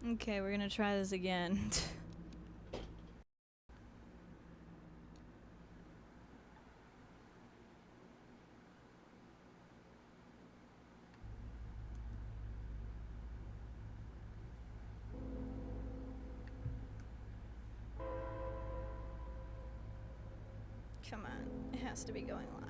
Okay, we're gonna try this again. Come on, it has to be going live.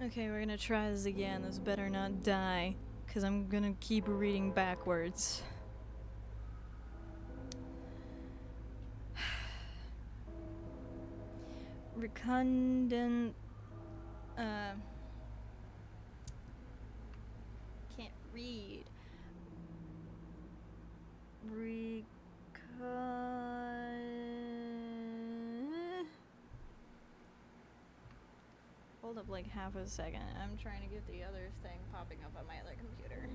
Okay, we're gonna try this again. This better not die, because I'm gonna keep reading backwards. Recondent... can't read. Hold up like half a second. I'm trying to get the other thing popping up on my other computer.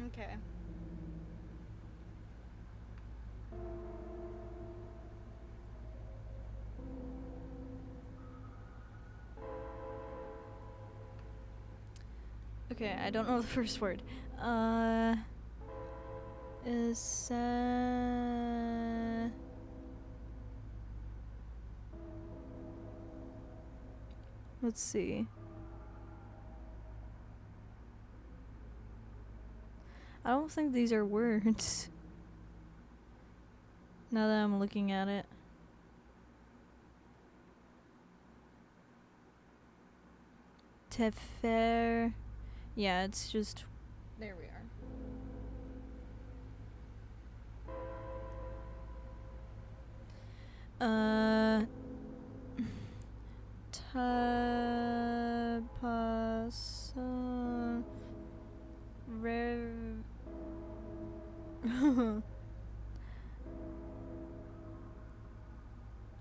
Okay. Okay, I don't know the first word. Is let's see. I don't think these are words. Now that I'm looking at it. Tefer. Yeah, it's just... There we are. Tapasa...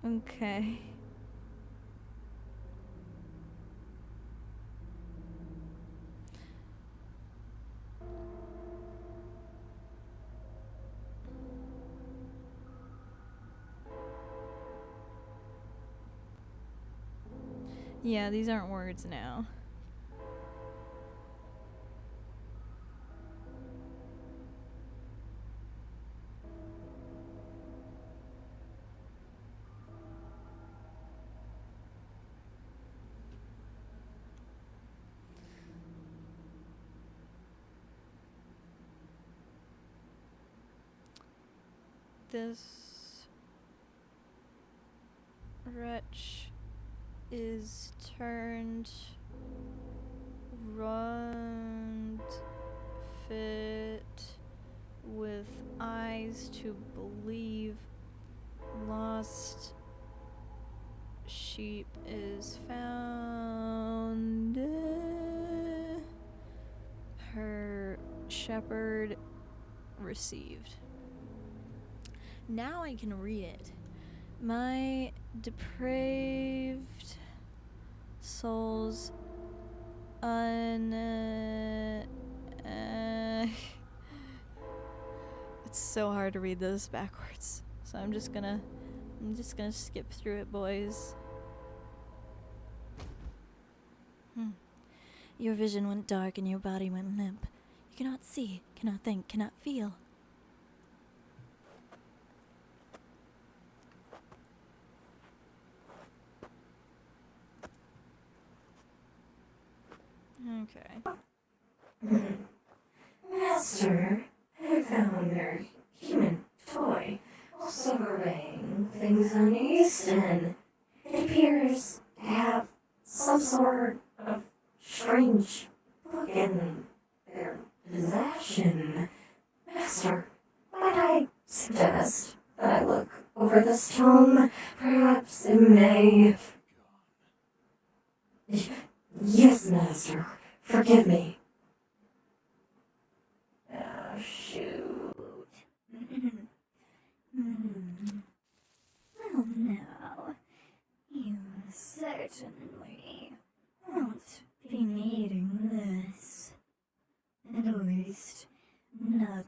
Okay. Yeah, these aren't words now. This wretch is turned round fit with eyes to believe. Lost sheep is found. Her shepherd received. Now I can read it. My depraved soul's it's so hard to read this backwards. So I'm just gonna skip through it, boys. Your vision went dark and your body went limp. You cannot see, cannot think, cannot feel. Okay. Master, I found your human toy surveying things on Easton. It appears some sort of strange look in their possession. Master, might I suggest that I look over this tome? Perhaps it may... Yes, Master. Forgive me. Oh, shoot. Well, now, you certainly won't be needing this. At least, not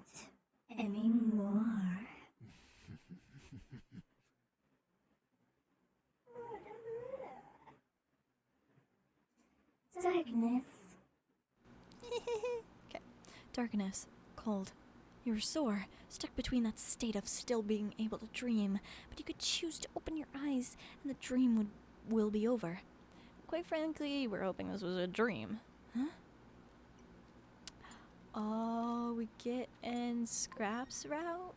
anymore. Darkness. Okay. Darkness. Cold. You were sore, stuck between that state of still being able to dream, but you could choose to open your eyes and the dream will be over. Quite frankly, we're hoping this was a dream. Huh? Oh, we get in Scrap's route?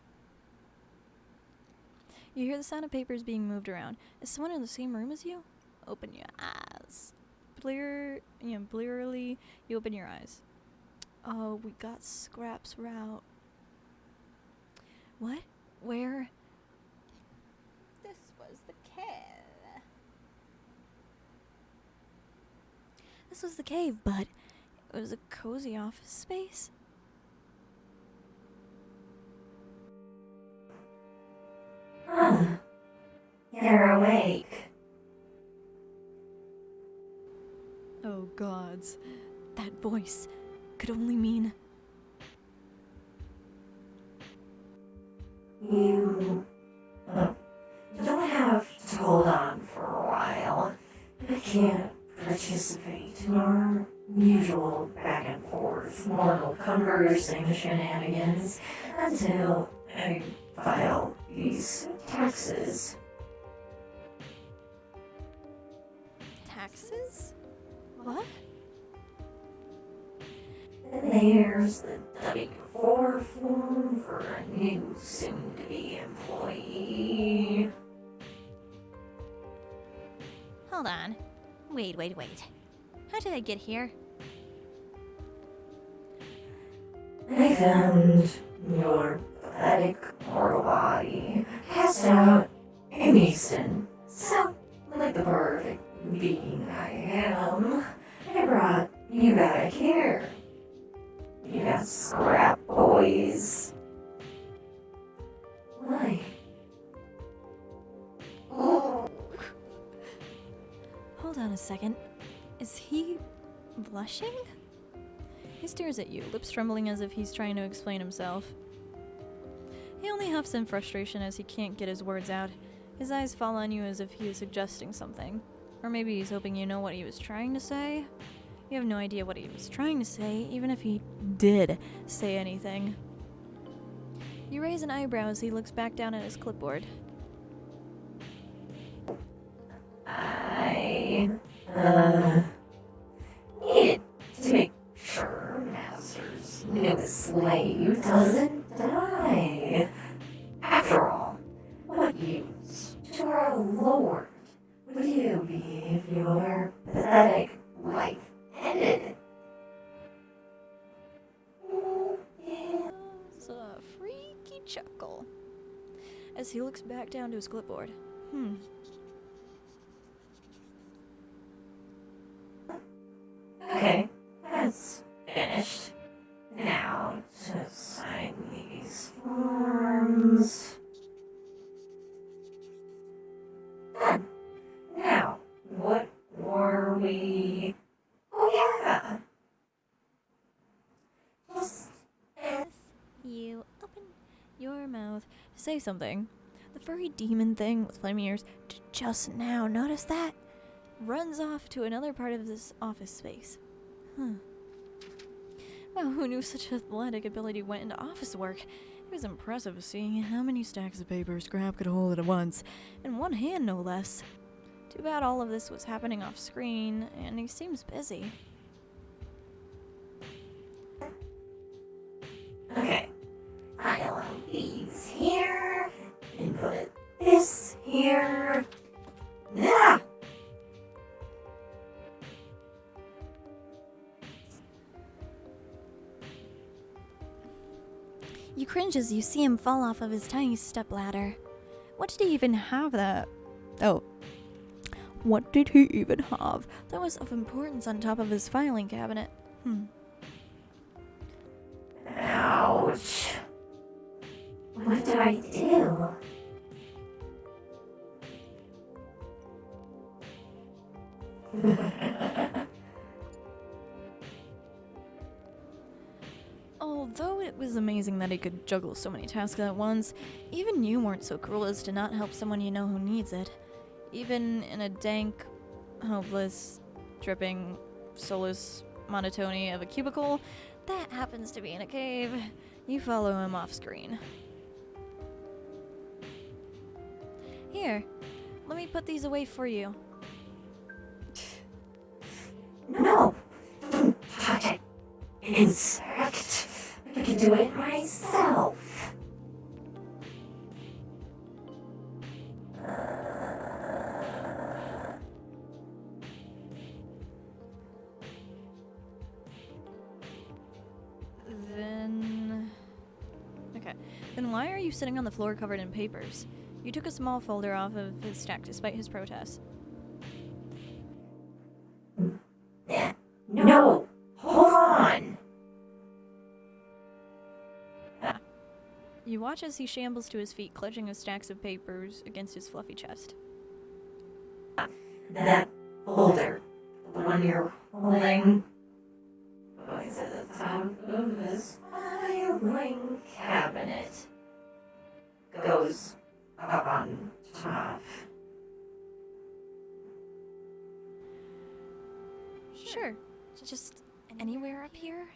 You hear the sound of papers being moved around. Is someone in the same room as you? Open your eyes. Blearily, you open your eyes. Oh, we got Scrap's route. What? Where? This was the cave. This was the cave, but it was a cozy office space. Huh. You're awake. Oh gods. That voice could only mean... You don't have to hold on for a while. I can't participate in our usual back and forth mortal conversing shenanigans until I file these taxes. Taxes? What? There's the W-4 form for a new soon-to-be employee. Hold on. Wait. How did I get here? I found your pathetic mortal body cast out in Easton. So, like the perfect being I am, I brought you back here. You got scrap boys. Why? Oh. Hold on a second. Is he blushing? He stares at you, lips trembling as if he's trying to explain himself. He only huffs in frustration as he can't get his words out. His eyes fall on you as if he is suggesting something. Or maybe he's hoping you know what he was trying to say. You have no idea what he was trying to say, even if he did say anything. You raise an eyebrow as he looks back down at his clipboard. I, needed to make sure Master's newest slave doesn't die. After all, what use to our Lord would you be if your pathetic life ended? It's a freaky chuckle as he looks back down to his clipboard. Okay, that's finished. Now to sign these forms. Done. Now, what were we... Oh yeah! Just... You open your mouth to say something. The furry demon thing with flaming ears just now, notice that? Runs off to another part of this office space. Well, who knew such athletic ability went into office work? It was impressive seeing how many stacks of paper Scrap could hold at once, in one hand no less. Too bad all of this was happening off screen, and he seems busy. Okay. File these here, and put this here. Ah! cringes, you see him fall off of his tiny stepladder. What did he even have that? Oh. What did he even have that was of importance on top of his filing cabinet? Ouch. What do I do? Although it was amazing that he could juggle so many tasks at once, even you weren't so cruel as to not help someone you know who needs it. Even in a dank, hopeless, dripping, soulless monotony of a cubicle that happens to be in a cave, you follow him off screen. Here, let me put these away for you. No! Don't touch it! Insect! I can do it myself! Then why are you sitting on the floor covered in papers? You took a small folder off of his stack despite his protest. No! Hold on! You watch as he shambles to his feet, clutching his stacks of papers against his fluffy chest. That folder, the one you're holding, goes at the top of this filing cabinet. Goes up on top. Sure. Just anywhere up here?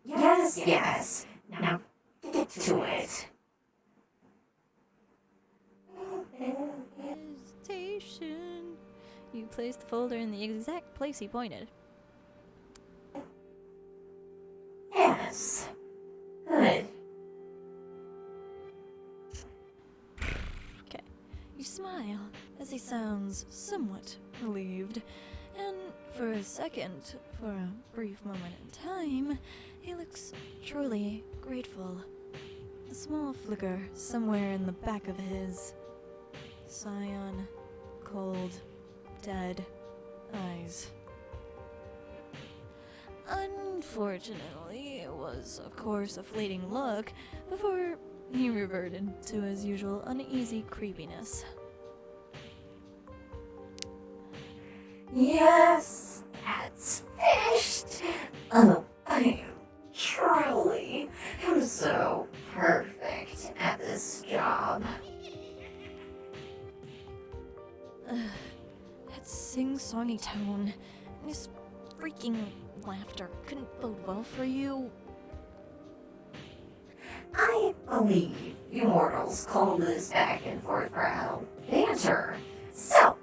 Yes. Now get to it. Hesitation. You place the folder in the exact place he pointed. Yes. Good. Okay. You smile as he sounds somewhat relieved, and for a second, for a brief moment in time, he looks truly grateful. A small flicker somewhere in the back of his cyan, cold, dead eyes. Unfortunately, it was, of course, a fleeting look before he reverted to his usual uneasy creepiness. Yes, that's finished. Oh, I truly am so perfect at this job. That sing-songy tone and his freaking laughter couldn't bode well for you. I believe you mortals call this back and forth prattle banter. So,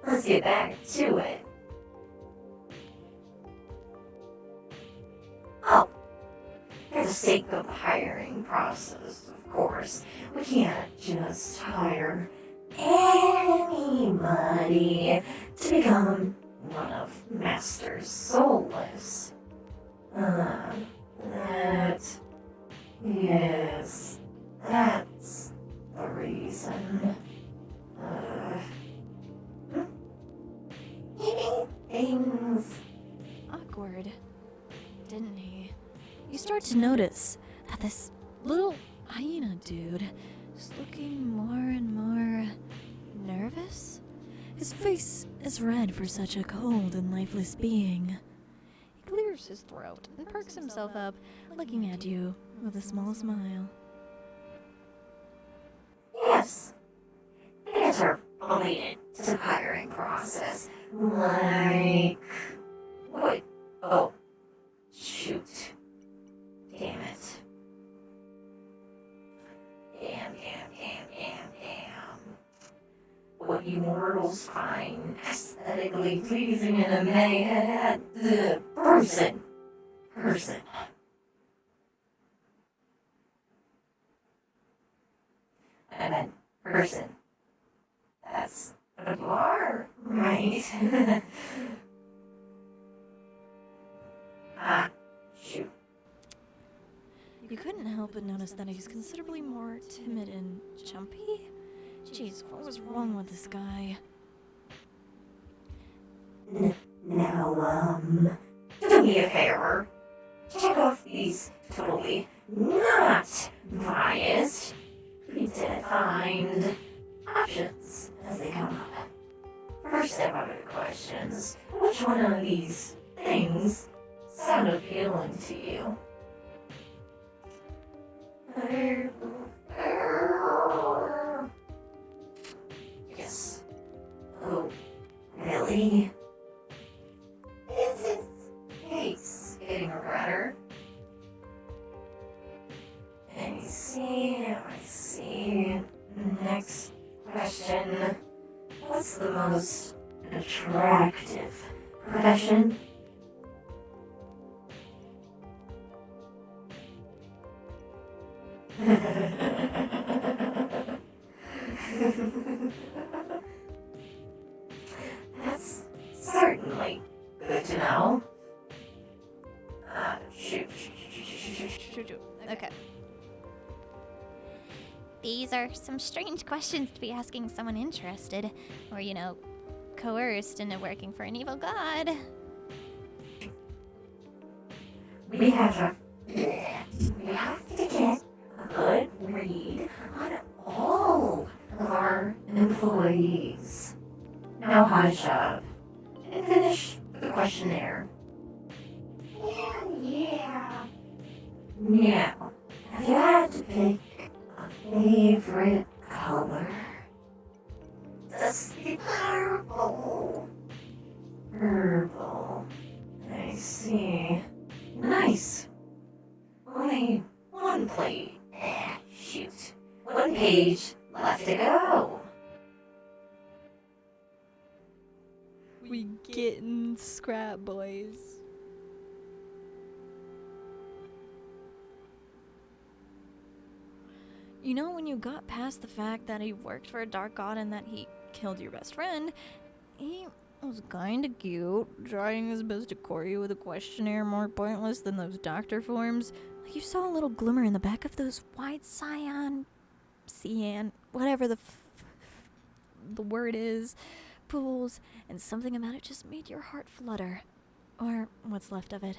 let's get back to it. Oh, for the sake of the hiring process, of course, we can't just hire anybody to become one of Master's soulless. That's the reason. Things. Awkward, didn't he? You start to notice that this little hyena dude is looking more and more nervous. His face is red for such a cold and lifeless being. He clears his throat and perks himself up, looking at you with a small smile. Yes. Things are related to the hiring process. Like. Wait. Oh. Shoot. Damn it. Damn. What you mortals find aesthetically pleasing in a man, the person. I meant person. That's what you are, right? Shoot. You couldn't help but notice that he's considerably more timid and jumpy? Jeez, what was wrong with this guy? Now, do me a favor. Check off these totally not biased, predefined options as they come up. First step out of the questions. Which one of these things sound appealing to you? Yes. Oh, really? Is his face getting redder? I see. Next question. What's the most attractive profession? That's certainly good to know. Shoot. Okay. These are some strange questions to be asking someone interested, or, coerced into working for an evil god. We have to get a good read on all of our employees. Now hush up and finish the questionnaire. Yeah. Now, if you had to pick a favorite color, just the purple. Purple. I see. Nice. Only one plate. Shoot. One page left to go. We gettin' scrap, boys. You know, when you got past the fact that he worked for a dark god and that he killed your best friend, he was kinda cute, trying his best to core you with a questionnaire more pointless than those doctor forms. Like you saw a little glimmer in the back of those wide cyan, whatever the word is, pools, and something about it just made your heart flutter. Or what's left of it.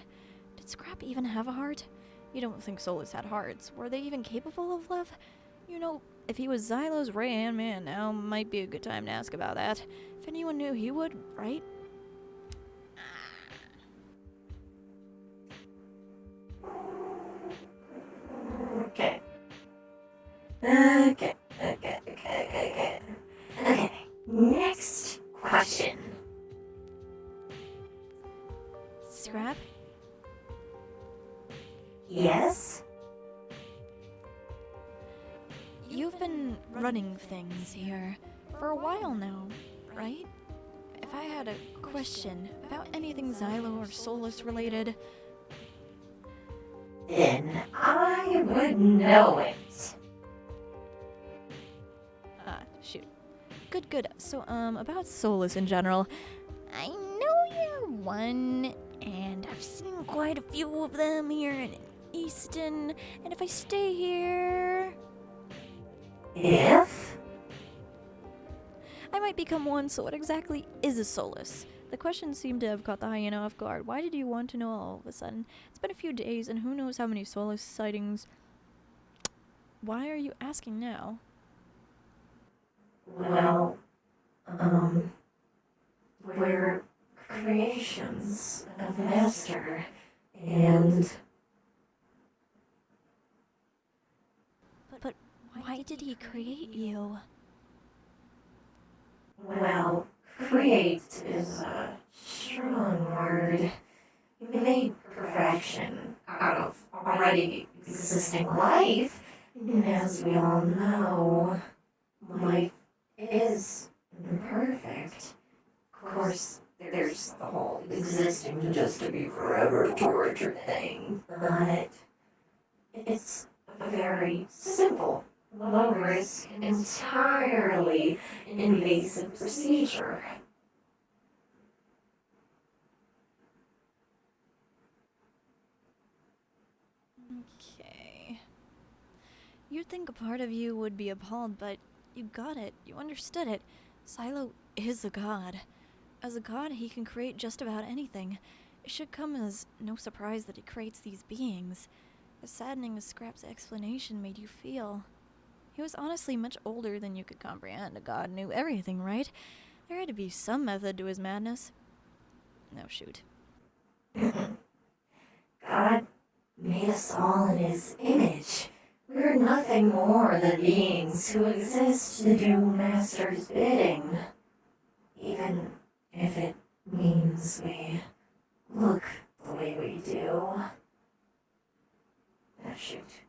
Did Scrap even have a heart? You don't think Solus had hearts. Were they even capable of love? You know, if he was Xylo's right-hand man, now might be a good time to ask about that. If anyone knew, he would, right? Okay. Next question. Scrap? Yes? You've been running things here for a while now, right? If I had a question about anything Xylo or Solus related, Then I would know it. shoot. Good. So, about Solus in general, I know you're one, and I've seen quite a few of them here in Easton, and if I stay here, If? I might become one, so what exactly is a Solus? The question seemed to have caught the hyena off guard. Why did you want to know all of a sudden? It's been a few days, and who knows how many Solus sightings. Why are you asking now? Well, we're creations of Master, and But why did he create you? well, create is a strong word. He made perfection out of already existing life, and as we all know, life is imperfect. Of course, there's the whole existing just to be forever torture thing, but it's a very simple, low risk, entirely invasive procedure. Okay. You'd think a part of you would be appalled, but you got it. You understood it. Silo is a god. As a god, he can create just about anything. It should come as no surprise that he creates these beings. As saddening as Scrap's explanation made you feel. He was honestly much older than you could comprehend. A god knew everything, right? There had to be some method to his madness. No, shoot. God made us all in his image. We're nothing more than beings who exist to do Master's bidding. Even if it means we look the way we do. Oh, shoot.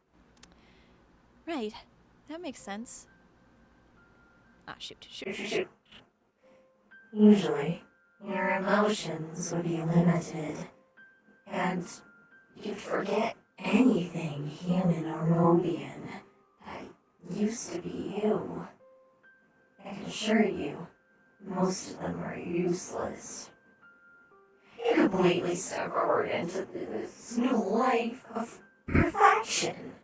Right. That makes sense. Ah, shoot. Shoot. Usually, your emotions would be limited, and you'd forget anything human or Mobian that used to be you. I can assure you, most of them are useless. You completely step forward into this new life of perfection.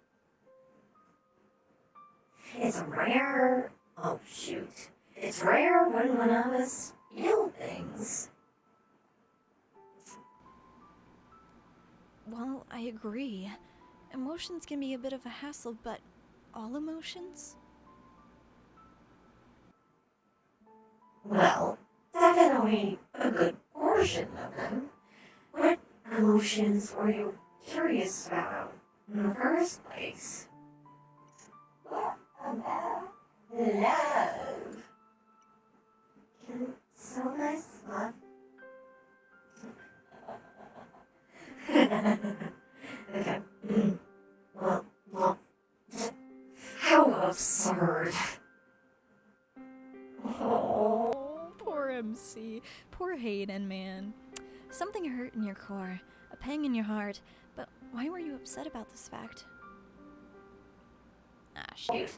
It's rare. Oh, shoot. It's rare when one of us feel things. Well, I agree. Emotions can be a bit of a hassle, but all emotions? Well, definitely a good portion of them. What emotions were you curious about in the first place? What about love? Can someone's love? Okay. Well, how absurd. Oh, poor MC. Poor Hayden, man. Something hurt in your core, a pang in your heart, but why were you upset about this fact? Ah, shoot.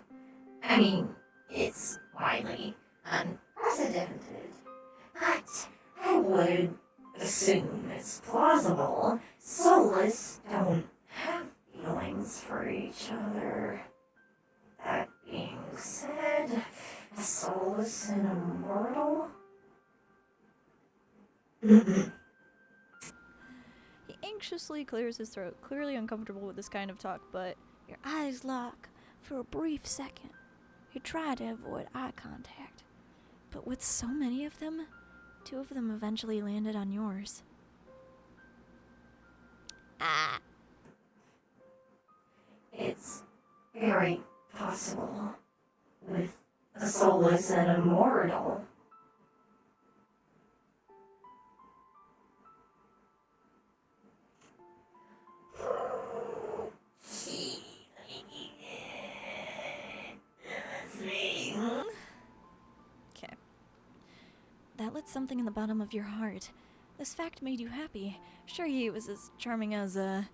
I mean, it's widely unprecedented, but I would assume it's plausible. Soulless don't have feelings for each other. That being said, a soulless and immortal? He anxiously clears his throat, clearly uncomfortable with this kind of talk, but your eyes lock for a brief second. You try to avoid eye contact, but with so many of them, 2 of them eventually landed on yours. Ah, It's very possible with a soulless and immortal. Okay. That lit something in the bottom of your heart. This fact made you happy. Sure, he was as charming as a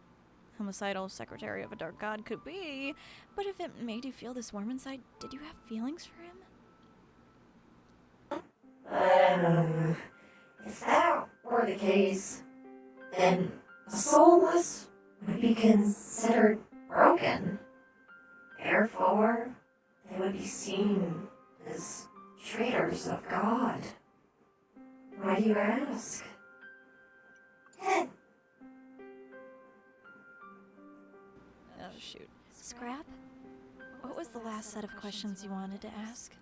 homicidal secretary of a dark god could be, but if it made you feel this warm inside, did you have feelings for him? If that were the case, then a soulless would be considered broken. Therefore, they would be seen as traitors of God. Why do you ask? Oh, shoot. Scrap? What was the last set of questions you wanted to ask?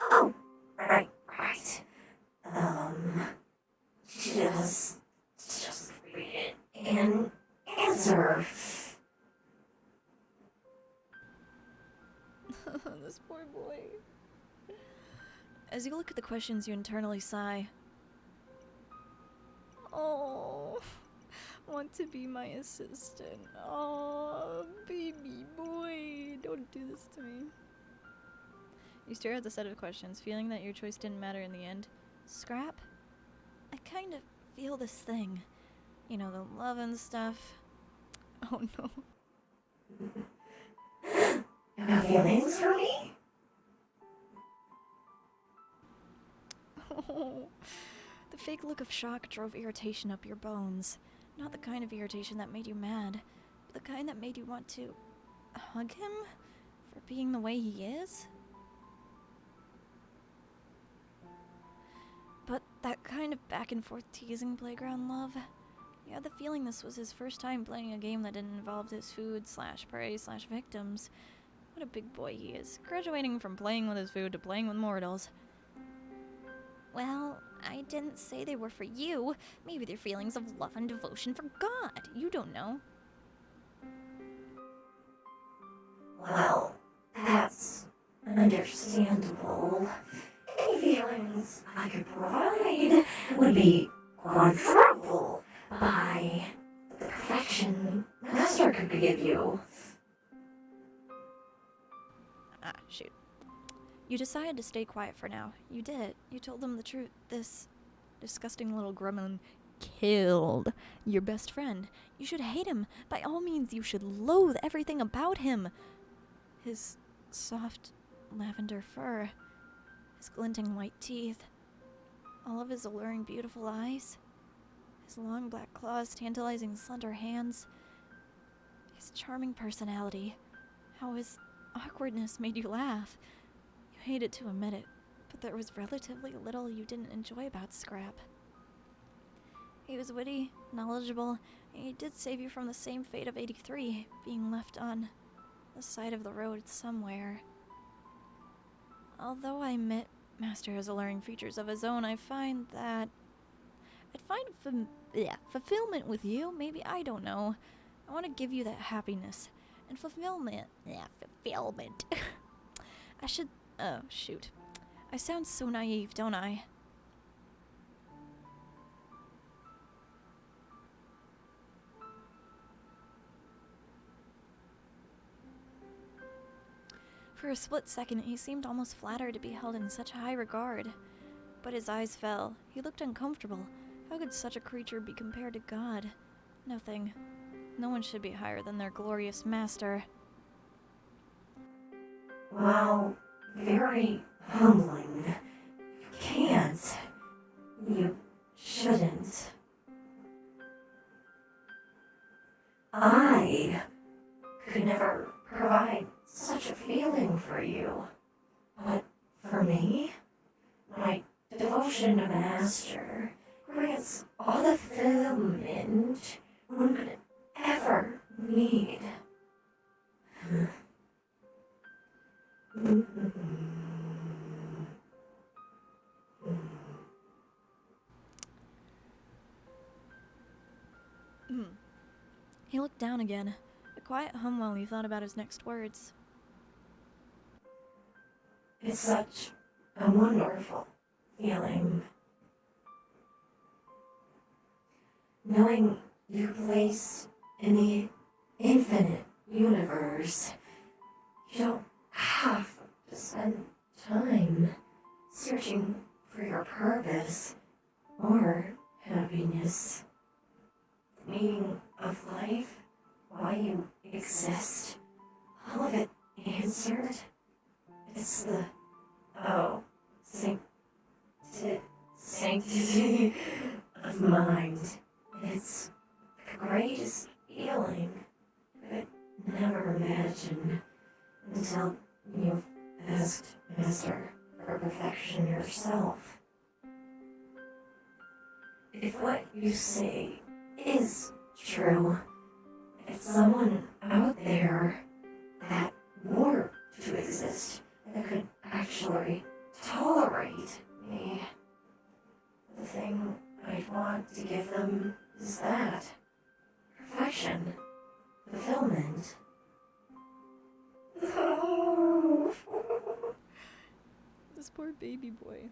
Oh, right. Just read it and answer. This poor boy. As you look at the questions, you internally sigh. Oh, want to be my assistant. Oh, baby boy, don't do this to me. You stare at the set of questions, feeling that your choice didn't matter in the end. Scrap? I kind of feel this thing. You know, the love and stuff. Oh no. You have feelings for me? Oh. The fake look of shock drove irritation up your bones. Not the kind of irritation that made you mad. The kind that made you want to hug him for being the way he is? But that kind of back and forth teasing playground love? You had the feeling this was his first time playing a game that didn't involve his food/prey/victims. What a big boy he is, graduating from playing with his food to playing with mortals. Well, I didn't say they were for you. Maybe they're feelings of love and devotion for God. You don't know. Well, that's understandable. Any feelings I could provide would be quadruple by the perfection Master could give you. Ah, shoot. You decided to stay quiet for now. You did it. You told them the truth. This disgusting little gremlin killed your best friend. You should hate him. By all means, you should loathe everything about him. His soft lavender fur, his glinting white teeth, all of his alluring beautiful eyes, his long black claws, tantalizing slender hands, his charming personality, how his awkwardness made you laugh. You hated to admit it, but there was relatively little you didn't enjoy about Scrap. He was witty, knowledgeable, and he did save you from the same fate of 83, being left on the side of the road somewhere. Although I admit Master has alluring features of his own, I find that I'd find fulfillment with you. Maybe, I don't know. I want to give you that happiness and fulfillment. Fulfillment. I should. Oh, shoot. I sound so naive, don't I? For a split second, he seemed almost flattered to be held in such high regard. But his eyes fell. He looked uncomfortable. How could such a creature be compared to God? Nothing. No one should be higher than their glorious master. Well, very humbling. You can't. You shouldn't. I could never provide such a feeling for you. But for me, my devotion to Master grants all the fulfillment one could ever need. He looked down again, a quiet hum while he thought about his next words. It's such a wonderful feeling. Knowing your place in the infinite universe. You don't have to spend time searching for your purpose or happiness. The meaning of life, why you exist, all of it answered. It's the, sanctity of mind. It's the greatest feeling you could never imagine until you've asked Master for perfection yourself. If what you say is true, if someone out there that were to exist that could actually tolerate me, the thing I'd want to give them is that perfection, fulfillment. This poor baby boy.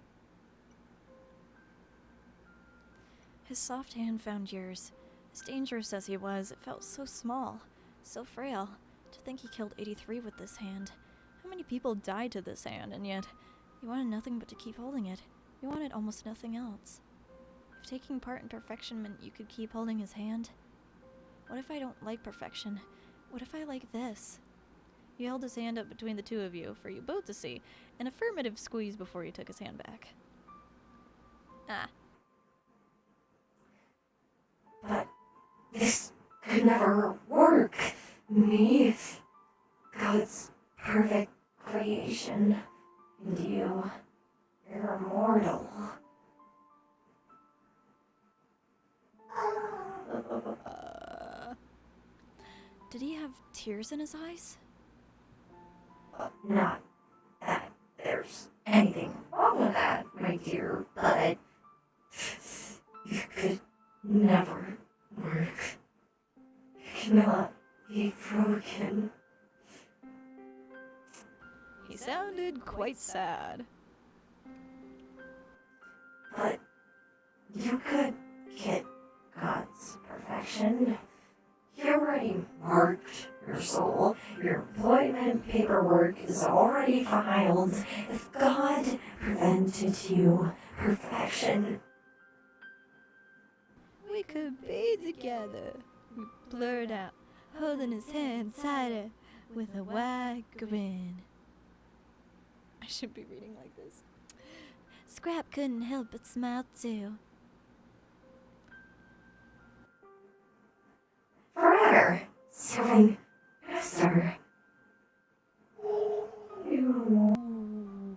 His soft hand found yours. As dangerous as he was, it felt so small, so frail. To think he killed 83 with this hand. How many people died to this hand, and yet you wanted nothing but to keep holding it. You wanted almost nothing else. If taking part in perfection meant you could keep holding his hand, what if I don't like perfection? What if I like this? He held his hand up between the two of you, for you both to see, an affirmative squeeze before he took his hand back. But this could never work. Me, God's perfect creation, and you're immortal. Did he have tears in his eyes? Not that there's anything wrong with that, my dear, but you could never work. You cannot be broken. He sounded quite sad. But you could get God's perfection. He already marked your soul. Your employment paperwork is already filed. If God prevented you perfection, We could be together, we blurred out, holding his hand tighter with a wide grin. I should be reading like this. Scrap couldn't help but smile too. forever serving Master.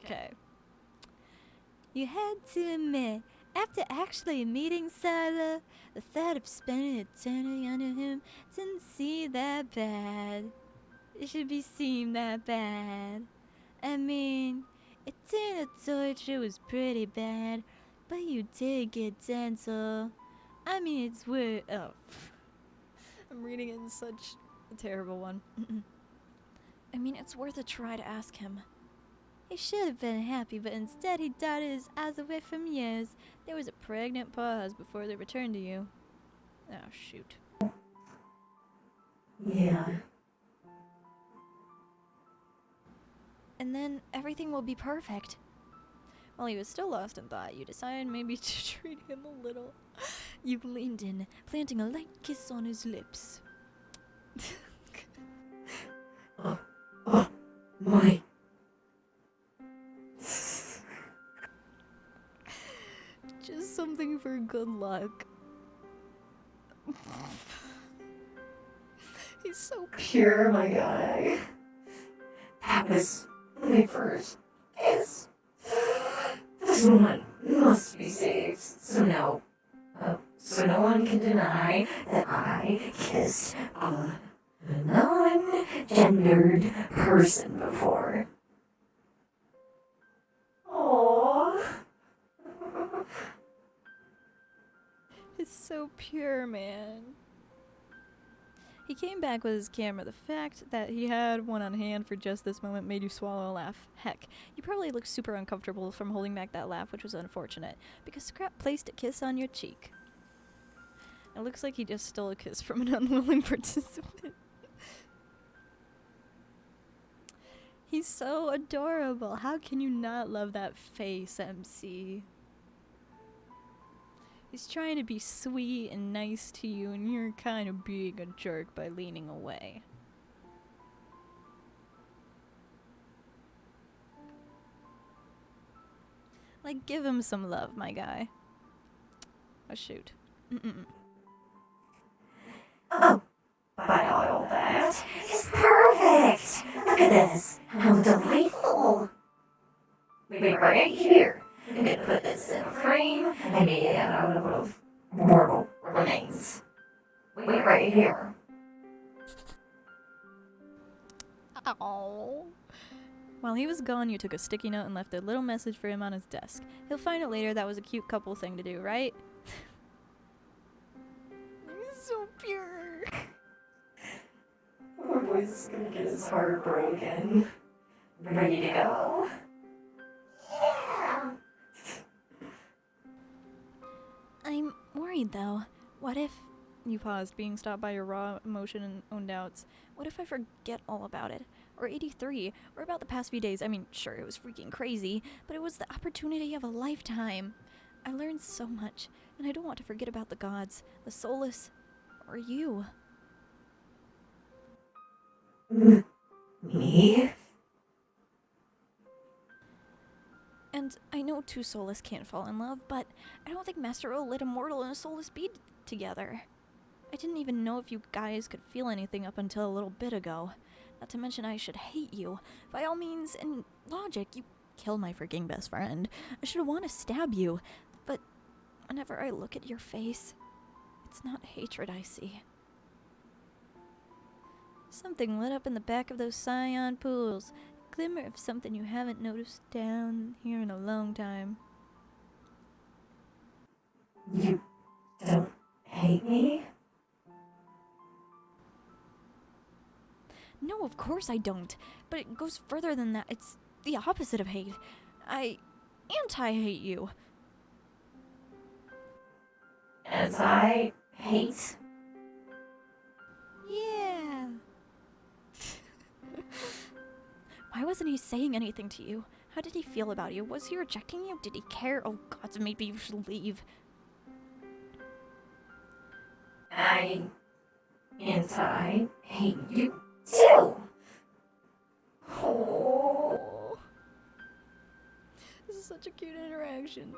Okay. You had to admit, after actually meeting Sala, the thought of spending eternity under him didn't seem that bad. It should be seem that bad. I mean, eternal torture was pretty bad, but you did get dental. I mean, it's worth. Oh. I'm reading it in such a terrible one. I mean, it's worth a try to ask him. He should have been happy, but instead he darted his eyes away from yours. There was a pregnant pause before they returned to you. Oh, shoot. Yeah. And then everything will be perfect. While he was still lost in thought, you decided maybe to treat him a little. You leaned in, planting a light kiss on his lips. My. Just something for good luck. He's so Pure, my guy. That was my first kiss. This one must be saved. So no one can deny that I kissed a non-gendered person before. Aww. He's so pure, man. He came back with his camera. The fact that he had one on hand for just this moment made you swallow a laugh. Heck, you probably looked super uncomfortable from holding back that laugh, which was unfortunate, because Scrap placed a kiss on your cheek. It looks like he just stole a kiss from an unwilling participant. He's so adorable. How can you not love that face, MC? He's trying to be sweet and nice to you, and you're kind of being a jerk by leaning away. Like, give him some love, my guy. Oh, shoot. Oh, but all that is perfect. Look at this. How delightful. Wait right here. I'm gonna put this in a frame and maybe add a little of mortal remains. Wait right here. Ow. While he was gone, you took a sticky note and left a little message for him on his desk. He'll find it later. That was a cute couple thing to do, right? He's so pure. Poor boy's gonna get his heart broken. Ready to go? Yeah. I'm worried, though. What if... You paused, being stopped by your raw emotion and own doubts. What if I forget all about it? Or 83? Or about the past few days? I mean, sure, it was freaking crazy, but it was the opportunity of a lifetime. I learned so much, and I don't want to forget about the gods, the soulless, or you. Me? And I know two soulless can't fall in love, but I don't think Master will let a mortal and a soulless be together. I didn't even know if you guys could feel anything up until a little bit ago. Not to mention I should hate you. By all means, in logic, you killed my freaking best friend. I should want to stab you. But whenever I look at your face, it's not hatred I see. Something lit up in the back of those cyan pools. Glimmer of something you haven't noticed down here in a long time. You don't hate me? No, of course I don't. But it goes further than that. It's the opposite of hate. I anti-hate you. Anti-hate? Yeah. Why wasn't he saying anything to you? How did he feel about you? Was he rejecting you? Did he care? Oh god, maybe you should leave. I anti-hate you too. Oh. This is such a cute interaction.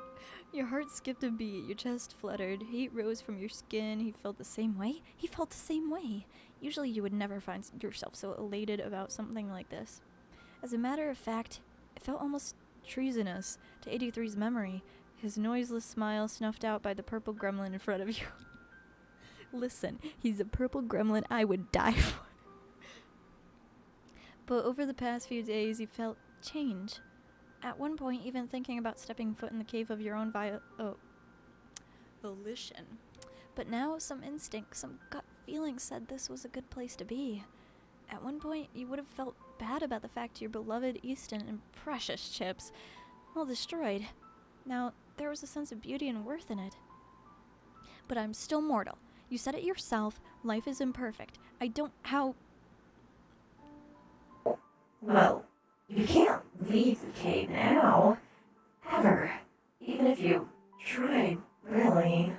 Your heart skipped a beat, your chest fluttered, heat rose from your skin. He felt the same way? He felt the same way. Usually you would never find yourself so elated about something like this. As a matter of fact, it felt almost treasonous to 83's memory, his noiseless smile snuffed out by the purple gremlin in front of you. Listen, he's a purple gremlin I would die for. But over the past few days, you felt change. At one point, even thinking about stepping foot in the cave of your own volition. But now, some instinct, some gut feeling said this was a good place to be. At one point, you would have felt bad about the fact your beloved Easton and precious Chips all destroyed. Now, there was a sense of beauty and worth in it. But I'm still mortal. You said it yourself, life is imperfect. I don't how... Well, you can't leave the cave now. Ever. Even if you tried, really.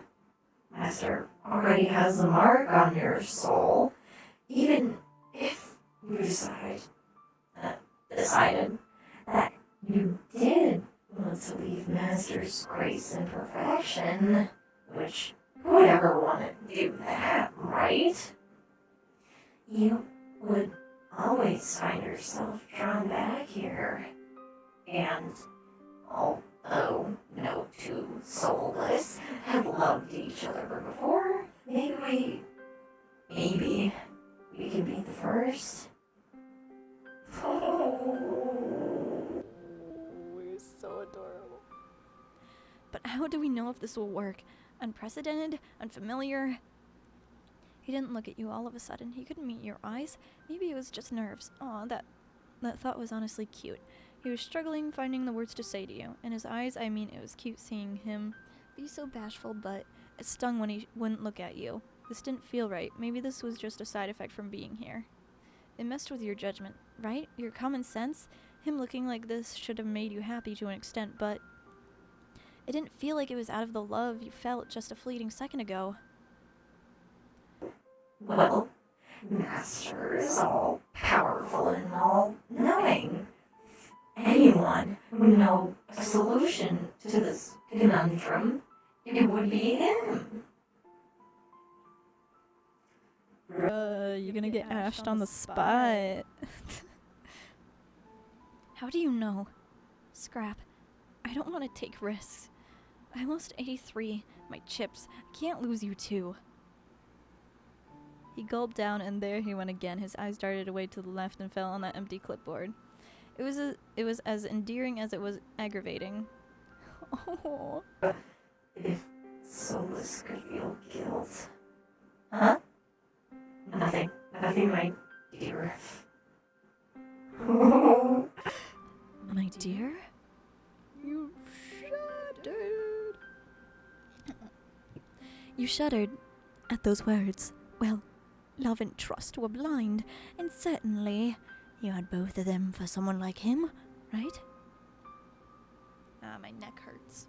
Master already has a mark on your soul. Even if you decided that you did want to leave Master's grace and perfection, which who would ever want to do that, right? You would always find yourself drawn back here. And although no two soulless have loved each other before, maybe we can be the first. Oh, you're so adorable. But how do we know if this will work? Unprecedented? Unfamiliar? He didn't look at you all of a sudden. He couldn't meet your eyes. Maybe it was just nerves. Aw, that thought was honestly cute. He was struggling finding the words to say to you. In his eyes, I mean, it was cute seeing him be so bashful, but it stung when he wouldn't look at you. This didn't feel right. Maybe this was just a side effect from being here. It messed with your judgment, right? Your common sense? Him looking like this should have made you happy to an extent, but it didn't feel like it was out of the love you felt just a fleeting second ago. Well, Master is all powerful and all knowing. Anyone would know a solution to this conundrum. It would be him. You're gonna get ashed on the spot. How do you know? Scrap. I don't want to take risks. I lost 83, my chips. I can't lose you too. He gulped down and there he went again. His eyes darted away to the left and fell on that empty clipboard. It was as endearing as it was aggravating. Oh. If soulless could feel guilt. Huh? Nothing, my dear. My dear? You shuddered. You shuddered at those words. Well, love and trust were blind, and certainly you had both of them for someone like him, right? My neck hurts.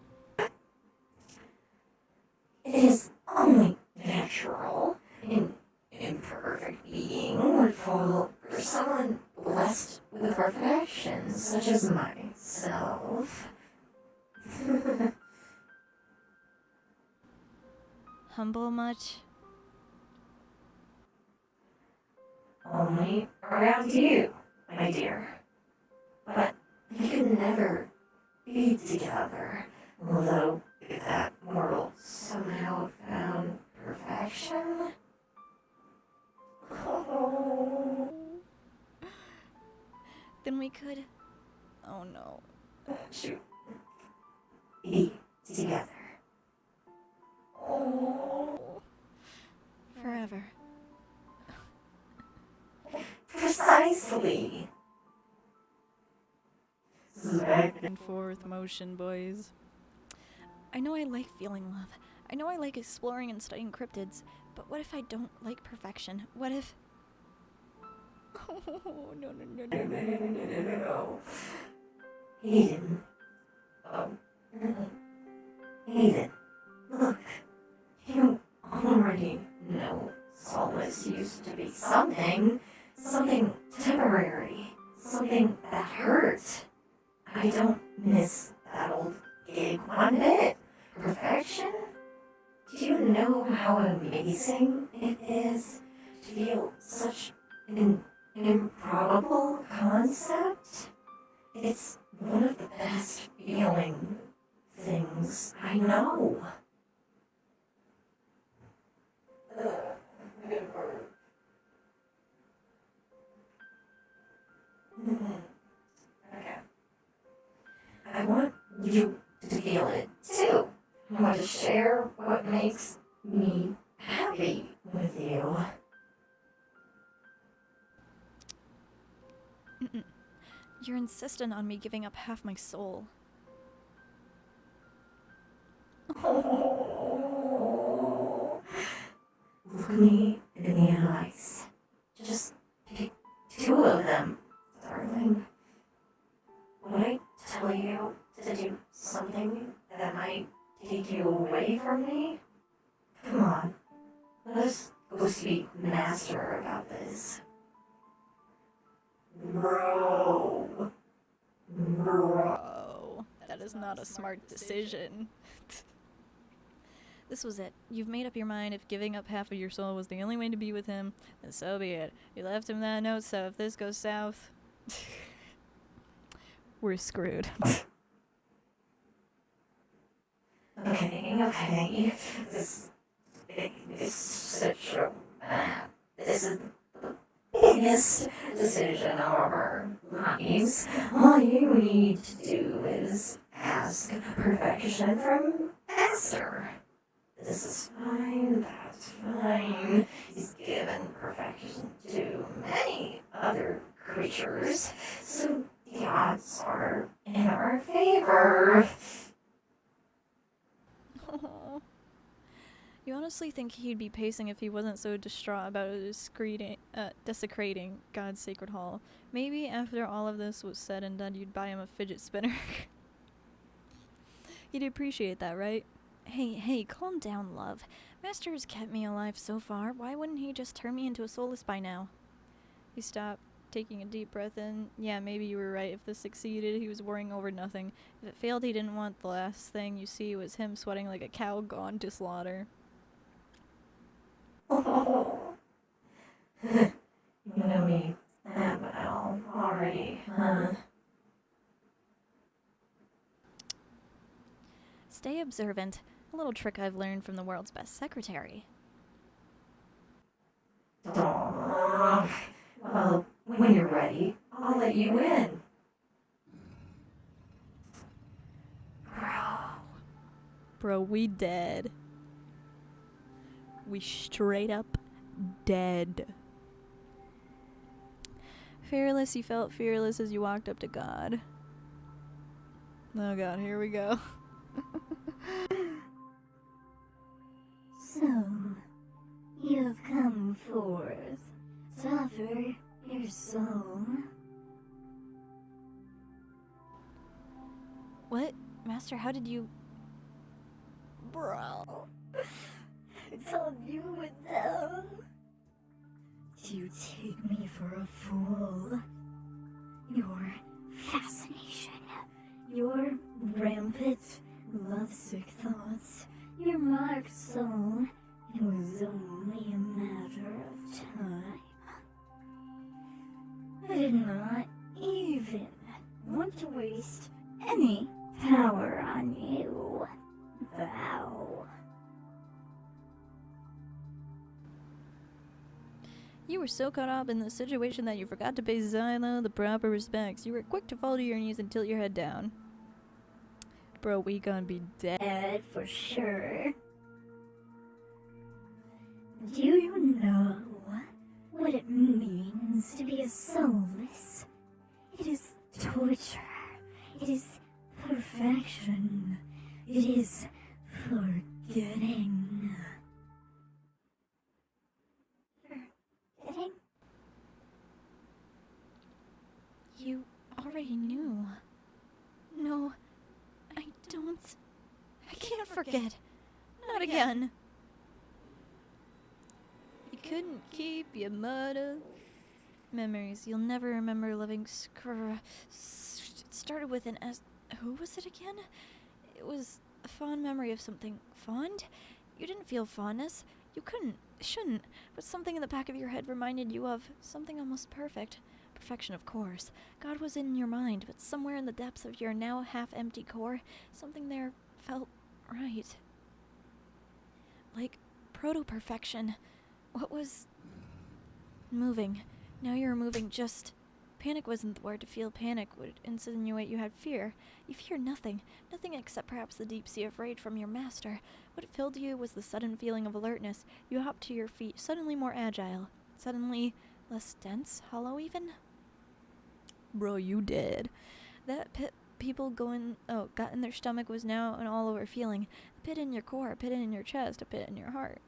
It is only natural in imperfect being would fall for someone blessed with perfection, such as myself. Humble much? only around you, my dear. But we could never be together, although if that mortal somehow found perfection. Oh. Then we could. Oh no. Shoot. Be together. Oh. Forever. Precisely. Back and forth motion, boys. I know I like feeling love. I know I like exploring and studying cryptids, but what if I don't like perfection? What if... Oh, no. No. Hayden. Oh. Hayden. Look. You already know solace used to be something. Something temporary. Something that hurt. I don't miss that old gig one bit. Perfection? Do you know how amazing it is to feel such an improbable concept? It's one of the best feeling things I know. Okay. I want you to feel it too. I want to share what makes me happy with you. You're insistent on me giving up half my soul. Oh. Look me in the eyes. Just pick two of them, darling. Would I tell you to do something that might take you away from me? Come on, let us go speak to Master about this. Bro. Bro. That is not a smart decision. This was it. You've made up your mind. If giving up half of your soul was the only way to be with him, then so be it. You left him that note, so if this goes south, we're screwed. Okay. This is such a... this is the biggest decision of our lives. All you need to do is ask perfection from Esther. This is fine, that's fine. He's given perfection to many other creatures, so the odds are in our favor. Oh. You honestly think he'd be pacing if he wasn't so distraught about desecrating God's sacred hall? Maybe after all of this was said and done, you'd buy him a fidget spinner. He'd appreciate that, right? Hey, calm down, love. Master has kept me alive so far. Why wouldn't he just turn me into a soulless by now? He stopped, taking a deep breath in. Yeah, maybe you were right. If this succeeded, he was worrying over nothing. If it failed, he didn't want the last thing you see was him sweating like a cow gone to slaughter. Oh. You know me that well already, huh? Stay observant. A little trick I've learned from the world's best secretary. Well, when you're ready, I'll let you in. Bro, we dead. We straight up dead. Fearless, you felt fearless as you walked up to God. Oh God, here we go. So, you've come forth to offer your soul. What? Master, how did you... Bro, I told you with them. Do you take me for a fool? Your fascination, your rampant, lovesick thoughts, your marked soul, it was only a matter of time. did not even want to waste any power on you. Vow. You were so caught up in the situation that you forgot to pay Xylo the proper respects. You were quick to fall to your knees and tilt your head down. Bro, we gonna be dead. Dead for sure. Do you know what it means to be a soulless? It is torture. It is perfection. It is forgetting. Forgetting? You already knew. No, I don't. I can't forget. Not again. You couldn't keep your mother. Memories you'll never remember living. It started with an S. Who was it again? It was a fond memory of something. Fond? You didn't feel fondness. You shouldn't. But something in the back of your head reminded you of something almost perfect. Perfection, of course. God was in your mind, but somewhere in the depths of your now half-empty core, something there felt right. Like proto-perfection. What was moving? Now you're moving just... Panic wasn't the word to feel. Panic would insinuate you had fear. You feared nothing. Nothing except perhaps the deep sea of rage from your master. What filled you was the sudden feeling of alertness. You hopped to your feet, suddenly more agile. Suddenly less dense, hollow even? Bro, you did. That pit people got in their stomach was now an all-over feeling. A pit in your core, a pit in your chest, a pit in your heart.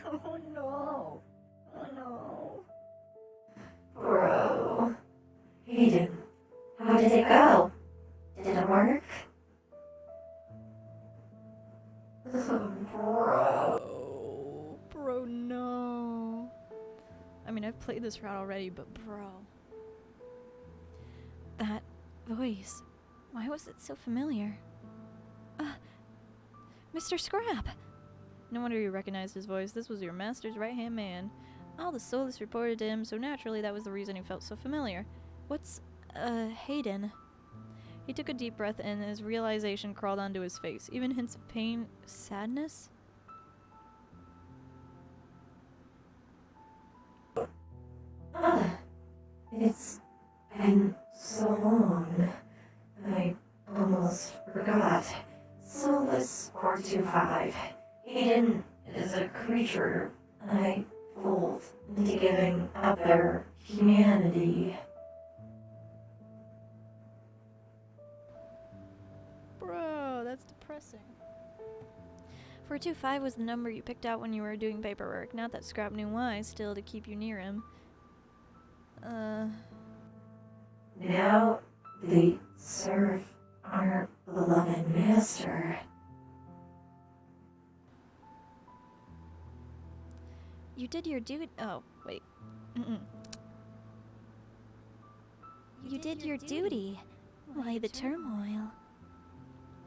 Oh no. Oh no. Bro. Hayden, how did it go? Did it work? Bro, no. I mean, I've played this route already, but bro. That voice. Why was it so familiar? Mr. Scrap! No wonder you recognized his voice. This was your master's right-hand man. All the soulless reported to him, so naturally that was the reason he felt so familiar. What's, Hayden? He took a deep breath and his realization crawled onto his face. Even hints of pain, sadness? It's been so long. I almost forgot. Soulless 425. Hayden is a creature I fooled into giving up their humanity. Bro, that's depressing. 425 was the number you picked out when you were doing paperwork. Not that Scrap knew why, still to keep you near him. Now they serve our beloved master. You did your duty. Oh, wait. You did your duty. Why the turmoil?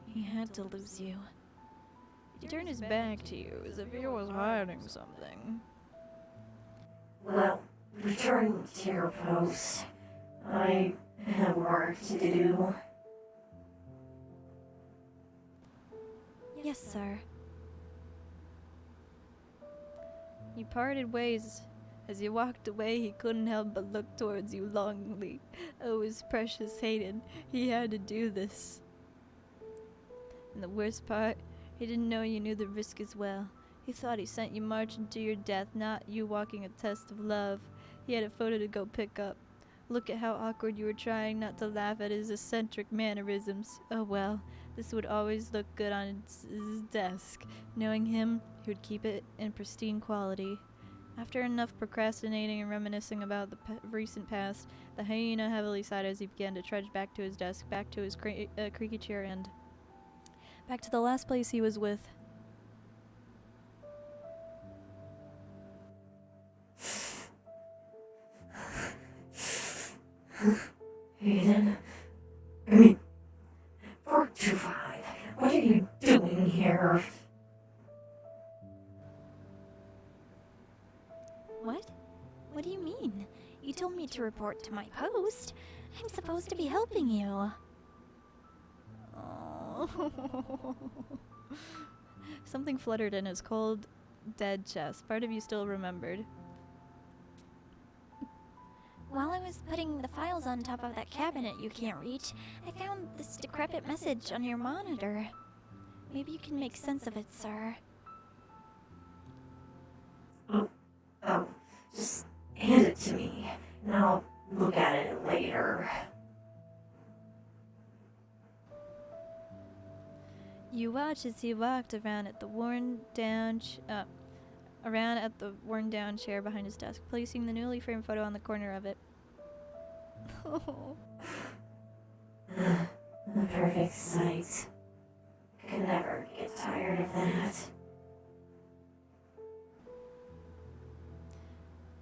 He had to lose you. He turned his back to you as if he was hiding something. Well, return to your post. I have work to do. Yes, sir. You parted ways. As you walked away, he couldn't help but look towards you longingly. Oh, his precious Hayden, he had to do this. And the worst part, he didn't know you knew the risk as well. He thought he sent you marching to your death, not you walking a test of love. He had a photo to go pick up. Look at how awkward you were trying not to laugh at his eccentric mannerisms. Oh well, this would always look good on his desk. Knowing him, he would keep it in pristine quality. After enough procrastinating and reminiscing about the recent past, the hyena heavily sighed as he began to trudge back to his desk, back to his creaky chair, and back to the last place he was with. Hayden? I mean, 425, what are you doing here? What? What do you mean? You told me to report to my post. I'm supposed to be helping you. Oh. Something fluttered in his cold, dead chest. Part of you still remembered. While I was putting the files on top of that cabinet you can't reach, I found this decrepit message on your monitor. Maybe you can make sense of it, sir. Oh, just hand it to me, and I'll look at it later. You watch as he walked around at the worn down chair behind his desk, placing the newly framed photo on the corner of it. The perfect sight. I could never get tired of that.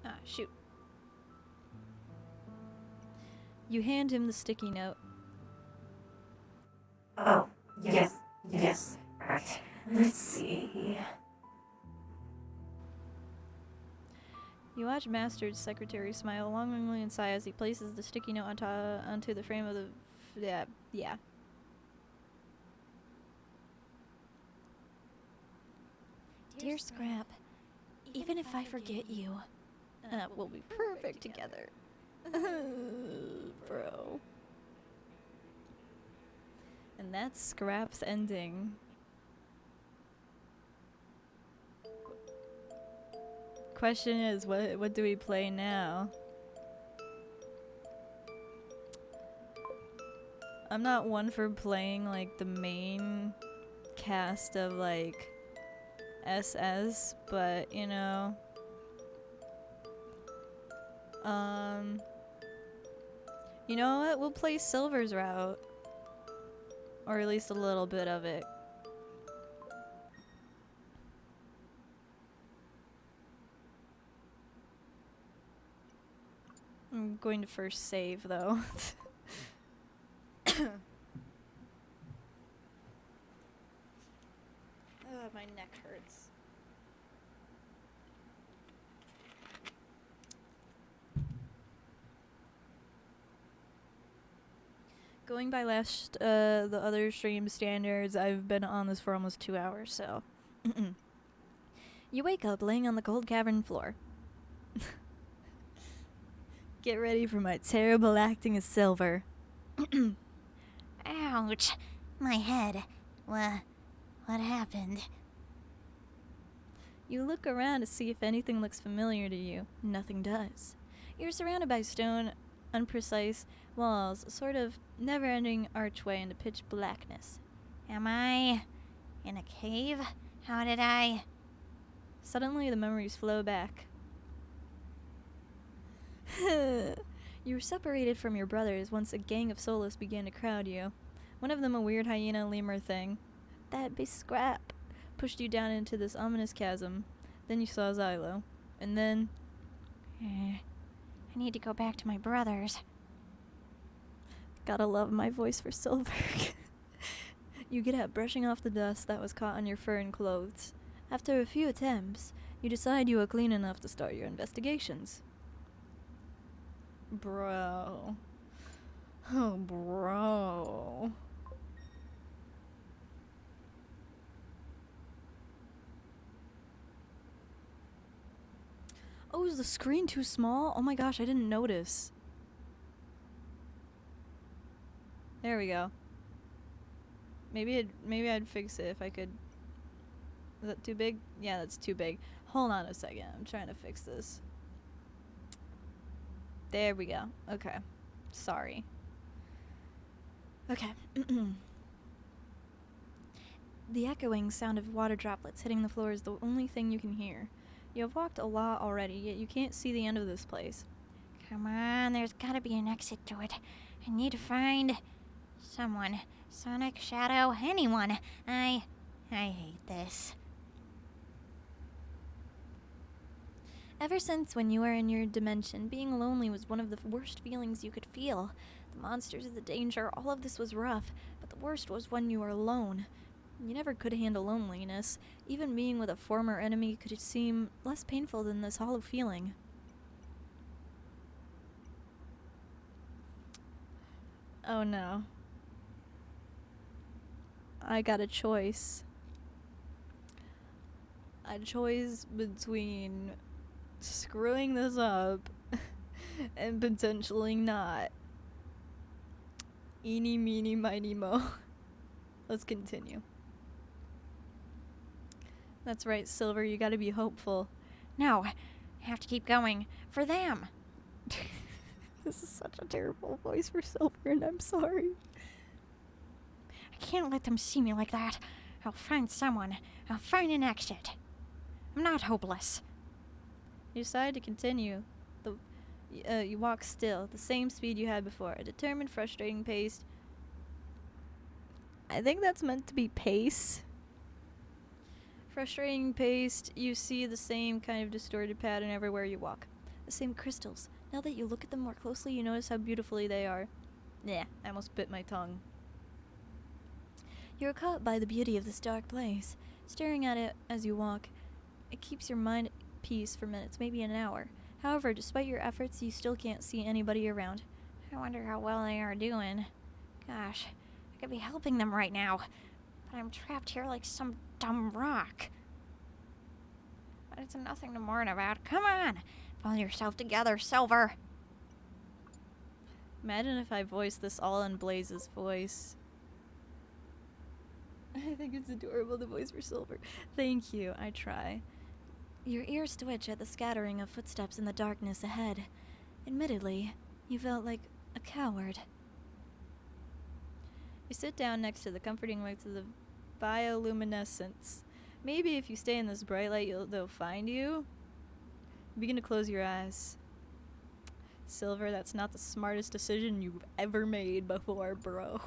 Ah, shoot. You hand him the sticky note. Oh, yes, right. Let's see. You watch Master's secretary smile longingly and sigh as he places the sticky note onto the frame of the... Yeah. Dear Scrap, even if I forget you, We'll be perfect together. Bro. And that's Scrap's ending. Question is, what do we play now? I'm not one for playing like the main cast of like SS, but you know, you know what? We'll play Silver's route, or at least a little bit of it. I'm going to first save though. My neck hurts. Going by the other stream standards, I've been on this for almost 2 hours, so. You wake up laying on the cold cavern floor. Get ready for my terrible acting as Silver. ouch, my head. What happened? You look around to see if anything looks familiar to you. Nothing does. You're surrounded by stone, unprecise walls, a sort of never-ending archway into pitch blackness. Am I in a cave? How did I... Suddenly, the memories flow back. You were separated from your brothers once a gang of soulless began to crowd you. One of them, a weird hyena lemur thing. That'd be Scrap. Pushed you down into this ominous chasm. Then you saw Xylo. And then... I need to go back to my brothers. Gotta love my voice for Silver. You get up, brushing off the dust that was caught on your fur and clothes. After a few attempts, you decide you are clean enough to start your investigations. Bro. Oh, bro. Oh, is the screen too small? Oh my gosh, I didn't notice. There we go. Maybe I'd fix it if I could. Is that too big? Yeah, that's too big. Hold on a second. I'm trying to fix this. There we go. Okay. Sorry. Okay. The echoing sound of water droplets hitting the floor is the only thing you can hear. You have walked a lot already, yet you can't see the end of this place. Come on, there's gotta be an exit to it. I need to find someone. Sonic, Shadow, anyone. I hate this. Ever since when you were in your dimension, being lonely was one of the worst feelings you could feel. The monsters, the danger, all of this was rough, but the worst was when you were alone. You never could handle loneliness. Even being with a former enemy could seem less painful than this hollow feeling. Oh no. I got a choice. A choice between screwing this up and potentially not. Eeny, meeny, miny, mo. Let's continue. That's right, Silver, you gotta be hopeful. No, I have to keep going. For them. This is such a terrible voice for Silver, and I'm sorry. I can't let them see me like that. I'll find someone. I'll find an exit. I'm not hopeless. You decide to continue. You walk still, the same speed you had before. A determined, frustrating pace. I think that's meant to be pace. Frustrating pace, you see the same kind of distorted pattern everywhere you walk. The same crystals. Now that you look at them more closely, you notice how beautifully they are. Yeah, I almost bit my tongue. You're caught by the beauty of this dark place. Staring at it as you walk, it keeps your mind at peace for minutes, maybe an hour. However, despite your efforts, you still can't see anybody around. I wonder how well they are doing. Gosh, I could be helping them right now. But I'm trapped here like some dumb rock. But it's nothing to mourn about. Come on! Pull yourself together, Silver! Imagine if I voiced this all in Blaze's voice. I think it's adorable, the voice for Silver. Thank you, I try. Your ears twitch at the scattering of footsteps in the darkness ahead. Admittedly, you felt like a coward. You sit down next to the comforting lights of the bioluminescence. Maybe if you stay in this bright light, they'll find you. You begin to close your eyes. Silver, that's not the smartest decision you've ever made before, bro.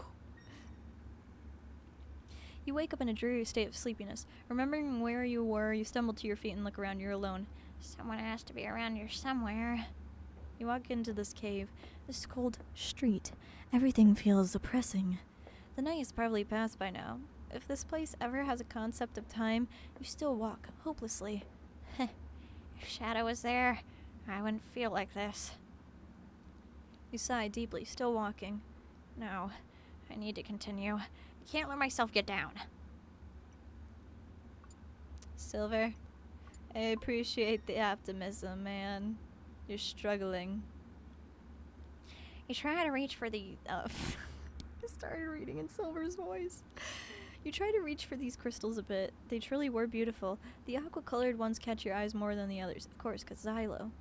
You wake up in a dreary state of sleepiness. Remembering where you were, you stumble to your feet and look around. You're alone. Someone has to be around here somewhere. You walk into this cave, this cold street. Everything feels oppressing. The night is probably past by now. If this place ever has a concept of time, you still walk, hopelessly. If Shadow was there, I wouldn't feel like this. You sigh deeply, still walking. No, I need to continue. I can't let myself get down. Silver, I appreciate the optimism, man. You're struggling. You try to reach for the... I started reading in Silver's voice. You try to reach for these crystals a bit. They truly were beautiful. The aqua-colored ones catch your eyes more than the others, of course, because Xylo.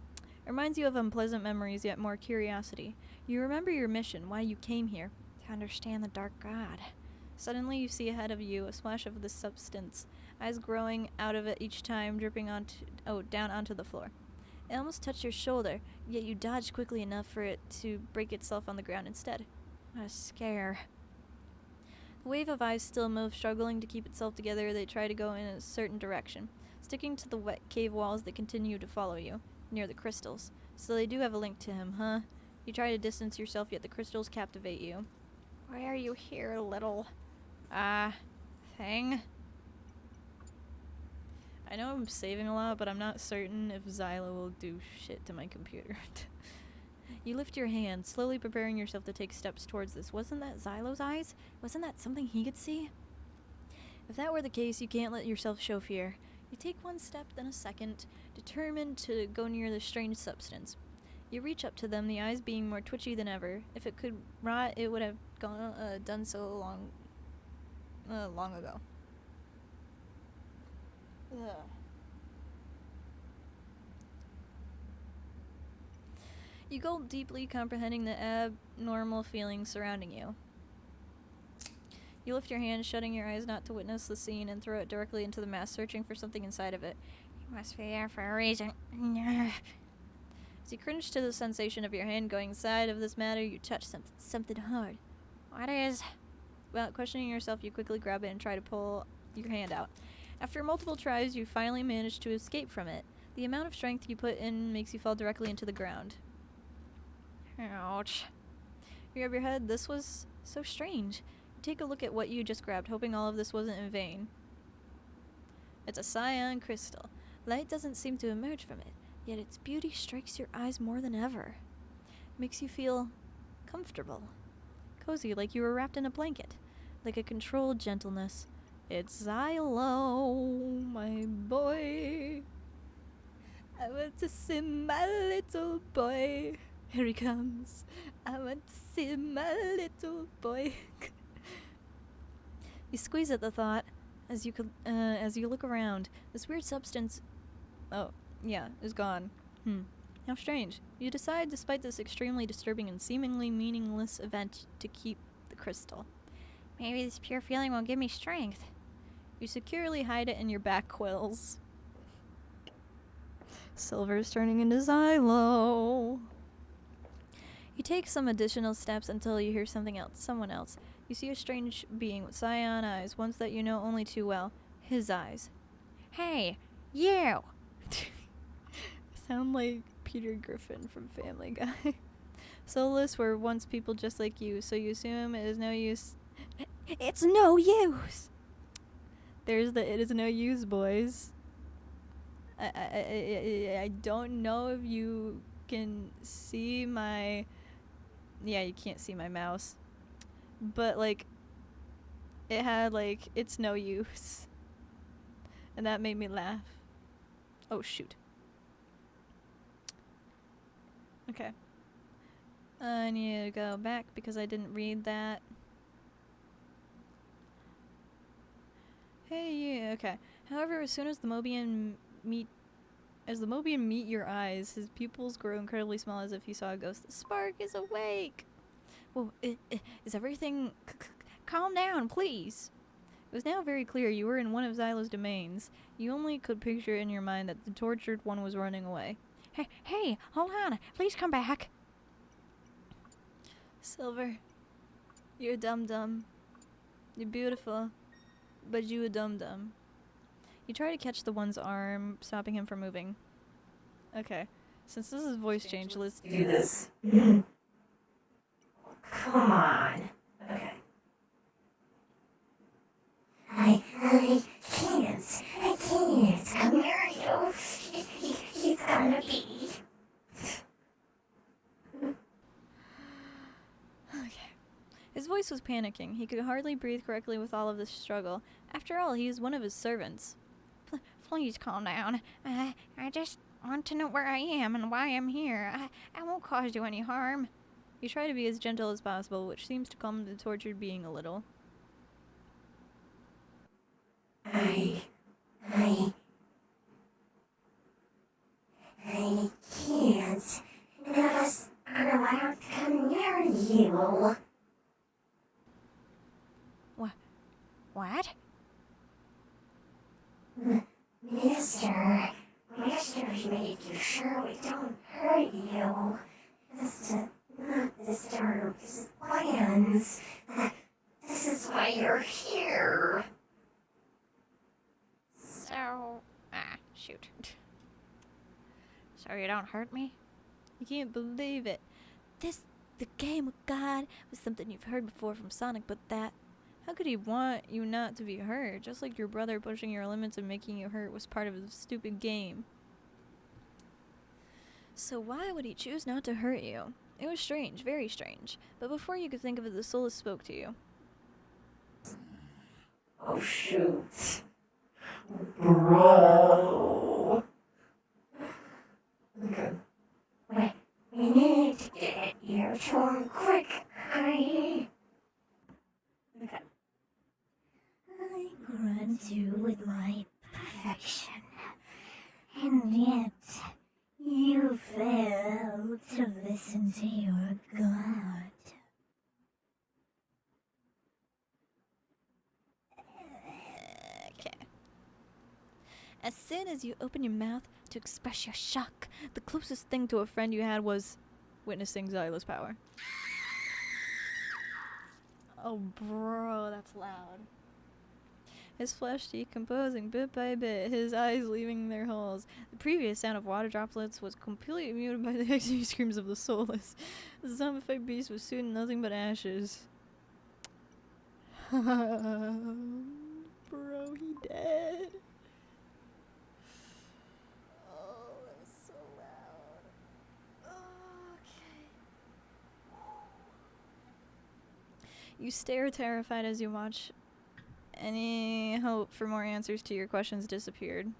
It reminds you of unpleasant memories, yet more curiosity. You remember your mission, why you came here. To understand the Dark God. Suddenly you see ahead of you a splash of this substance, eyes growing out of it each time, dripping down onto the floor. It almost touched your shoulder, yet you dodged quickly enough for it to break itself on the ground instead. What a scare. The wave of eyes still move, struggling to keep itself together. They try to go in a certain direction, sticking to the wet cave walls that continue to follow you, near the crystals. So they do have a link to him, huh? You try to distance yourself, yet the crystals captivate you. Why are you here, little... thing? I know I'm saving a lot, but I'm not certain if Xylo will do shit to my computer. You lift your hand, slowly preparing yourself to take steps towards this. Wasn't that Xylo's eyes? Wasn't that something he could see? If that were the case, you can't let yourself show fear. You take one step, then a second, determined to go near the strange substance. You reach up to them, the eyes being more twitchy than ever. If it could rot, it would have done so long ago. Ugh. You gulp deeply, comprehending the abnormal feelings surrounding you. You lift your hand, shutting your eyes not to witness the scene, and throw it directly into the mass, searching for something inside of it. You must be there for a reason. As you cringe to the sensation of your hand going inside of this matter, you touch something hard. What is? Without questioning yourself, you quickly grab it and try to pull your hand out. After multiple tries, you finally manage to escape from it. The amount of strength you put in makes you fall directly into the ground. Ouch. You grab your head. This was so strange. take a look at what you just grabbed, hoping all of this wasn't in vain. It's a cyan crystal. Light doesn't seem to emerge from it, yet its beauty strikes your eyes more than ever. Makes you feel comfortable. Cozy, like you were wrapped in a blanket. Like a controlled gentleness. It's Xylo, my boy. I want to see my little boy. Here he comes. I want to see my little boy. You squeeze at the thought as you look around. This weird substance, is gone. How strange. You decide, despite this extremely disturbing and seemingly meaningless event, to keep the crystal. Maybe this pure feeling will give me strength. You securely hide it in your back quills. Silver's turning into Xylo. You take some additional steps until you hear someone else. You see a strange being with cyan eyes, ones that you know only too well. His eyes. Hey, you! Sound like Peter Griffin from Family Guy. Soulless were once people just like you, so you assume it is no use. It's no use! There's the it is no use, boys. I don't know if you can see my... Yeah, you can't see my mouse. But, like, it had, like, it's no use. And that made me laugh. Oh, shoot. Okay. I need to go back because I didn't read that. Hey, yeah, okay. However, as soon as the Mobian meet your eyes, his pupils grow incredibly small as if you saw a ghost. The spark is awake! Whoa, is everything... Calm down, please! It was now very clear you were in one of Xylo's domains. You only could picture in your mind that the tortured one was running away. Hey, hold on. Please come back. Silver, you're a dum-dum. You're beautiful, but you a dum-dum. You try to catch the one's arm, stopping him from moving. Okay, since this is voice change, let's Do this. Come on. Okay. I can't come near you. He's gonna be. Okay. His voice was panicking. He could hardly breathe correctly with all of this struggle. After all, he is one of his servants. Please calm down. I just want to know where I am and why I'm here. I won't cause you any harm. You try to be as gentle as possible, which seems to calm the tortured being a little. I can't. None of us are allowed to come near you. What? Mister, Mister's made you sure we don't hurt you. Just to not disturb his plans. This is why you're here. So... shoot. So you don't hurt me? You can't believe it. The game with God was something you've heard before from Sonic, but that... How could he want you not to be hurt? Just like your brother pushing your limits and making you hurt was part of the stupid game. So why would he choose not to hurt you? It was strange, very strange. But before you could think of it, the Soulless spoke to you. Oh shoot. Bro. Okay. We need to get here to him quick, honey. Okay. I grant you with my perfection, and yet you fail to listen to your God. Okay. As soon as you open your mouth to express your shock, the closest thing to a friend you had was witnessing Xylo's power. Oh, bro, that's loud. His flesh decomposing bit by bit, his eyes leaving their holes. The previous sound of water droplets was completely muted by the agony screams of the Soulless. The zombie beast was soon nothing but ashes. Bro, he dead. Oh, that was so loud. Okay. You stare terrified as you watch. Any hope for more answers to your questions disappeared.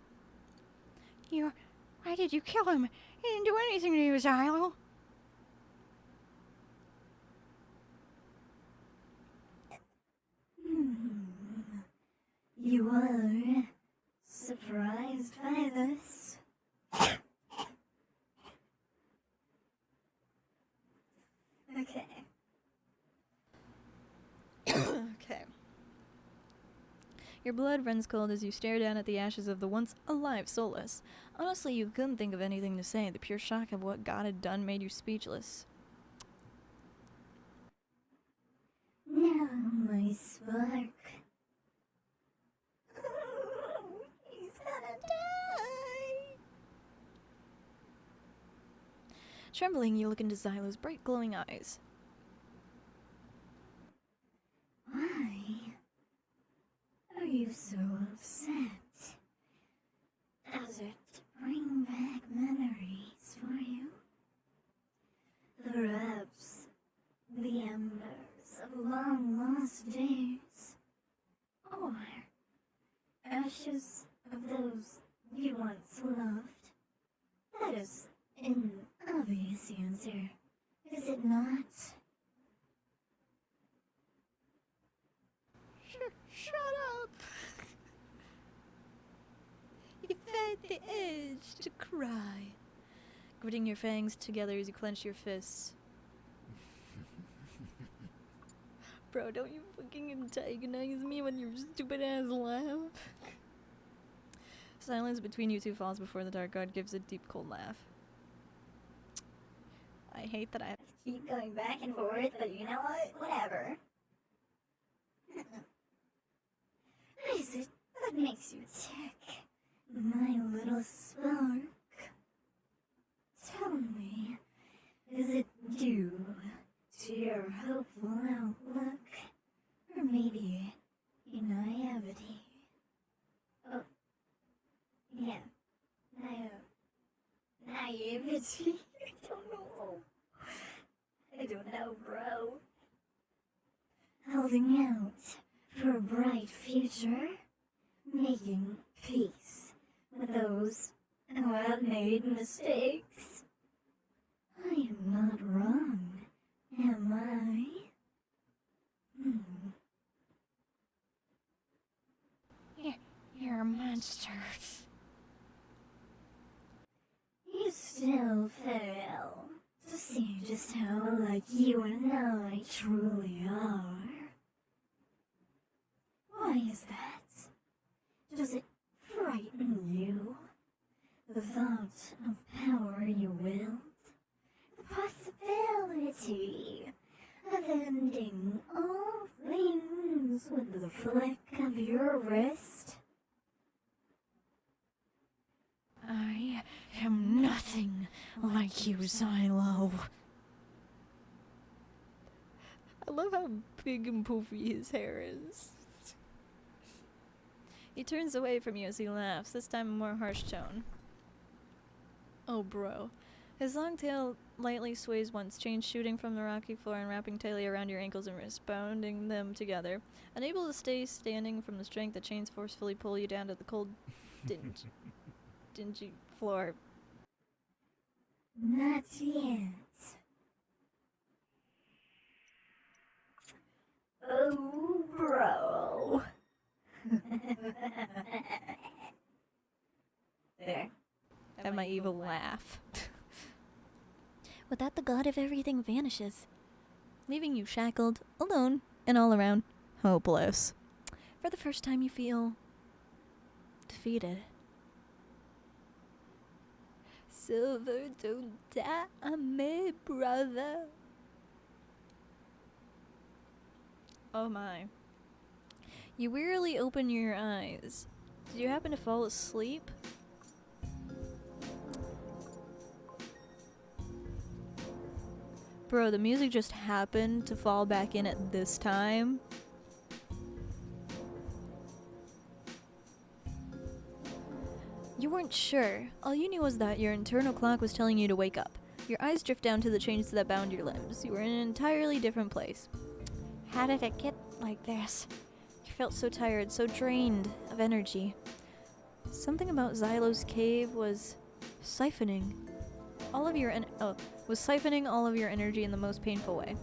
Why did you kill him? He didn't do anything to you, Xylo. You are surprised by this? Okay. Okay. Your blood runs cold as you stare down at the ashes of the once alive soulless. Honestly, you couldn't think of anything to say. The pure shock of what God had done made you speechless. Now, my spark. He's gonna die. Trembling, you look into Xylo's bright glowing eyes. Why are you so upset? Does it bring back memories for you? Perhaps the embers of long lost days? Or ashes of those you once loved? That is an obvious answer, is it not? Shut up! You felt the urge to cry. Gritting your fangs together as you clench your fists. Bro, don't you fucking antagonize me with your stupid ass laugh. Silence between you two falls before the Dark God gives a deep, cold laugh. I hate that I have to Keep going back and forth, but you know what? Whatever. What is it that makes you tick, my little spark? Tell me, is it due to your hopeful outlook, or maybe your naivety? Oh, yeah, naivety? I don't know, bro. Holding out for a bright future, making peace with those who have made mistakes. I am not wrong, am I? You're a monster. You still fail to see just how like you and I truly are. Why is that? Does it frighten you? The thought of power you wield? The possibility of ending all things with the flick of your wrist? I am nothing like you, Xylo. I love how big and poofy his hair is. He turns away from you as he laughs, this time in a more harsh tone. Oh, bro. His long tail lightly sways once, chains shooting from the rocky floor and wrapping tightly around your ankles and wrists, binding them together. Unable to stay standing from the strength, the chains forcefully pull you down to the cold, dingy floor. Not yet. Oh, bro. There. And my evil laugh. With that, the god of everything vanishes, leaving you shackled, alone, and all around hopeless. For the first time, you feel defeated. Silver, don't die, me brother. Oh my. You wearily open your eyes. Did you happen to fall asleep? Bro, the music just happened to fall back in at this time. weren't sure. All you knew was that your internal clock was telling you to wake up. Your eyes drift down to the chains that bound your limbs. You were in an entirely different place. How did it get like this? You felt so tired, so drained of energy. Something about Xylo's cave was siphoning all of your siphoning all of your energy in the most painful way.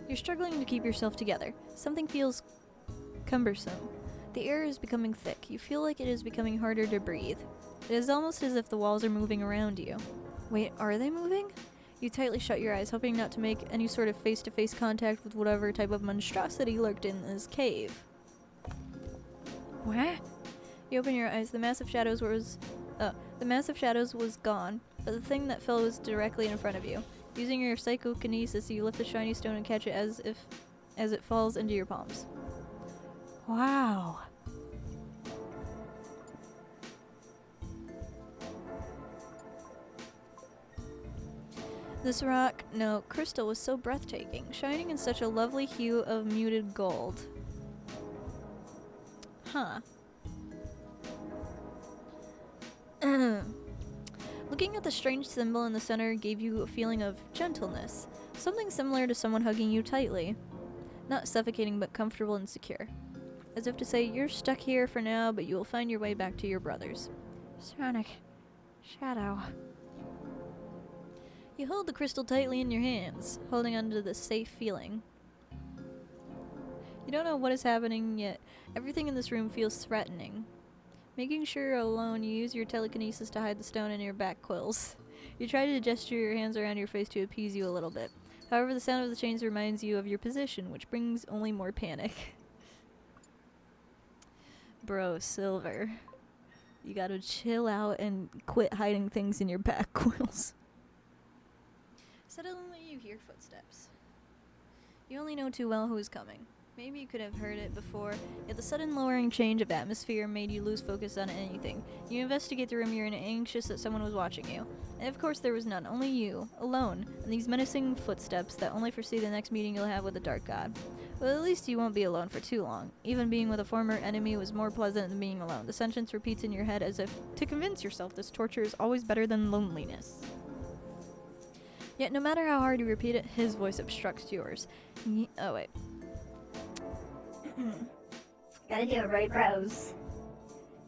You're struggling to keep yourself together. Something feels cumbersome. The air is becoming thick. You feel like it is becoming harder to breathe. It is almost as if the walls are moving around you. Wait, are they moving? You tightly shut your eyes, hoping not to make any sort of face-to-face contact with whatever type of monstrosity lurked in this cave. What? You open your eyes. The massive shadows was gone, but the thing that fell was directly in front of you. Using your psychokinesis, you lift the shiny stone and catch it as it falls into your palms. Wow. This crystal was so breathtaking, shining in such a lovely hue of muted gold. Huh. Looking at the strange symbol in the center gave you a feeling of gentleness, something similar to someone hugging you tightly. Not suffocating, but comfortable and secure. As if to say, you're stuck here for now, but you will find your way back to your brothers. Sonic. Shadow. You hold the crystal tightly in your hands, holding onto the safe feeling. You don't know what is happening yet. Everything in this room feels threatening. Making sure you're alone, you use your telekinesis to hide the stone in your back quills. You try to gesture your hands around your face to appease you a little bit. However, the sound of the chains reminds you of your position, which brings only more panic. Bro, Silver. You gotta chill out and quit hiding things in your back quills. Suddenly you hear footsteps. You only know too well who is coming. Maybe you could have heard it before, yet the sudden lowering change of atmosphere made you lose focus on anything. You investigate the room, you're anxious that someone was watching you. And of course there was none, only you, alone, and these menacing footsteps that only foresee the next meeting you'll have with the Dark God. But at least you won't be alone for too long. Even being with a former enemy was more pleasant than being alone. The sentence repeats in your head as if to convince yourself this torture is always better than loneliness. Yet no matter how hard you repeat it, his voice obstructs yours. Oh wait. Gotta do it right, bros.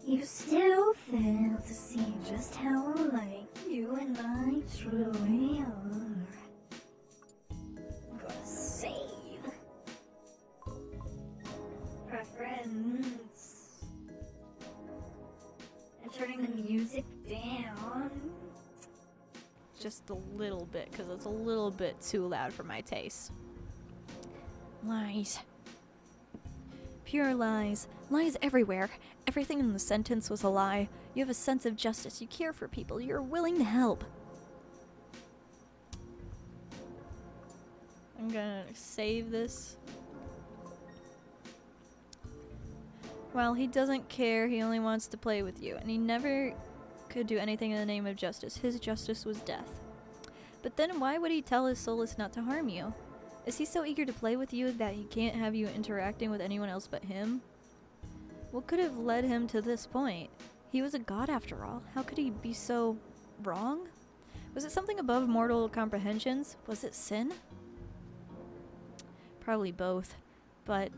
You still fail to see just how alike you and I truly are. Gotta save. Preference. And turning the music down. Just a little bit, because it's a little bit too loud for my taste. Lies. Pure lies. Lies everywhere. Everything in the sentence was a lie. You have a sense of justice. You care for people. You're willing to help. I'm gonna save this. While he doesn't care, he only wants to play with you, and he never could do anything in the name of justice. His justice was death. But then why would he tell his soulless not to harm you? Is he so eager to play with you that he can't have you interacting with anyone else but him? What could have led him to this point? He was a god after all. How could he be so wrong? Was it something above mortal comprehensions? Was it sin? Probably both. But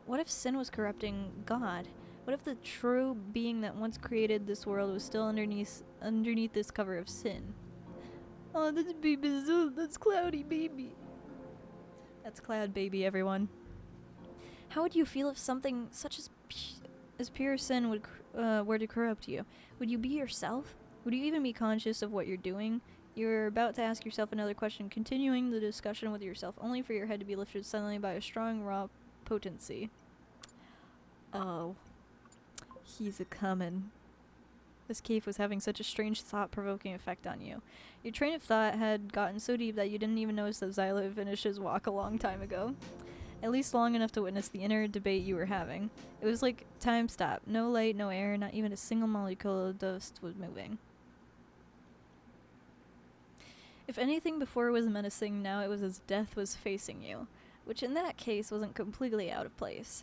what if sin was corrupting God? What if the true being that once created this world was still underneath this cover of sin? Oh, that's baby Zul. That's Cloudy Baby. That's Cloud Baby, everyone. How would you feel if something such as pure sin were to corrupt you? Would you be yourself? Would you even be conscious of what you're doing? You're about to ask yourself another question, continuing the discussion with yourself, only for your head to be lifted suddenly by a strong, raw potency. Oh. He's a-comin'. This cave was having such a strange, thought-provoking effect on you. Your train of thought had gotten so deep that you didn't even notice that Xylo had finished his walk a long time ago. At least long enough to witness the inner debate you were having. It was like time stopped. No light, no air, not even a single molecule of dust was moving. If anything before was menacing, now it was as death was facing you, which in that case wasn't completely out of place.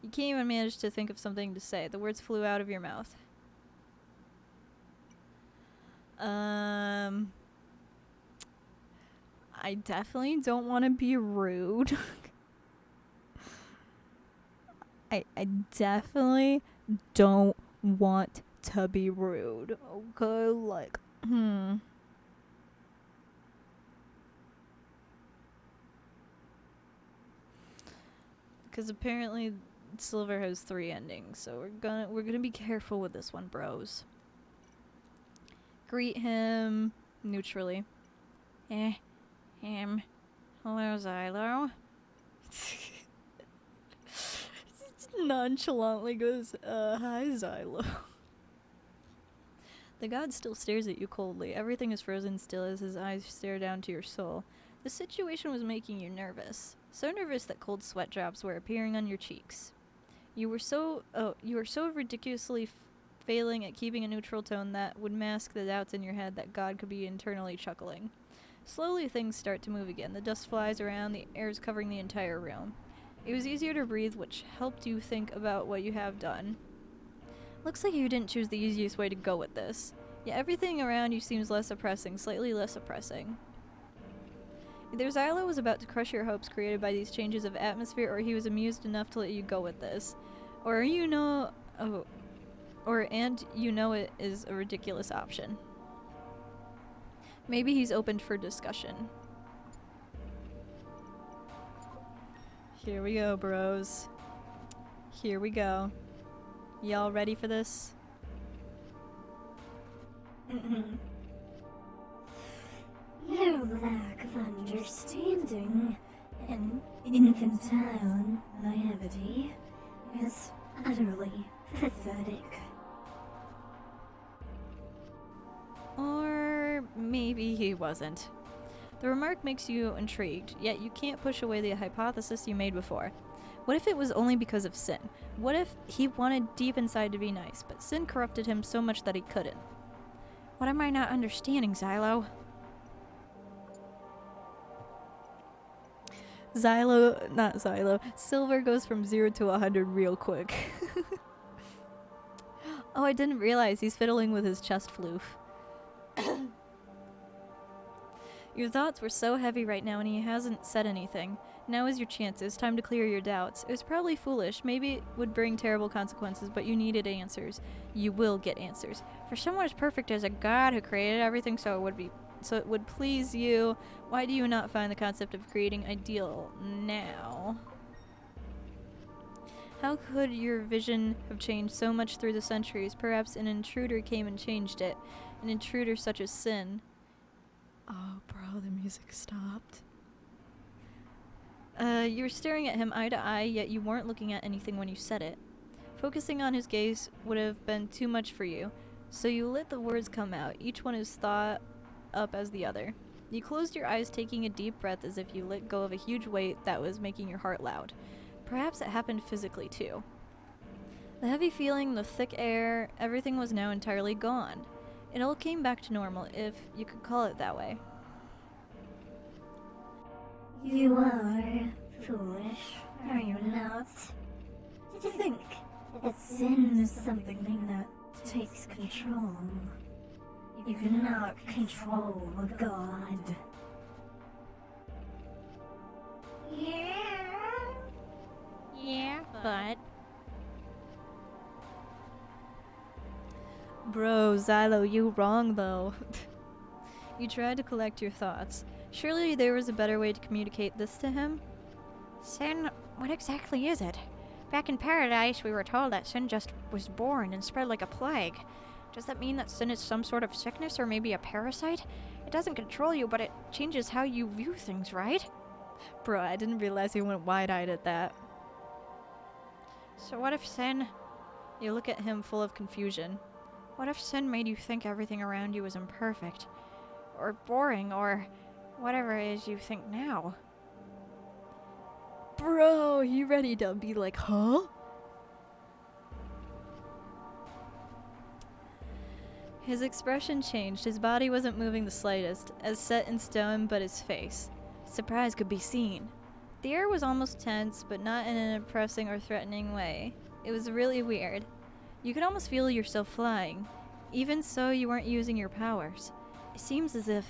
You can't even manage to think of something to say. The words flew out of your mouth. I definitely don't want to be rude. I definitely don't want to be rude. Okay, like, Because apparently Silver has 3 endings, so we're gonna be careful with this one, bros. Greet him neutrally. Hello, Xylo. Nonchalantly goes, hi, Xylo. The god still stares at you coldly. Everything is frozen still as his eyes stare down to your soul. The situation was making you nervous. So nervous that cold sweat drops were appearing on your cheeks. You were so ridiculously failing at keeping a neutral tone that would mask the doubts in your head that God could be internally chuckling. Slowly things start to move again. The dust flies around, the air is covering the entire room. It was easier to breathe, which helped you think about what you have done. Looks like you didn't choose the easiest way to go with this. Yet everything around you seems less oppressing, slightly less oppressing. Either Xylo was about to crush your hopes created by these changes of atmosphere, or he was amused enough to let you go with this. Or it is a ridiculous option. Maybe he's open for discussion. Here we go, bros. Here we go. Y'all ready for this? Your lack of understanding and infantile naivety is utterly pathetic. Or maybe he wasn't. The remark makes you intrigued, yet you can't push away the hypothesis you made before. What if it was only because of sin? What if he wanted deep inside to be nice, but sin corrupted him so much that he couldn't? What am I not understanding, Xylo? Silver goes from 0 to 100 real quick. Oh, I didn't realize he's fiddling with his chest floof. Your thoughts were so heavy right now and he hasn't said anything. Now is your chance. It's time to clear your doubts. It was probably foolish. Maybe it would bring terrible consequences, but you needed answers. You will get answers. For someone as perfect as a god who created everything so it would please you, why do you not find the concept of creating ideal now? How could your vision have changed so much through the centuries? Perhaps an intruder came and changed it. An intruder such as sin. Oh, bro, the music stopped. You were staring at him eye to eye, yet you weren't looking at anything when you said it. Focusing on his gaze would have been too much for you, so you let the words come out, each one as thought up as the other. You closed your eyes, taking a deep breath as if you let go of a huge weight that was making your heart loud. Perhaps it happened physically, too. The heavy feeling, the thick air, everything was now entirely gone. It all came back to normal, if you could call it that way. You are foolish, are you not? To think that sin is something that takes control. You cannot control a god. Yeah, but... Bro, Xylo, you wrong though. You tried to collect your thoughts. Surely there was a better way to communicate this to him? Sin, what exactly is it? Back in paradise, we were told that sin just was born and spread like a plague. Does that mean that sin is some sort of sickness or maybe a parasite? It doesn't control you, but it changes how you view things, right? Bro, I didn't realize he went wide-eyed at that. So what if sin... You look at him full of confusion. What if sin made you think everything around you was imperfect? Or boring, or whatever it is you think now? Bro, you ready to be like, huh? His expression changed. His body wasn't moving the slightest, as set in stone but his face. Surprise could be seen. The air was almost tense, but not in an oppressing or threatening way. It was really weird. You could almost feel yourself flying. Even so, you weren't using your powers. It seems as if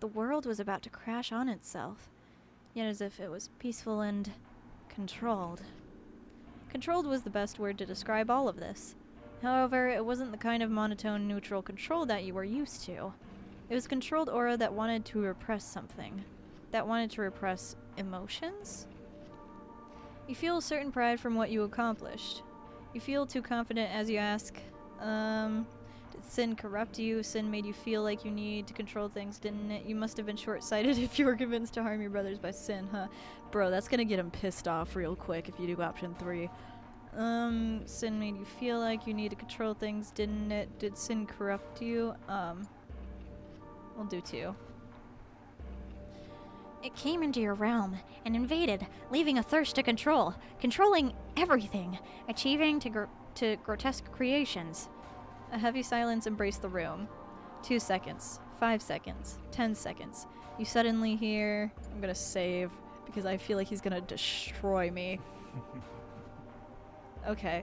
the world was about to crash on itself, yet as if it was peaceful and controlled. Controlled was the best word to describe all of this. However, it wasn't the kind of monotone, neutral control that you were used to. It was a controlled aura that wanted to repress something. That wanted to repress emotions? You feel a certain pride from what you accomplished. You feel too confident as you ask, did sin corrupt you? Sin made you feel like you need to control things, didn't it? You must have been short-sighted if you were convinced to harm your brothers by sin, huh? Bro, that's gonna get him pissed off real quick if you do option 3. Sin made you feel like you need to control things, didn't it? Did sin corrupt you? We'll do 2. It came into your realm and invaded, leaving a thirst to control, controlling everything, achieving to grotesque creations. A heavy silence embraced the room. 2 seconds, 5 seconds, 10 seconds. You suddenly hear, I'm gonna save because I feel like he's gonna destroy me. Okay.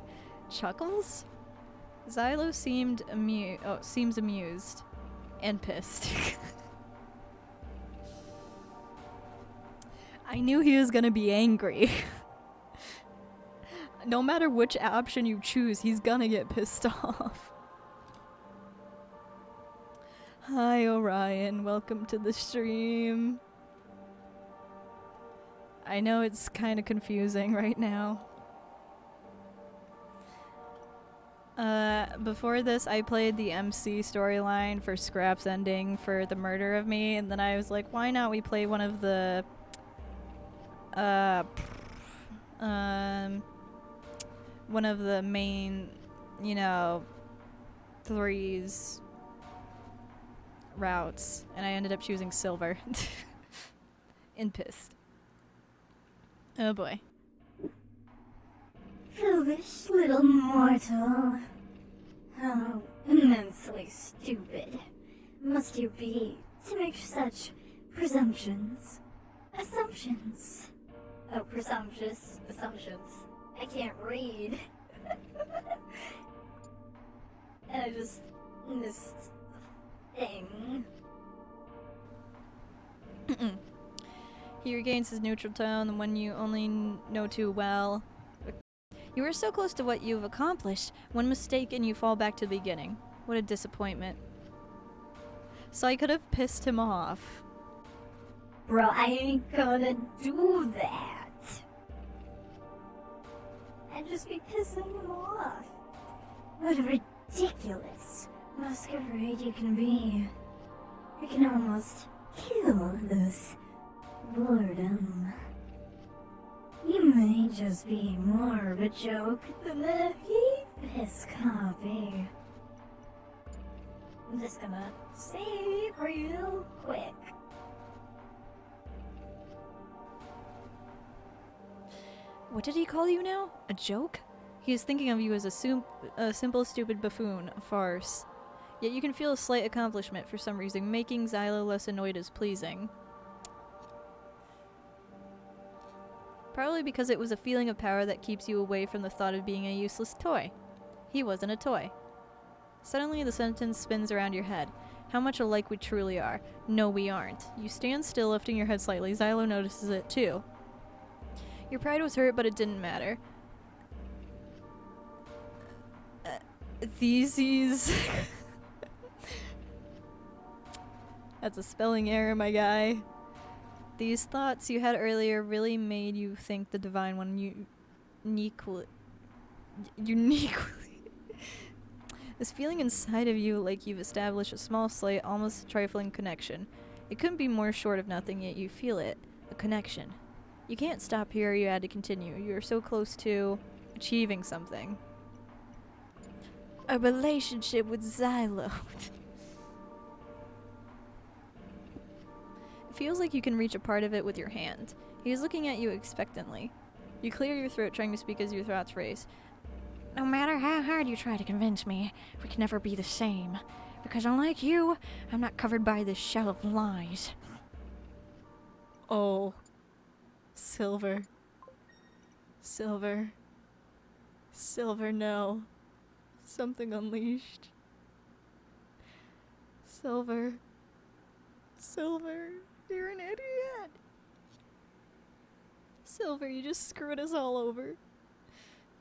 Chuckles? Xylo seems amused and pissed. I knew he was gonna be angry. No matter which option you choose, he's gonna get pissed off. Hi, Orion. Welcome to the stream. I know it's kind of confusing right now. Before this, I played the MC storyline for Scrap's ending for the murder of me, and then I was like, why not we play one of the one of the main, you know, 3's routes, and I ended up choosing silver. And pissed. Oh boy. Foolish little mortal. How immensely stupid must you be to make such presumptions? Assumptions. Oh, presumptuous assumptions. I can't read. And I just missed the thing. He regains his neutral tone when you only know too well. You were so close to what you've accomplished. One mistake and you fall back to the beginning. What a disappointment. So I could have pissed him off. Bro, I ain't gonna do that. I'd just be pissing him off. What a ridiculous masquerade you can be. You can almost kill this boredom. You may just be more of a joke than the heapiest copy. I'm just gonna save real quick. What did he call you now? A joke? He is thinking of you as a simple, stupid buffoon, a farce. Yet you can feel a slight accomplishment for some reason, making Xylo less annoyed is pleasing. Probably because it was a feeling of power that keeps you away from the thought of being a useless toy. He wasn't a toy. Suddenly the sentence spins around your head. How much alike we truly are. No, we aren't. You stand still, lifting your head slightly. Xylo notices it too. Your pride was hurt, but it didn't matter. Theses. That's a spelling error, my guy. These thoughts you had earlier really made you think the Divine One uniquely. This feeling inside of you like you've established a small, slight, almost trifling connection. It couldn't be more short of nothing, yet you feel it. A connection. You can't stop here, you had to continue. You're so close to achieving something. A relationship with Xylo. It feels like you can reach a part of it with your hand. He is looking at you expectantly. You clear your throat, trying to speak as your thoughts race. No matter how hard you try to convince me, we can never be the same. Because unlike you, I'm not covered by this shell of lies. Oh. Silver. Silver. Silver, no. Something unleashed. Silver. Silver, you're an idiot. Silver, you just screwed us all over.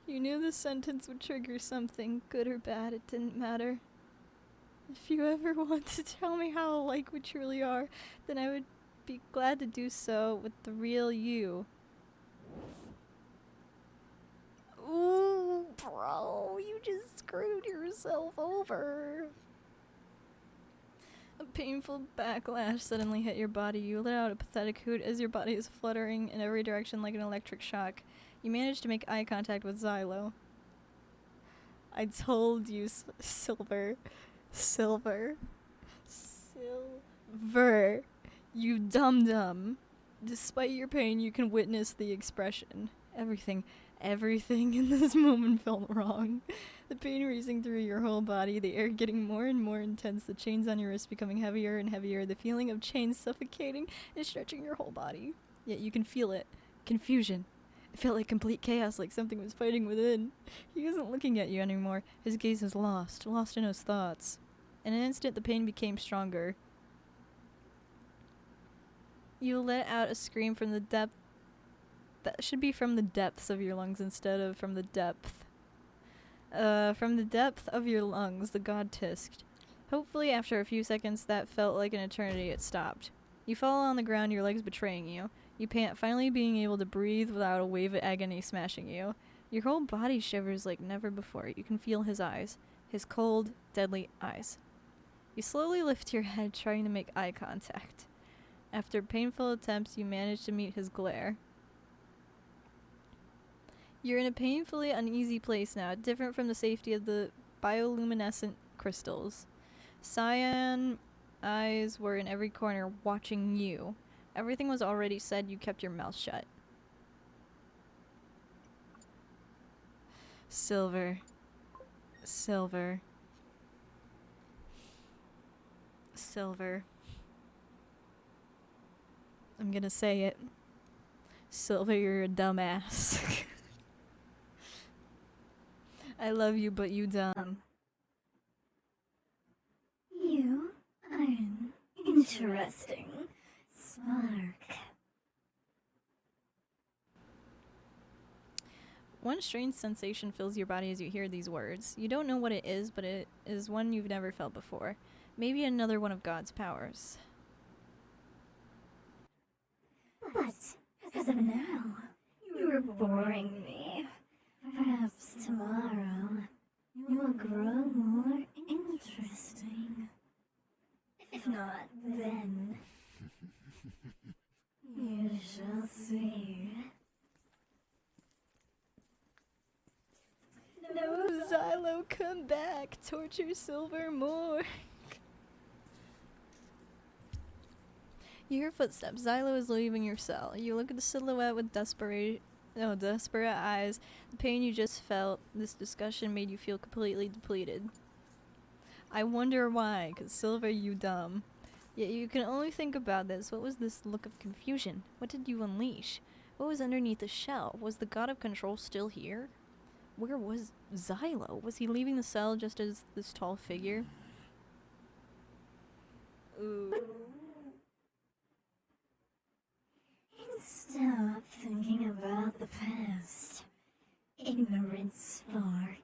You knew this sentence would trigger something, good or bad, it didn't matter. If you ever want to tell me how alike we truly are, then I would be glad to do so with the real you. Ooh, bro, you just screwed yourself over. A painful backlash suddenly hit your body. You let out a pathetic hoot as your body is fluttering in every direction like an electric shock. You managed to make eye contact with Xylo. I told you, Silver. Silver. Silver. You dum-dum. Despite your pain, you can witness the expression. Everything in this moment felt wrong. The pain racing through your whole body, the air getting more and more intense, the chains on your wrists becoming heavier and heavier, the feeling of chains suffocating and stretching your whole body. Yet you can feel it. Confusion. It felt like complete chaos, like something was fighting within. He isn't looking at you anymore. His gaze is lost in his thoughts. In an instant, the pain became stronger. You let out a scream from the depth. That should be from the depths of your lungs instead of from the depth. From the depth of your lungs, the god tisked. Hopefully, after a few seconds that felt like an eternity, it stopped. You fall on the ground, your legs betraying you. You pant, finally being able to breathe without a wave of agony smashing you. Your whole body shivers like never before. You can feel his eyes. His cold, deadly eyes. You slowly lift your head, trying to make eye contact. After painful attempts, you manage to meet his glare. You're in a painfully uneasy place now, different from the safety of the bioluminescent crystals. Cyan eyes were in every corner, watching you. Everything was already said, you kept your mouth shut. Silver. Silver. Silver. I'm gonna say it. Silver, you're a dumbass. I love you, but you dumb. You are an interesting spark. One strange sensation fills your body as you hear these words. You don't know what it is, but it is one you've never felt before. Maybe another one of God's powers. But as of now, you are boring me. Perhaps tomorrow you will grow more interesting. If not, then you shall see. No, Xylo, come back. Torture Silver more. You hear footsteps. Xylo is leaving your cell. You look at the silhouette with desperate eyes. The pain you just felt, this discussion made you feel completely depleted. I wonder why, 'cause Silver, you dumb. Yet you can only think about this. What was this look of confusion? What did you unleash? What was underneath the shell? Was the god of control still here? Where was Xylo? Was he leaving the cell just as this tall figure? Ooh. Stop thinking about the past. Ignorant spark.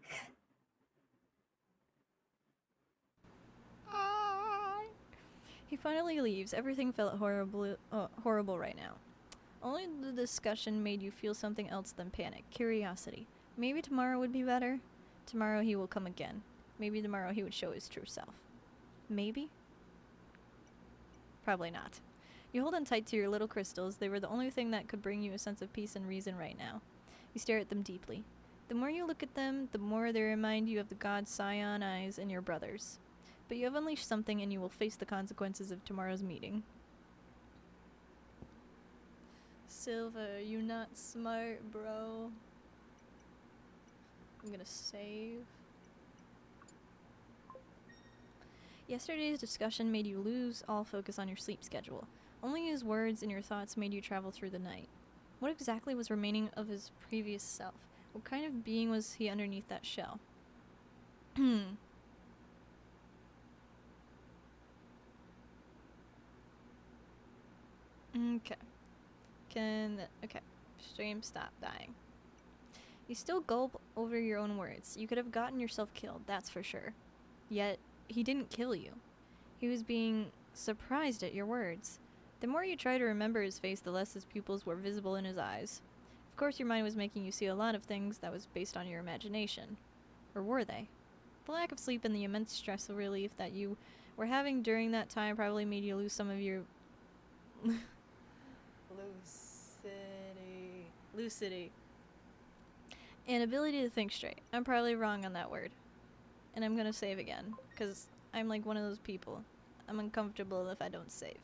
He finally leaves. Everything felt horrible right now. Only the discussion made you feel something else than panic. Curiosity. Maybe tomorrow would be better. Tomorrow he will come again. Maybe tomorrow he would show his true self. Maybe? Probably not. You hold on tight to your little crystals. They were the only thing that could bring you a sense of peace and reason right now. You stare at them deeply. The more you look at them, the more they remind you of the god's cyan eyes and your brothers. But you have unleashed something and you will face the consequences of tomorrow's meeting. Silver, you're not smart, bro. I'm gonna save. Yesterday's discussion made you lose all focus on your sleep schedule. Only his words and your thoughts made you travel through the night. What exactly was remaining of his previous self? What kind of being was he underneath that shell? Okay. Okay. Stream, stop dying. You still gulp over your own words. You could have gotten yourself killed, that's for sure. Yet, he didn't kill you. He was being surprised at your words. The more you try to remember his face, the less his pupils were visible in his eyes. Of course, your mind was making you see a lot of things that was based on your imagination. Or were they? The lack of sleep and the immense stress and relief that you were having during that time probably made you lose some of your lucidity and ability to think straight. I'm probably wrong on that word. And I'm gonna save again, because I'm like one of those people. I'm uncomfortable if I don't save.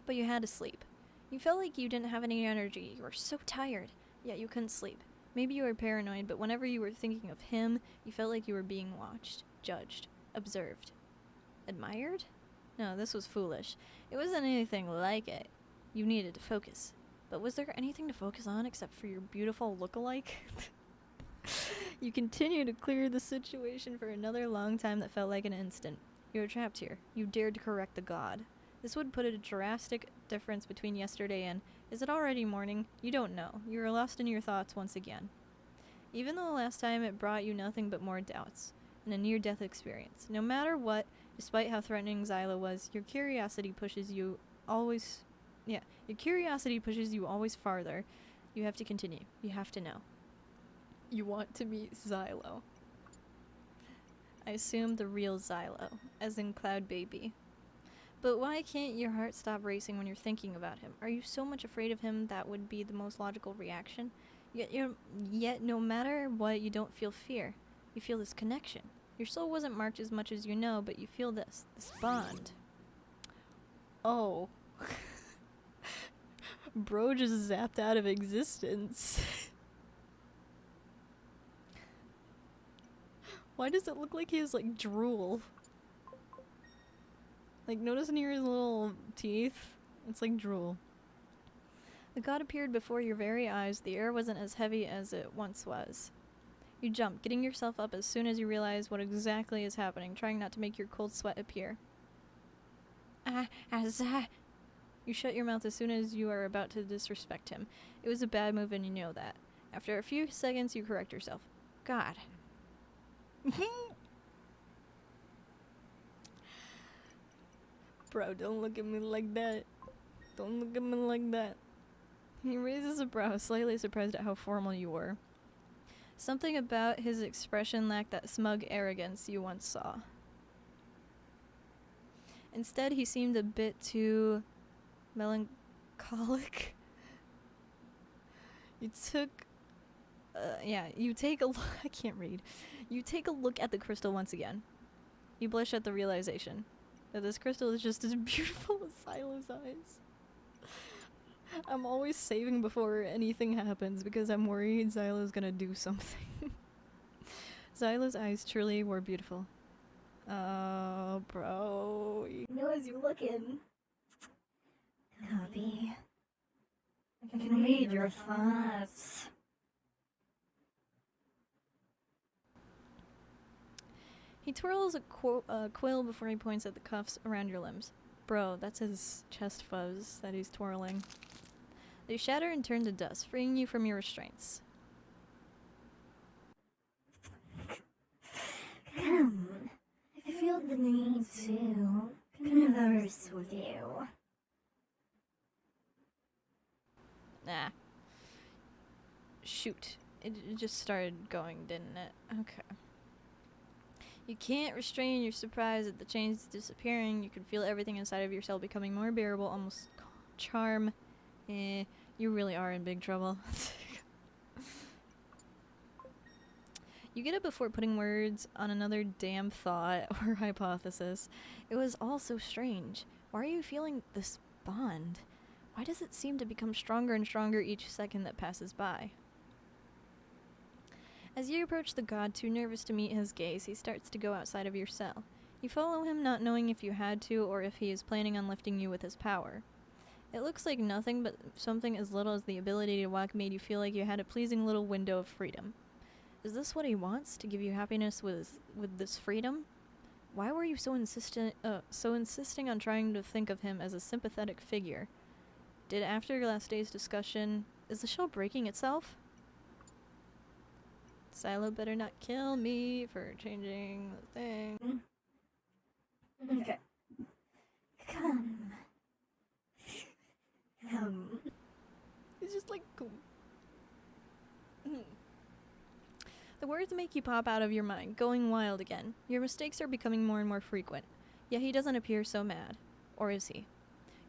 But you had to sleep. You felt like you didn't have any energy. You were so tired, yet you couldn't sleep. Maybe you were paranoid, but whenever you were thinking of him, you felt like you were being watched, judged, observed. Admired? No, this was foolish. It wasn't anything like it. You needed to focus. But was there anything to focus on except for your beautiful look-alike? You continued to clear the situation for another long time that felt like an instant. You were trapped here. You dared to correct the god. This would put a drastic difference between yesterday and, is it already morning? You don't know. You were lost in your thoughts once again. Even though last time it brought you nothing but more doubts, and a near-death experience. No matter what, despite how threatening Xyla was, your curiosity pushes you always farther. You have to continue. You have to know. You want to meet Xylo. I assume the real Xylo, as in Cloud Baby. But why can't your heart stop racing when you're thinking about him? Are you so much afraid of him that would be the most logical reaction? Yet no matter what, you don't feel fear. You feel this connection. Your soul wasn't marked as much as you know, but you feel this bond. Oh. Bro just zapped out of existence. Why does it look like he has, like, drool? Like, notice near his little teeth? It's like drool. The god appeared before your very eyes. The air wasn't as heavy as it once was. You jump, getting yourself up as soon as you realize what exactly is happening, trying not to make your cold sweat appear. You shut your mouth as soon as you are about to disrespect him. It was a bad move and you know that. After a few seconds, you correct yourself. God. Bro, don't look at me like that. Don't look at me like that. He raises a brow, slightly surprised at how formal you were. Something about his expression lacked that smug arrogance you once saw. Instead, he seemed a bit too melancholic. You take a look. I can't read. You take a look at the crystal once again. You blush at the realization that this crystal is just as beautiful as Xylo's eyes. I'm always saving before anything happens because I'm worried Xylo's gonna do something. Xylo's eyes truly were beautiful. Oh, bro. He knows you're looking. Copy. I can read your thoughts. He twirls a quill before he points at the cuffs around your limbs. Bro, that's his chest fuzz that he's twirling. They shatter and turn to dust, freeing you from your restraints. Come. I feel the need to converse with you. Nah. Shoot. It just started going, didn't it? Okay. You can't restrain your surprise at the chains disappearing. You can feel everything inside of your cell becoming more bearable, almost charm. You really are in big trouble. You get it before putting words on another damn thought or hypothesis. It was all so strange. Why are you feeling this bond? Why does it seem to become stronger and stronger each second that passes by? As you approach the god, too nervous to meet his gaze, he starts to go outside of your cell. You follow him, not knowing if you had to or if he is planning on lifting you with his power. It looks like nothing, but something as little as the ability to walk made you feel like you had a pleasing little window of freedom. Is this what he wants? To give you happiness with this freedom? Why were you so insisting on trying to think of him as a sympathetic figure? Did after last day's discussion... Is the shell breaking itself? Silo better not kill me for changing the thing. Okay. Come. Come. It's just like... The words make you pop out of your mind, going wild again. Your mistakes are becoming more and more frequent. Yet he doesn't appear so mad. Or is he?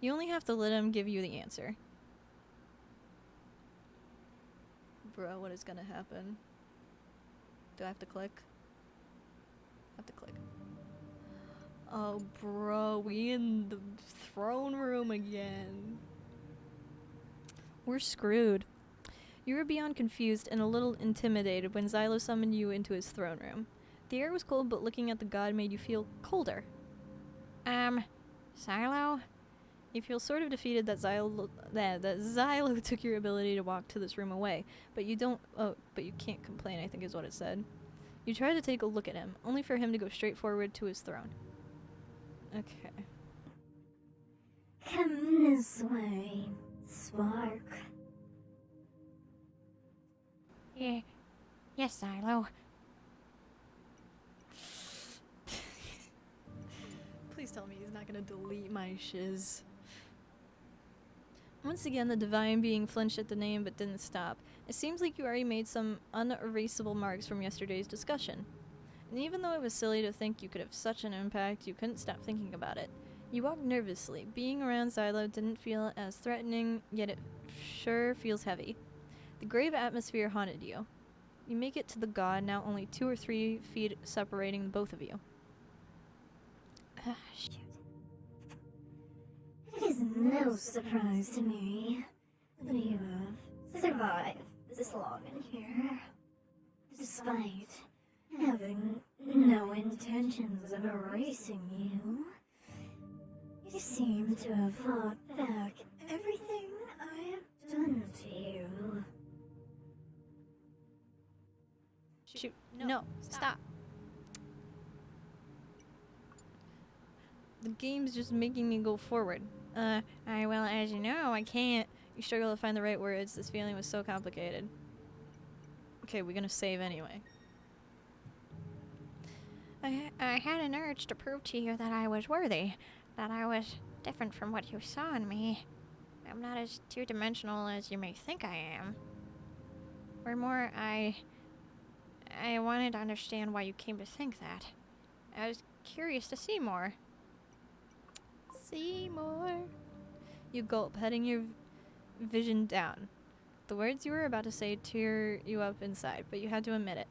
You only have to let him give you the answer. Bro, what is gonna happen? Do I have to click? I have to click. Oh, bro, we in the throne room again. We're screwed. You were beyond confused and a little intimidated when Xylo summoned you into his throne room. The air was cold, but looking at the god made you feel colder. Xylo? You feel sort of defeated that Xylo took your ability to walk to this room away, but you can't complain, I think is what it said. You try to take a look at him, only for him to go straight forward to his throne. Okay. Come this way, Spark. Yeah. Yes, Xylo. Please tell me he's not gonna delete my shiz. Once again, the divine being flinched at the name but didn't stop. It seems like you already made some unerasable marks from yesterday's discussion. And even though it was silly to think you could have such an impact, you couldn't stop thinking about it. You walked nervously. Being around Xylo didn't feel as threatening, yet it sure feels heavy. The grave atmosphere haunted you. You make it to the god, now only 2 or 3 feet separating the both of you. Shoot. It is no surprise to me that you have survived this long in here, despite having no intentions of erasing you. You seem to have fought back everything I have done to you. Shoot. No, stop. The game's just making me go forward. Well, as you know, I can't. You struggle to find the right words. This feeling was so complicated. Okay, we're gonna save anyway. I had an urge to prove to you that I was worthy, that I was different from what you saw in me. I'm not as two-dimensional as you may think I am. Or more, I wanted to understand why you came to think that. I was curious to see more. See more. You gulp, heading your vision down. The words you were about to say tear you up inside, but you had to admit it.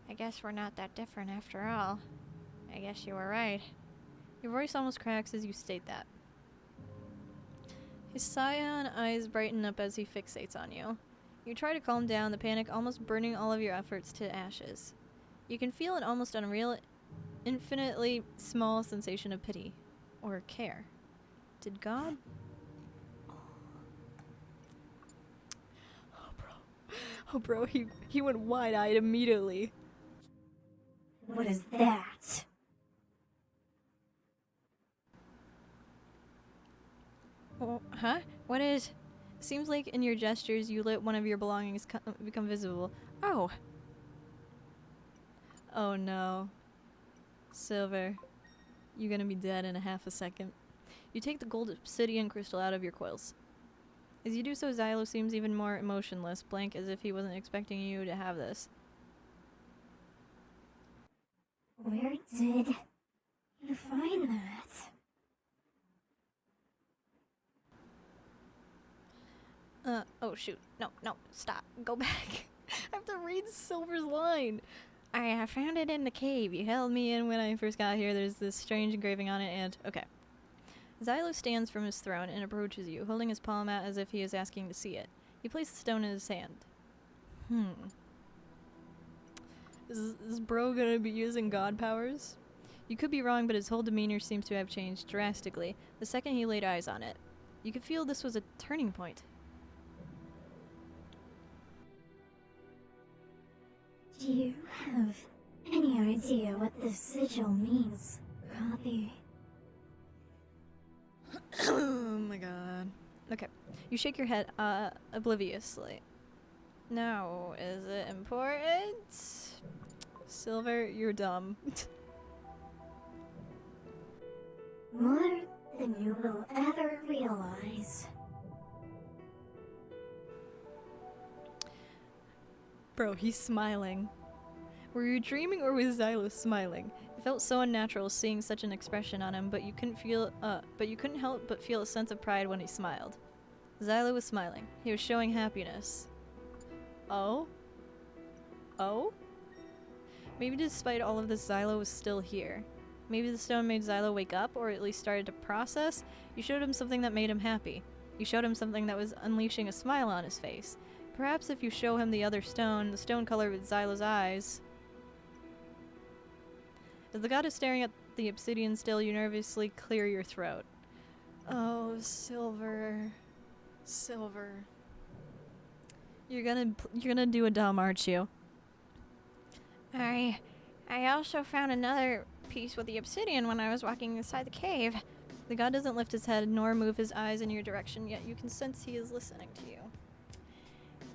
I guess we're not that different after all. I guess you were right. Your voice almost cracks as you state that. His cyan eyes brighten up as he fixates on you. You try to calm down, the panic almost burning all of your efforts to ashes. You can feel an almost unreal, infinitely small sensation of pity. Or care. Did God... Oh, bro, he went wide-eyed immediately. What is that? Oh, huh? What is... Seems like in your gestures you let one of your belongings become visible. Oh! Oh no. Silver. You're gonna be dead in a half a second. You take the gold obsidian crystal out of your coils. As you do so, Xylo seems even more emotionless, blank as if he wasn't expecting you to have this. Where did you find that? Oh shoot. No, stop. Go back. I have to read Silver's line. I found it in the cave. You held me in when I first got here. There's this strange engraving on it and... Okay. Xylo stands from his throne and approaches you, holding his palm out as if he is asking to see it. He places the stone in his hand. Is bro gonna be using god powers? You could be wrong, but his whole demeanor seems to have changed drastically the second he laid eyes on it. You could feel this was a turning point. Do you have any idea what this sigil means, Copy? Oh my god. Okay. You shake your head, obliviously. Now, is it important? Silver, you're dumb. More than you will ever realize. Bro, he's smiling. Were you dreaming or was Xylo smiling? It felt so unnatural seeing such an expression on him, but you couldn't help but feel a sense of pride when he smiled. Xylo was smiling. He was showing happiness. Oh? Oh? Maybe despite all of this, Xylo was still here. Maybe the stone made Xylo wake up, or at least started to process. You showed him something that made him happy. You showed him something that was unleashing a smile on his face. Perhaps if you show him the other stone, the stone color with Xylo's eyes. As the god is staring at the obsidian still, you nervously clear your throat. Oh, Silver. Silver. You're gonna do a dumb, aren't you? I also found another piece with the obsidian when I was walking inside the cave. The god doesn't lift his head nor move his eyes in your direction, yet you can sense he is listening to you.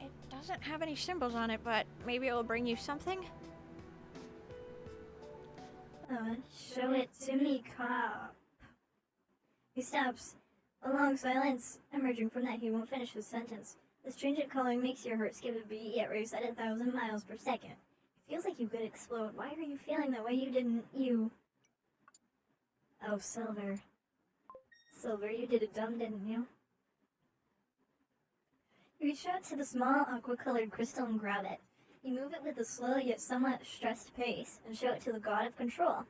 It doesn't have any symbols on it, but maybe it will bring you something? Show it to me, Cop. He stops. A long silence. Emerging from that, he won't finish his sentence. The stringent calling makes your heart skip a beat, yet race at 1,000 miles per second. It feels like you could explode. Why are you feeling that way? You... Oh, Silver. Silver, you did it dumb, didn't you? You reach out to the small, aqua-colored crystal and grab it. You move it with a slow yet somewhat stressed pace and show it to the god of control.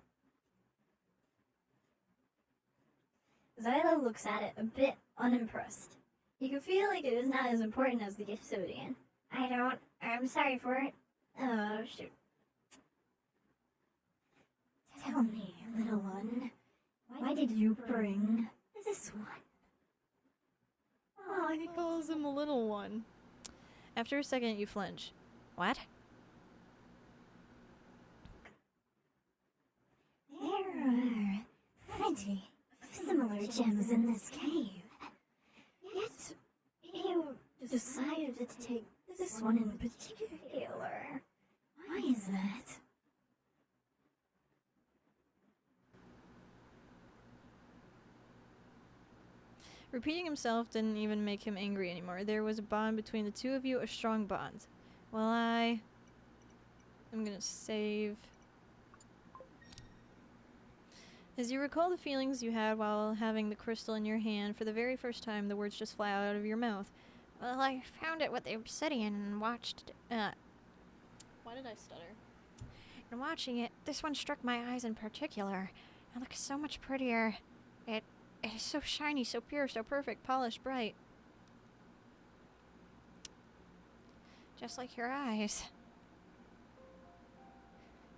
Xylo looks at it, a bit unimpressed. You can feel like it is not as important as the obsidian. I'm sorry for it. Oh, shoot. Tell me, little one, why did you bring this one? Oh, he calls him a little one. After a second, you flinch. What? There are plenty of similar gems in this cave. Yet, you decided to take this one in particular. Why is that? Repeating himself didn't even make him angry anymore. There was a bond between the two of you, a strong bond. Well, I'm gonna save. As you recall the feelings you had while having the crystal in your hand, for the very first time, the words just fly out of your mouth. Well, I found it with the obsidian and watched Why did I stutter? And watching it, this one struck my eyes in particular. It looks so much prettier. It is so shiny, so pure, so perfect, polished, bright. Just like your eyes.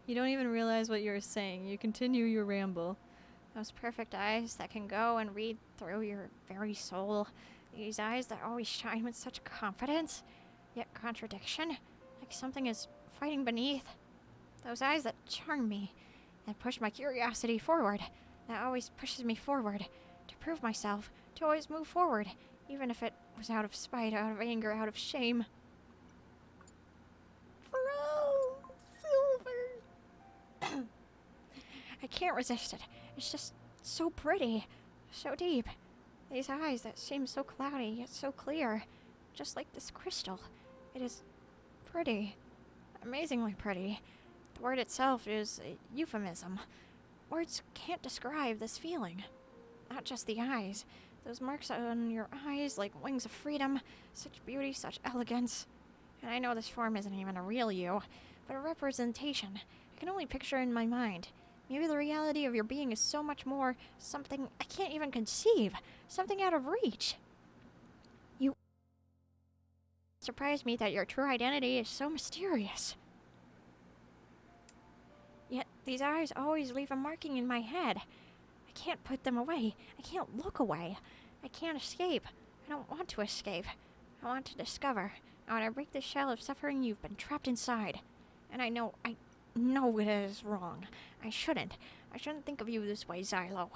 You don't even realize what you're saying. You continue your ramble. Those perfect eyes that can go and read through your very soul. These eyes that always shine with such confidence, yet contradiction, like something is fighting beneath. Those eyes that charm me and push my curiosity forward, that always pushes me forward, to prove myself, to always move forward, even if it was out of spite, out of anger, out of shame. Bro, Silver! I can't resist it. It's just so pretty, so deep. These eyes that seem so cloudy, yet so clear, just like this crystal. It is pretty, amazingly pretty. The word itself is a euphemism. Words can't describe this feeling. Not just the eyes. Those marks on your eyes like wings of freedom. Such beauty, such elegance. And I know this form isn't even a real you, but a representation. I can only picture in my mind. Maybe the reality of your being is so much more something I can't even conceive. Something out of reach. You surprised me that your true identity is so mysterious. Yet these eyes always leave a marking in my head. I can't put them away. I can't look away. I can't escape. I don't want to escape. I want to discover. I want to break the shell of suffering you've been trapped inside. And I know it is wrong. I shouldn't think of you this way, Xylo.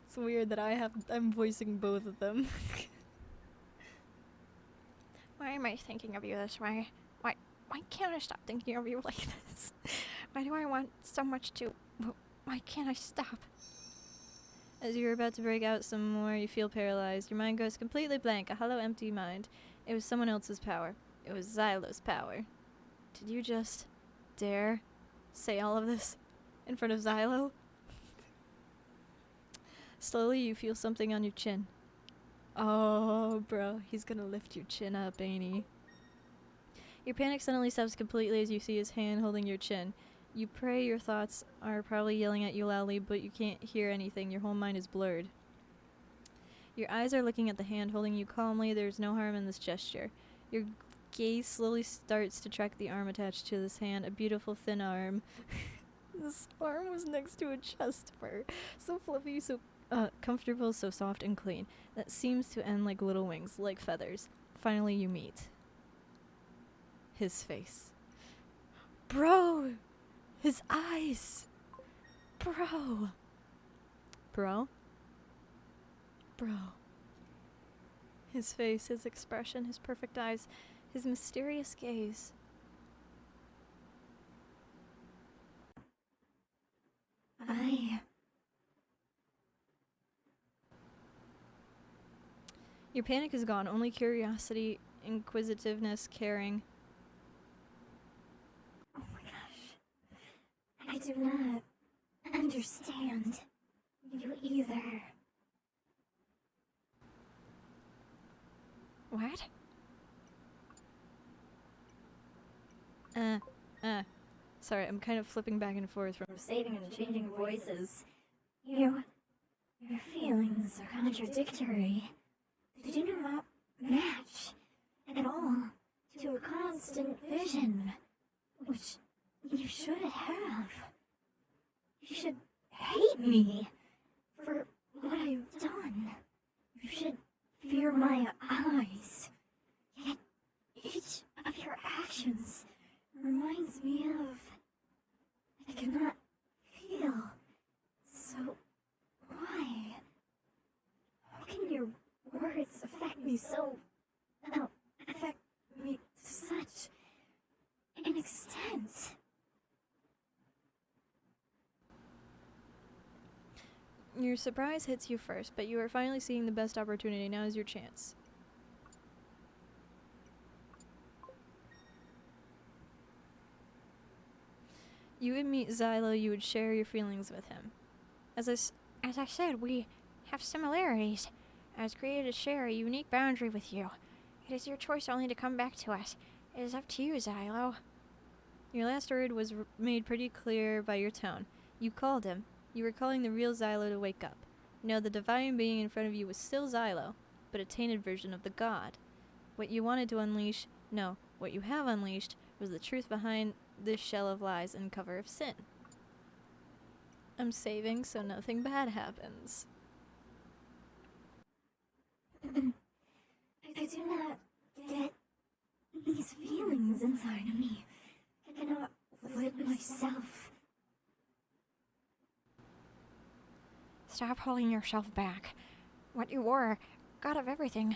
It's weird that I'm voicing both of them. Why am I thinking of you this way? Why can't I stop thinking of you like this? Why do I want so much to... Why can't I stop? As you're about to break out some more, you feel paralyzed. Your mind goes completely blank, a hollow, empty mind. It was someone else's power. It was Xylo's power. Did you just dare say all of this in front of Xylo? Slowly, you feel something on your chin. Oh, bro, he's gonna lift your chin up, ain't he? Your panic suddenly stops completely as you see his hand holding your chin. You pray your thoughts are probably yelling at you loudly, but you can't hear anything. Your whole mind is blurred. Your eyes are looking at the hand holding you calmly. There's no harm in this gesture. Your gaze slowly starts to track the arm attached to this hand, a beautiful thin arm. This arm was next to a chest fur. So fluffy, so comfortable, so soft and clean. That seems to end like little wings, like feathers. Finally you meet his face. Bro! His eyes! Bro! Bro? Bro. His face, his expression, his perfect eyes, his mysterious gaze. Your panic is gone, only curiosity, inquisitiveness, caring. Oh my gosh. I do not understand you either. What? Sorry, I'm kind of flipping back and forth from Saving and changing voices. Your feelings are contradictory. They do not match at all to a constant vision, which you should have. You should hate me for what I've done. You should fear my eyes. Yet each of your actions reminds me of... I cannot feel. So why? How can your words affect me so... affect me to such an extent? Your surprise hits you first, but you are finally seeing the best opportunity. Now is your chance. You would meet Xylo, you would share your feelings with him. As I said, we have similarities. I was created to share a unique boundary with you. It is your choice only to come back to us. It is up to you, Xylo. Your last word was made pretty clear by your tone. You called him. You were calling the real Xylo to wake up. No, the divine being in front of you was still Xylo, but a tainted version of the god. What you wanted to unleash, no, what you have unleashed, was the truth behind this shell of lies and cover of sin. I'm saving so nothing bad happens. I do not get these feelings inside of me. I cannot let myself... Stop holding yourself back. What you were, God of everything,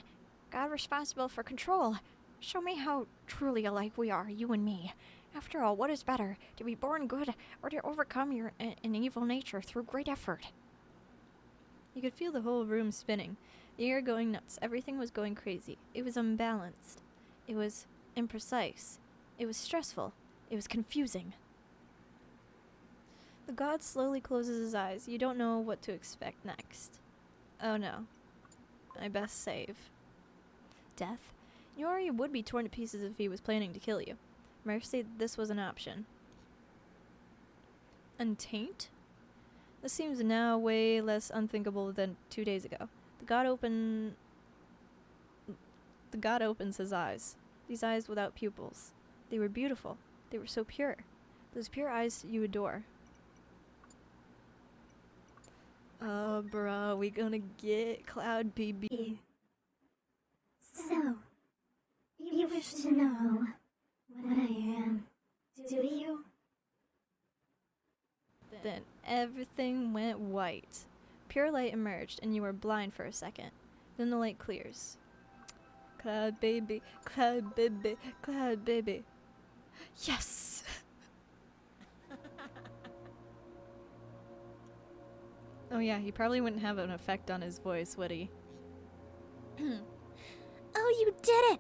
God responsible for control. Show me how truly alike we are, you and me. After all, what is better, to be born good or to overcome an evil nature through great effort? You could feel the whole room spinning, the air going nuts. Everything was going crazy. It was unbalanced. It was imprecise. It was stressful. It was confusing. The god slowly closes his eyes. You don't know what to expect next. Oh no. I best save. Death? You already would be torn to pieces if he was planning to kill you. Mercy, this was an option. Untaint? This seems now way less unthinkable than 2 days ago. The god opens his eyes. These eyes without pupils. They were beautiful. They were so pure. Those pure eyes you adore. Oh, bro, we gonna get Cloud BB. So, you wish to know what I am, do you? Then everything went white. Pure light emerged, and you were blind for a second. Then the light clears. Cloud baby, cloud baby, cloud baby. Yes! Oh yeah, he probably wouldn't have an effect on his voice, would he? Oh, you did it!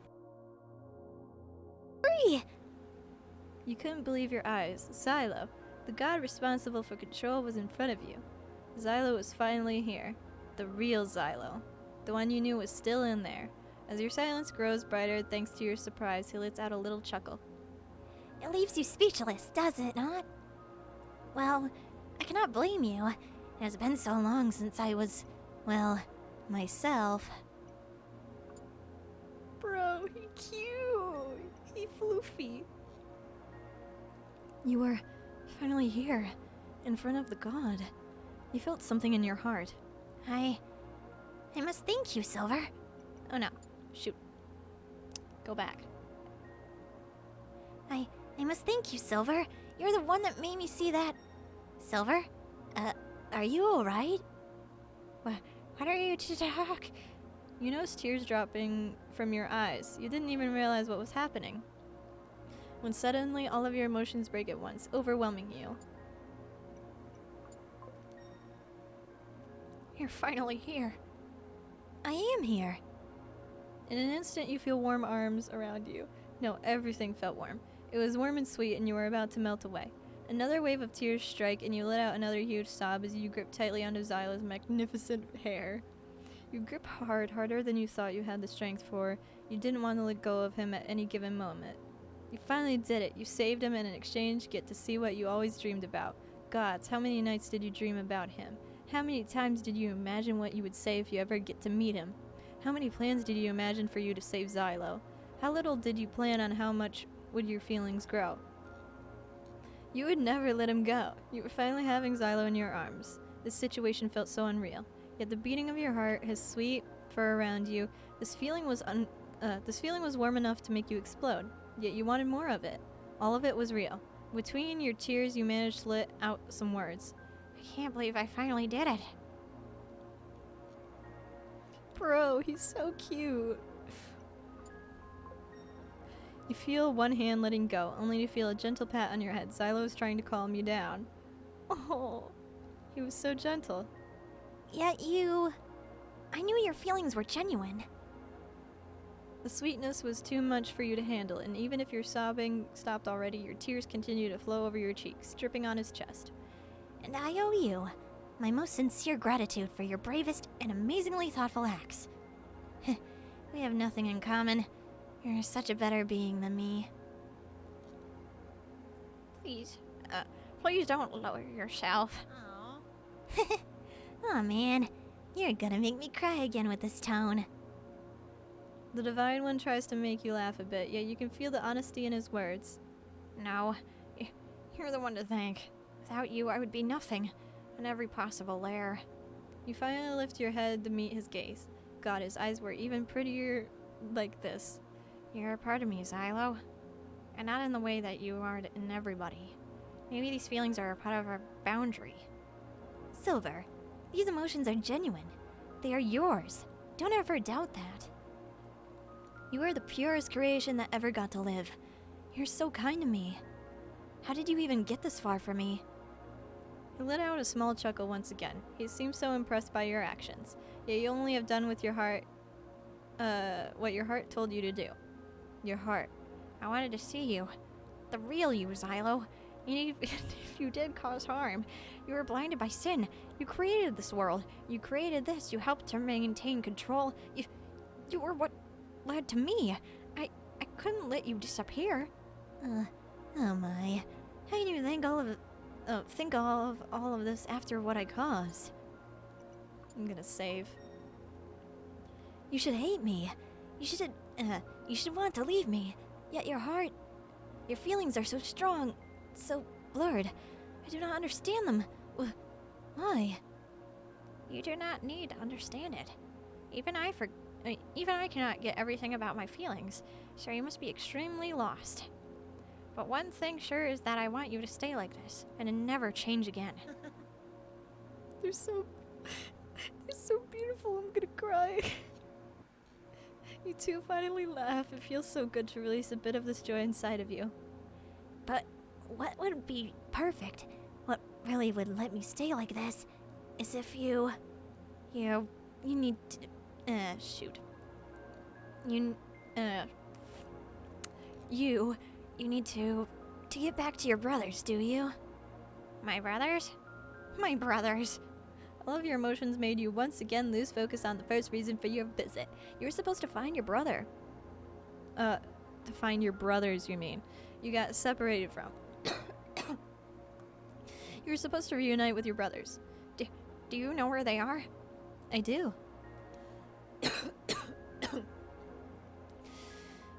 Free! You couldn't believe your eyes. Xylo, the god responsible for control, was in front of you. Xylo was finally here. The real Xylo. The one you knew was still in there. As your silence grows brighter thanks to your surprise, he lets out a little chuckle. It leaves you speechless, does it not? Well, I cannot blame you. It has been so long since I was, well, myself. Bro, he cute. He floofy. You were finally here, in front of the god. You felt something in your heart. I must thank you, Silver. Oh no, shoot. Go back. I must thank you, Silver. You're the one that made me see that. Silver? Are you alright? What are you to talk? You noticed tears dropping from your eyes. You didn't even realize what was happening. When suddenly all of your emotions break at once, overwhelming you. You're finally here. I am here. In an instant, you feel warm arms around you. No, everything felt warm. It was warm and sweet, and you were about to melt away. Another wave of tears strike, and you let out another huge sob as you grip tightly onto Xylo's magnificent hair. You grip hard, harder than you thought you had the strength for. You didn't want to let go of him at any given moment. You finally did it. You saved him, and in exchange, get to see what you always dreamed about. Gods, how many nights did you dream about him? How many times did you imagine what you would say if you ever get to meet him? How many plans did you imagine for you to save Xylo? How little did you plan on how much would your feelings grow? You would never let him go. You were finally having Xylo in your arms. This situation felt so unreal. Yet the beating of your heart, his sweet fur around you, this feeling was warm enough to make you explode. Yet you wanted more of it. All of it was real. Between your tears, you managed to let out some words. I can't believe I finally did it. Bro, he's so cute. You feel one hand letting go, only to feel a gentle pat on your head. Xylo is trying to calm you down. Oh, he was so gentle. Yet I knew your feelings were genuine. The sweetness was too much for you to handle, and even if your sobbing stopped already, your tears continued to flow over your cheeks, dripping on his chest. And I owe you my most sincere gratitude for your bravest and amazingly thoughtful acts. We have nothing in common. You're such a better being than me. Please don't lower yourself. Aw, man, you're gonna make me cry again with this tone. The Divine One tries to make you laugh a bit, yet you can feel the honesty in his words. No, you're the one to thank. Without you, I would be nothing, in every possible layer. You finally lift your head to meet his gaze. God, his eyes were even prettier like this. You're a part of me, Xylo. And not in the way that you are in everybody. Maybe these feelings are a part of our boundary. Silver, these emotions are genuine. They are yours. Don't ever doubt that. You are the purest creation that ever got to live. You're so kind to me. How did you even get this far for me? He let out a small chuckle once again. He seemed so impressed by your actions. Yet you only have done with your heart, what your heart told you to do. Your heart. I wanted to see you. The real you, Xylo. And if you did cause harm, you were blinded by sin. You created this world. You created this. You helped to maintain control. You were what led to me. I couldn't let you disappear. Oh my. How can you think of all of this after what I caused? I'm gonna save. You should hate me. You should want to leave me. Yet your heart, your feelings are so strong, so blurred. I do not understand them. Why? You do not need to understand it. Even I cannot get everything about my feelings, so you must be extremely lost. But one thing sure is that I want you to stay like this, and to never change again. They're so beautiful, I'm gonna cry. You two finally laugh. It feels so good to release a bit of this joy inside of you. But what would be perfect, what really would let me stay like this, is if you need to, shoot. You need to get back to your brothers, do you? My brothers? My brothers. All of your emotions made you once again lose focus on the first reason for your visit. You were supposed to find your brother. To find your brothers, you mean. You got separated from. You were supposed to reunite with your brothers. Do you know where they are? I do.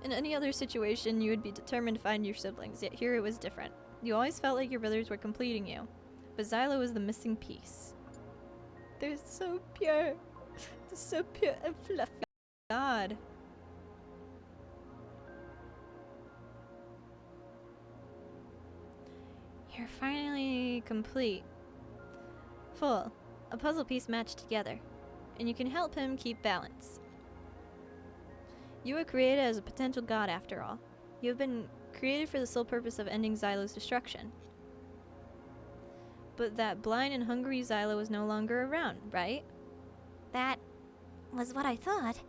In any other situation, you would be determined to find your siblings, yet here it was different. You always felt like your brothers were completing you, but Xylo was the missing piece. They're so pure. They're so pure and fluffy. God. You're finally complete. Full. A puzzle piece matched together. And you can help him keep balance. You were created as a potential god after all. You have been created for the sole purpose of ending Xylo's destruction. But that blind and hungry Xylo is no longer around, right? That was what I thought.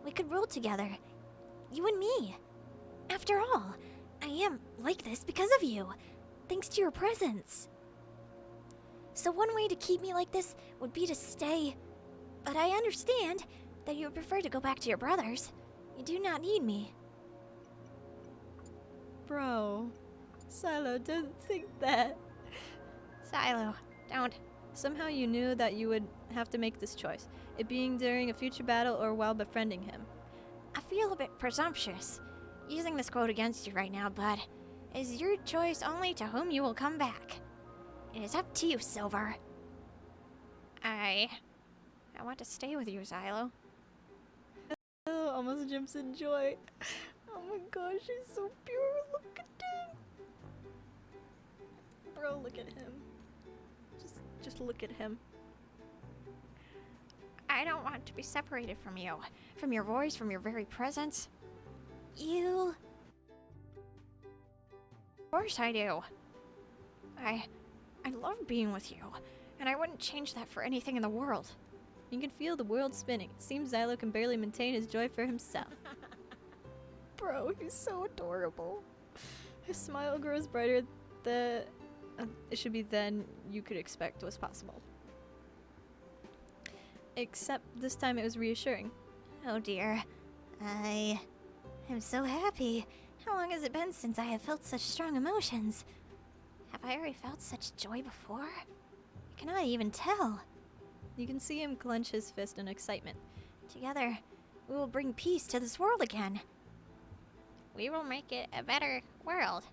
We could rule together. You and me. After all, I am like this because of you. Thanks to your presence. So one way to keep me like this would be to stay. But I understand that you would prefer to go back to your brothers. You do not need me. Bro. Xylo, don't think that. Xylo, don't. Somehow you knew that you would have to make this choice. It being during a future battle or while befriending him. I feel a bit presumptuous using this quote against you right now, but it is your choice only to whom you will come back. It is up to you, Silver. I want to stay with you, Xylo. Oh, almost jumps in joy. Oh my gosh, he's so pure. Look at him. Bro, look at him. Just look at him. I don't want to be separated from you. From your voice, from your very presence. You... Of course I do. I love being with you, and I wouldn't change that for anything in the world. You can feel the world spinning. It seems Xylo can barely maintain his joy for himself. Bro, he's so adorable. His smile grows brighter than it should be than you could expect was possible. Except this time it was reassuring. Oh dear. I am so happy. How long has it been since I have felt such strong emotions? Have I ever felt such joy before? I cannot even tell. You can see him clench his fist in excitement. Together, we will bring peace to this world again. We will make it a better world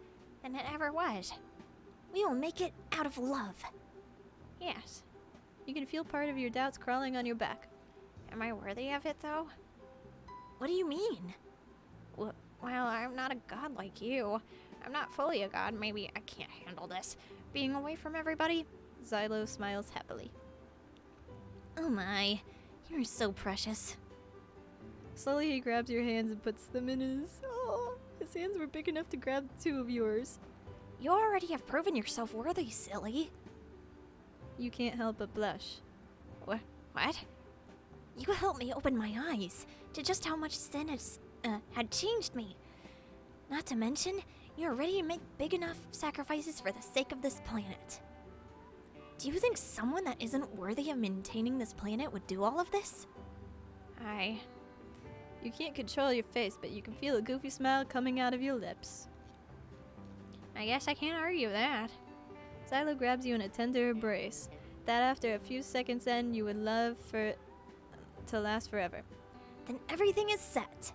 than it ever was. We will make it out of love. Yes. You can feel part of your doubts crawling on your back. Am I worthy of it, though? What do you mean? Well, I'm not a god like you. I'm not fully a god. Maybe I can't handle this. Being away from everybody. Xylo smiles happily. Oh my, you're so precious. Slowly he grabs your hands and puts them in his... Oh, his hands were big enough to grab the two of yours. You already have proven yourself worthy, silly. You can't help but blush. What? You helped me open my eyes to just how much sin had changed me. Not to mention, you're ready to make big enough sacrifices for the sake of this planet. Do you think someone that isn't worthy of maintaining this planet would do all of this? You can't control your face, but you can feel a goofy smile coming out of your lips. I guess I can't argue that. Xylo grabs you in a tender embrace, that after a few seconds end you would love for to last forever. Then everything is set.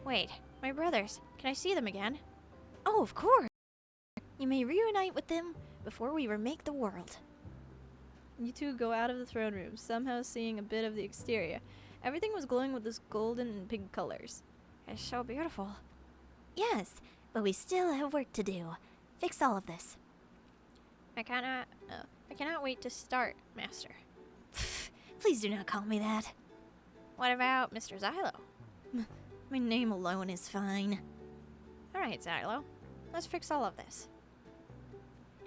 Wait, my brothers, can I see them again? Oh, of course. You may reunite with them before we remake the world. You two go out of the throne room, somehow seeing a bit of the exterior. Everything was glowing with this golden and pink colors. It's so beautiful. Yes, but we still have work to do. Fix all of this. I cannot wait to start, Master. Please do not call me that. What about Mr. Xylo? My name alone is fine. Alright, Xylo. Let's fix all of this.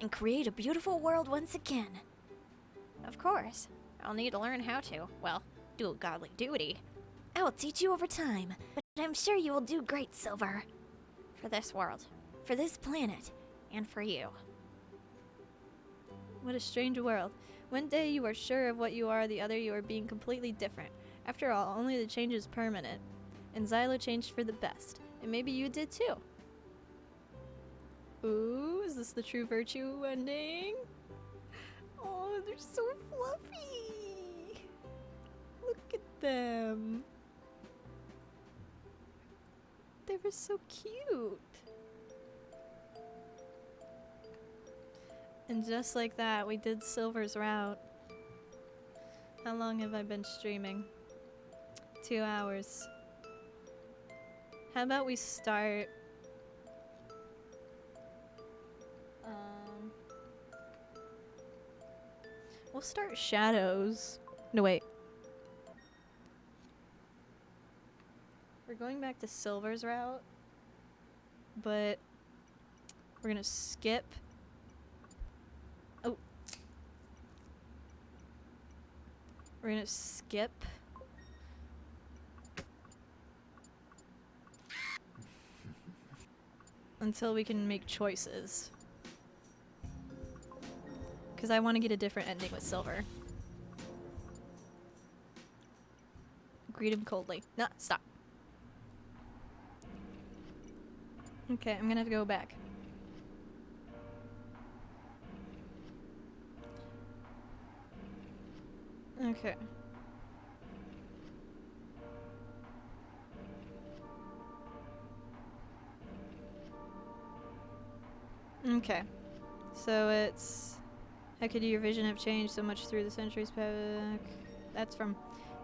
And create a beautiful world once again. Of course. I'll need to learn how to, well, do a godly duty. I will teach you over time, but I'm sure you will do great, Silver. For this world. For this planet. And for you. What a strange world. One day you are sure of what you are, the other you are being completely different. After all, only the change is permanent. And Xylo changed for the best. And maybe you did too. Ooh, is this the true virtue ending? Oh, they're so fluffy. Look at them. They were so cute. And just like that, we did Silver's route. How long have I been streaming? 2 hours. How about we start... we'll start Shadows. No, wait. We're going back to Silver's route. But... we're gonna skip... oh. We're gonna skip... until we can make choices. Because I want to get a different ending with Silver. Greet him coldly. No, stop. Okay, I'm gonna have to go back. Okay. Okay. So it's... how could your vision have changed so much through the centuries back? That's from...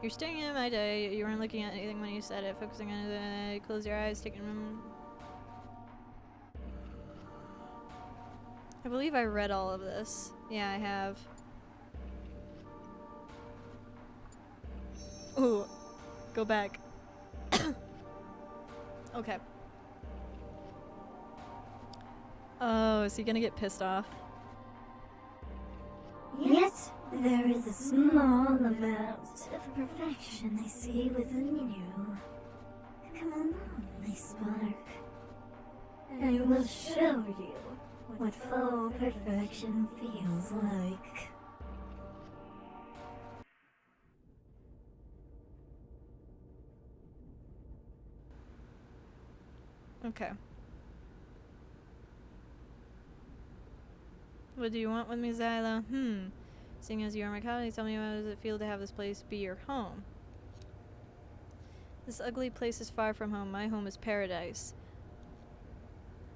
you're staring at my day, you weren't looking at anything when you said it, focusing on it, close your eyes, taking them... I believe I read all of this. Yeah, I have. Ooh. Go back. Okay. Oh, is he gonna get pissed off? Yet there is a small amount of perfection I see within you. Come along, my spark. I will show you what full perfection feels like. Okay. What do you want with me, Xylo? Seeing as you are my colleague, tell me how does it feel to have this place be your home? This ugly place is far from home. My home is paradise.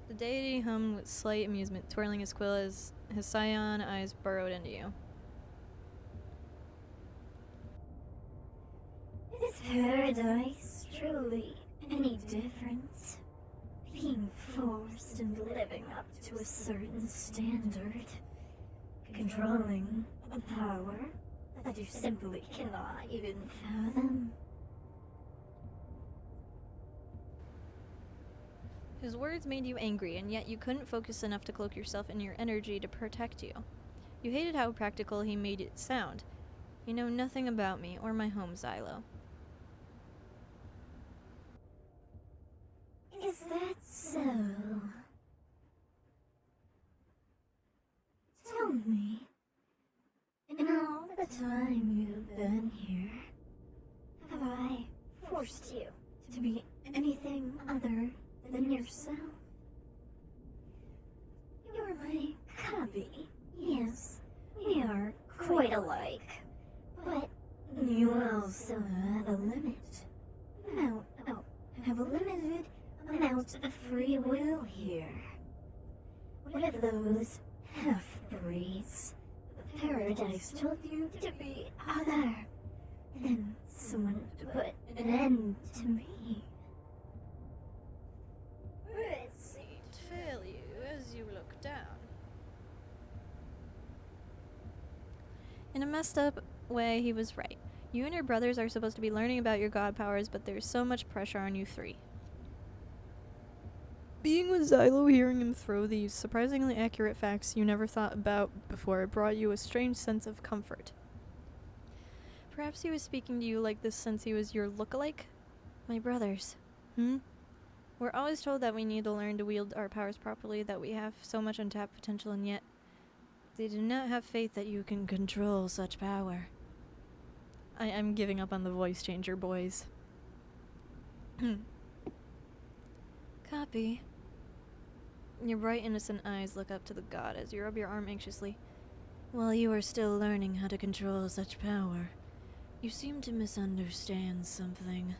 The deity hummed with slight amusement, twirling his quill as his cyan eyes burrowed into you. Is paradise truly any different? Being forced and living up to a certain standard. Controlling a power that you simply cannot even fathom. His words made you angry, and yet you couldn't focus enough to cloak yourself in your energy to protect you. You hated how practical he made it sound. You know nothing about me or my home, Xylo. Is that so? Tell me, in all the time you've been here, have I forced you to be anything other than yourself? You're my cubby. Yes, we are quite alike. But you also have a limit. Have a limited amount of free will here. What if those half-breeds Paradise told you to be other. Then someone to put an end to me. Fail you as you look down. In a messed up way, he was right. You and your brothers are supposed to be learning about your god powers, but there's so much pressure on you three. Being with Xylo, hearing him throw these surprisingly accurate facts you never thought about before brought you a strange sense of comfort. Perhaps he was speaking to you like this since he was your lookalike? My brothers. We're always told that we need to learn to wield our powers properly, that we have so much untapped potential, and yet they do not have faith that you can control such power. I'm giving up on the voice changer, boys. Copy. Your bright, innocent eyes look up to the god as you rub your arm anxiously. While you are still learning how to control such power, you seem to misunderstand something.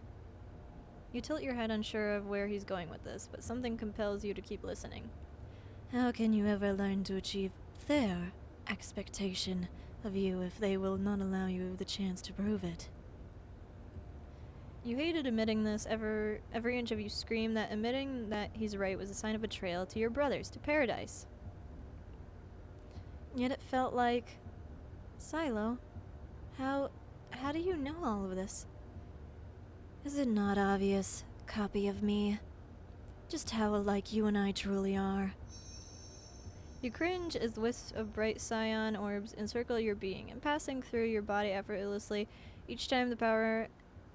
You tilt your head unsure of where he's going with this, but something compels you to keep listening. How can you ever learn to achieve their expectation of you if they will not allow you the chance to prove it? You hated admitting this. Every inch of you screamed that admitting that he's right was a sign of betrayal to your brothers, to Paradise. Yet it felt like... Xylo, how do you know all of this? Is it not obvious, copy of me, just how alike you and I truly are? You cringe as wisps of bright cyan orbs encircle your being, and passing through your body effortlessly. Each time the power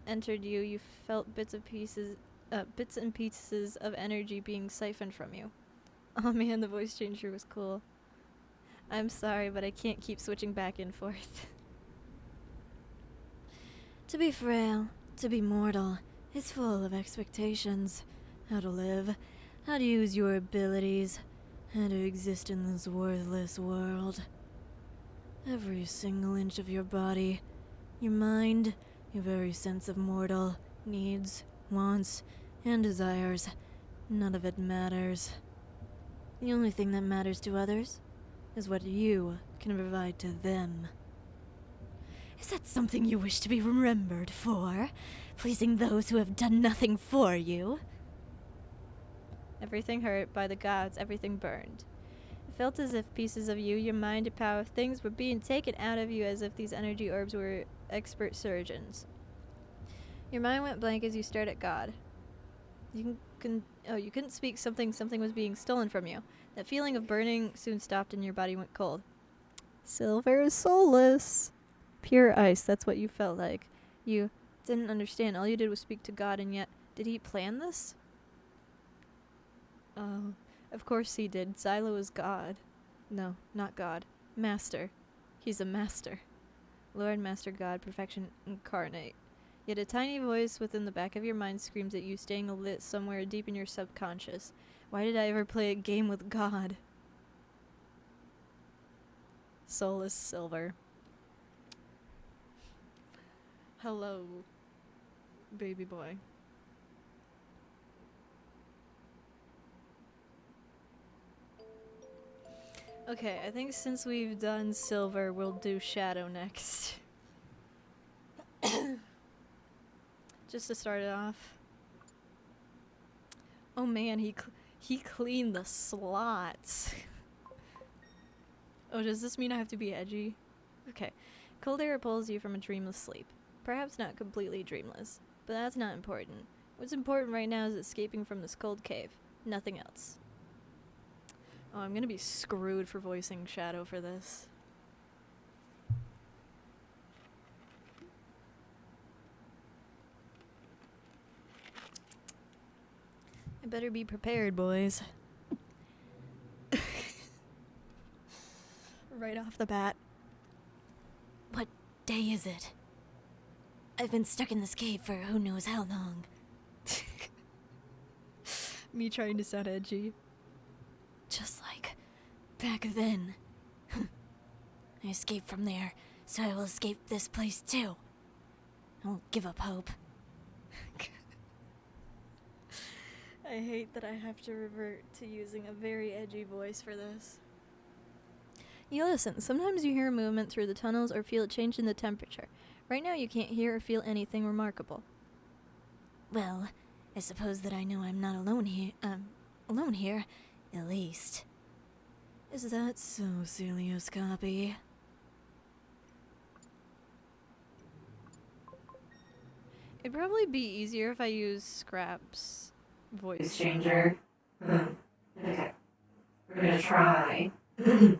entered you, you felt bits and pieces of energy being siphoned from you. Oh man, the voice changer was cool. I'm sorry, but I can't keep switching back and forth. To be frail, to be mortal, is full of expectations. How to live, how to use your abilities, how to exist in this worthless world. Every single inch of your body, your mind, your very sense of mortal, needs, wants, and desires, none of it matters. The only thing that matters to others is what you can provide to them. Is that something you wish to be remembered for? Pleasing those who have done nothing for you? Everything hurt, by the gods, everything burned. It felt as if pieces of you, your mind and power, things were being taken out of you as if these energy orbs were expert surgeons. Your mind went blank as you stared at God. You couldn't speak. Something was being stolen from you. That feeling of burning soon stopped and your body went cold. Silver is soulless. Pure ice, that's what you felt like. You didn't understand. All you did was speak to God, and yet, did he plan this? Oh, of course he did. Xylo is God. No, not God. Master. He's a master. Lord, Master God, perfection incarnate. Yet a tiny voice within the back of your mind screams at you, staying lit somewhere deep in your subconscious. Why did I ever play a game with God? Soulless Silver. Hello, baby boy. Okay, I think since we've done Silver, we'll do Shadow next. Just to start it off. Oh man, he cleaned the slots. Oh, does this mean I have to be edgy? Okay. Cold air pulls you from a dreamless sleep. Perhaps not completely dreamless, but that's not important. What's important right now is escaping from this cold cave. Nothing else. Oh, I'm gonna be screwed for voicing Shadow for this. I better be prepared, boys. Right off the bat. What day is it? I've been stuck in this cave for who knows how long. Me trying to sound edgy. Just like back then. I escaped from there, so I will escape this place too. I won't give up hope. I hate that I have to revert to using a very edgy voice for this. You listen. Sometimes you hear a movement through the tunnels or feel a change in the temperature. Right now you can't hear or feel anything remarkable. Well, I suppose that I know I'm not alone here. Alone here, at least. Is that so, Celioscopy? It'd probably be easier if I use Scrap's Voice voice. changer. Okay. We're gonna try. You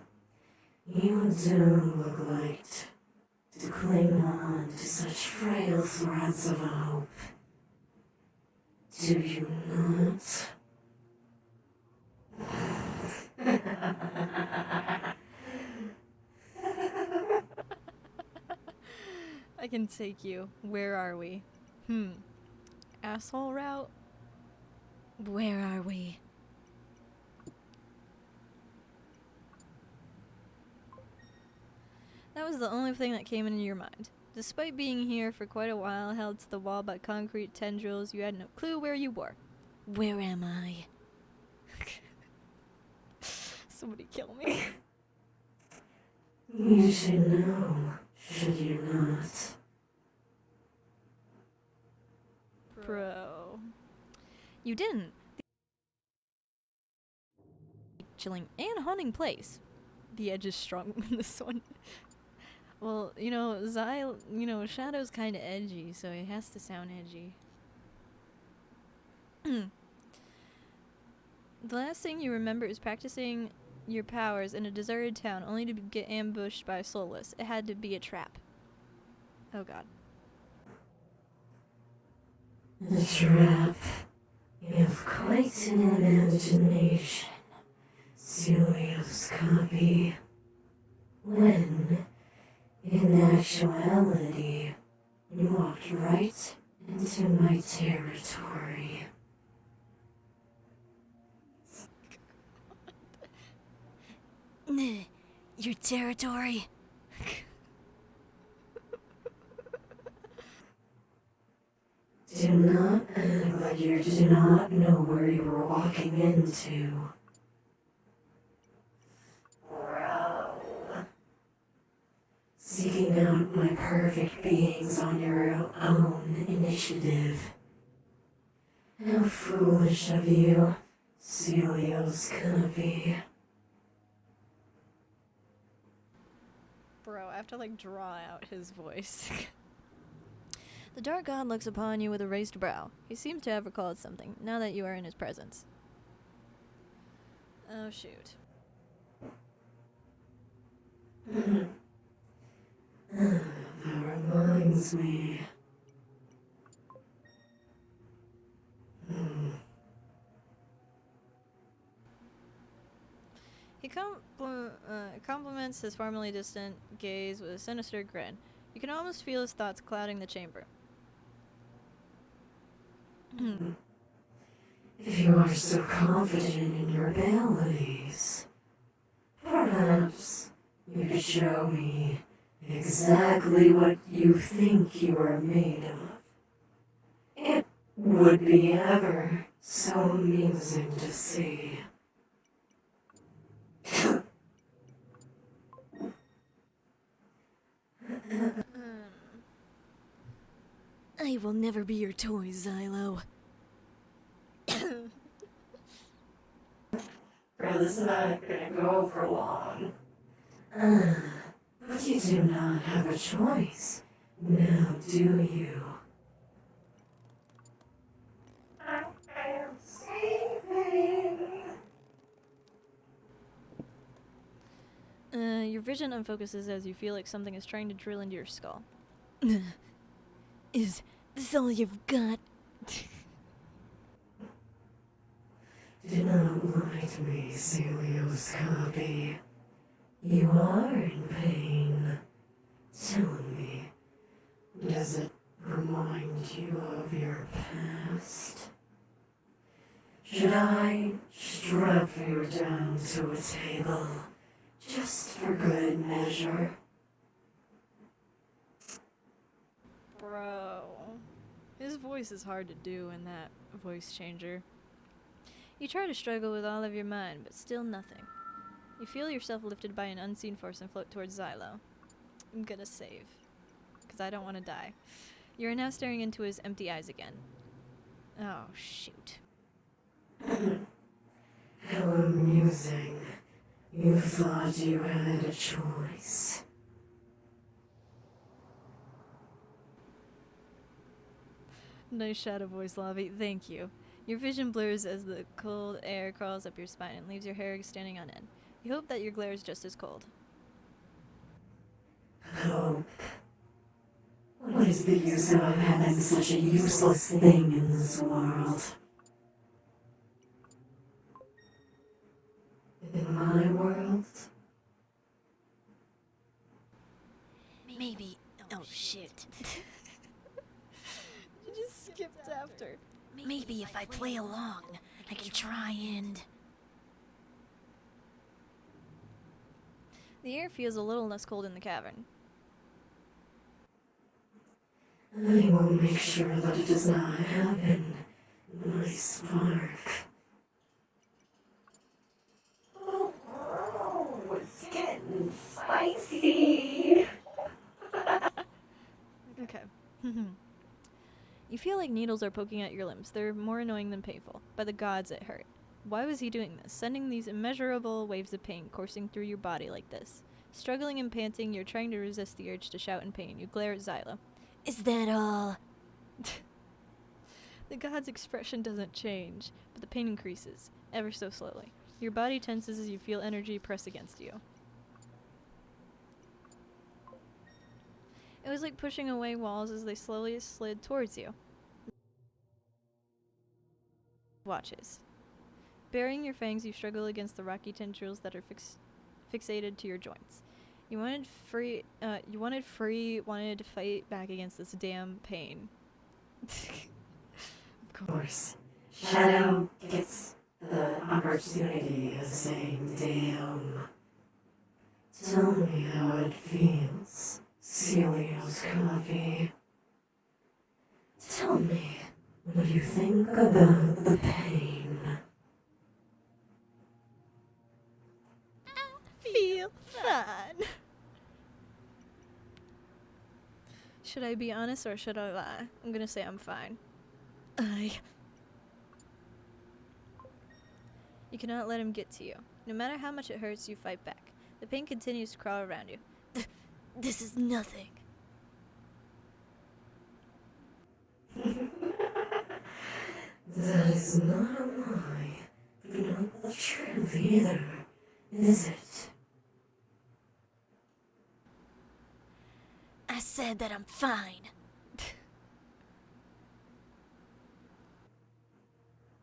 don't look like to cling on to such frail threads of hope. Do you not? I can take you. Where are we? Asshole route? Where are we? That was the only thing that came into your mind. Despite being here for quite a while, held to the wall by concrete tendrils, you had no clue where you were. Where am I? Somebody kill me. You should know, should you not? Bro. You didn't. Chilling and haunting place. The edge is strong in this one. Well, Shadow's kind of edgy, so it has to sound edgy. The last thing you remember is practicing your powers in a deserted town, only to get ambushed by a soulless. It had to be a trap. Oh god. A trap. You have quite an imagination, Celioscopy. When, in actuality, you walked right into my territory. Your territory? Do not act like you do not know where you were walking into. Bro. Seeking out my perfect beings on your own initiative. How foolish of you, Celioscopy. Bro, I have to draw out his voice. The dark god looks upon you with a raised brow. He seems to have recalled something, now that you are in his presence. Oh shoot. That reminds me. He compliments his formerly distant gaze with a sinister grin. You can almost feel his thoughts clouding the chamber. If you are so confident in your abilities, perhaps you could show me exactly what you think you are made of. It would be ever so amusing to see. I will never be your toy, Xylo. Bro, this is not gonna go for long. But you do not have a choice, now do you? I am saving. Your vision unfocuses as you feel like something is trying to drill into your skull. Is this all you've got? Do not lie to me, Celioscopy. You are in pain. Tell me, does it remind you of your past? Should I strap you down to a table, just for good measure? Bro. His voice is hard to do in that voice changer. You try to struggle with all of your mind, but still nothing. You feel yourself lifted by an unseen force and float towards Xylo. I'm gonna save, because I don't want to die. You are now staring into his empty eyes again. Oh, shoot. How amusing. You thought you had a choice. Nice shadow voice, Lavi. Thank you. Your vision blurs as the cold air crawls up your spine and leaves your hair standing on end. You hope that your glare is just as cold. Hope. What is the use of having such a useless thing in this world? In my world? Maybe. Oh shit. You just skipped after. Maybe if I play along, I can try and. The air feels a little less cold in the cavern. I will make sure that it does not happen, my spark. Oh, it's getting spicy. Okay. You feel like needles are poking at your limbs. They're more annoying than painful. By the gods, it hurt. Why was he doing this? Sending these immeasurable waves of pain coursing through your body like this. Struggling and panting, you're trying to resist the urge to shout in pain. You glare at Xylo. Is that all? The god's expression doesn't change, but the pain increases, ever so slowly. Your body tenses as you feel energy press against you. It was like pushing away walls as they slowly slid towards you. Watches. Burying your fangs, you struggle against the rocky tendrils that are fixated to your joints. You wanted free, wanted to fight back against this damn pain. Of course, Shadow gets the opportunity of saying damn. Tell me how it feels, Celio's coffee. Tell me what you think about the pain. Feel fine. Should I be honest or should I lie? I'm gonna say I'm fine. You cannot let him get to you. No matter how much it hurts, you fight back. The pain continues to crawl around you. This is nothing. That is not a lie, but not the truth either, is it? I said that I'm fine.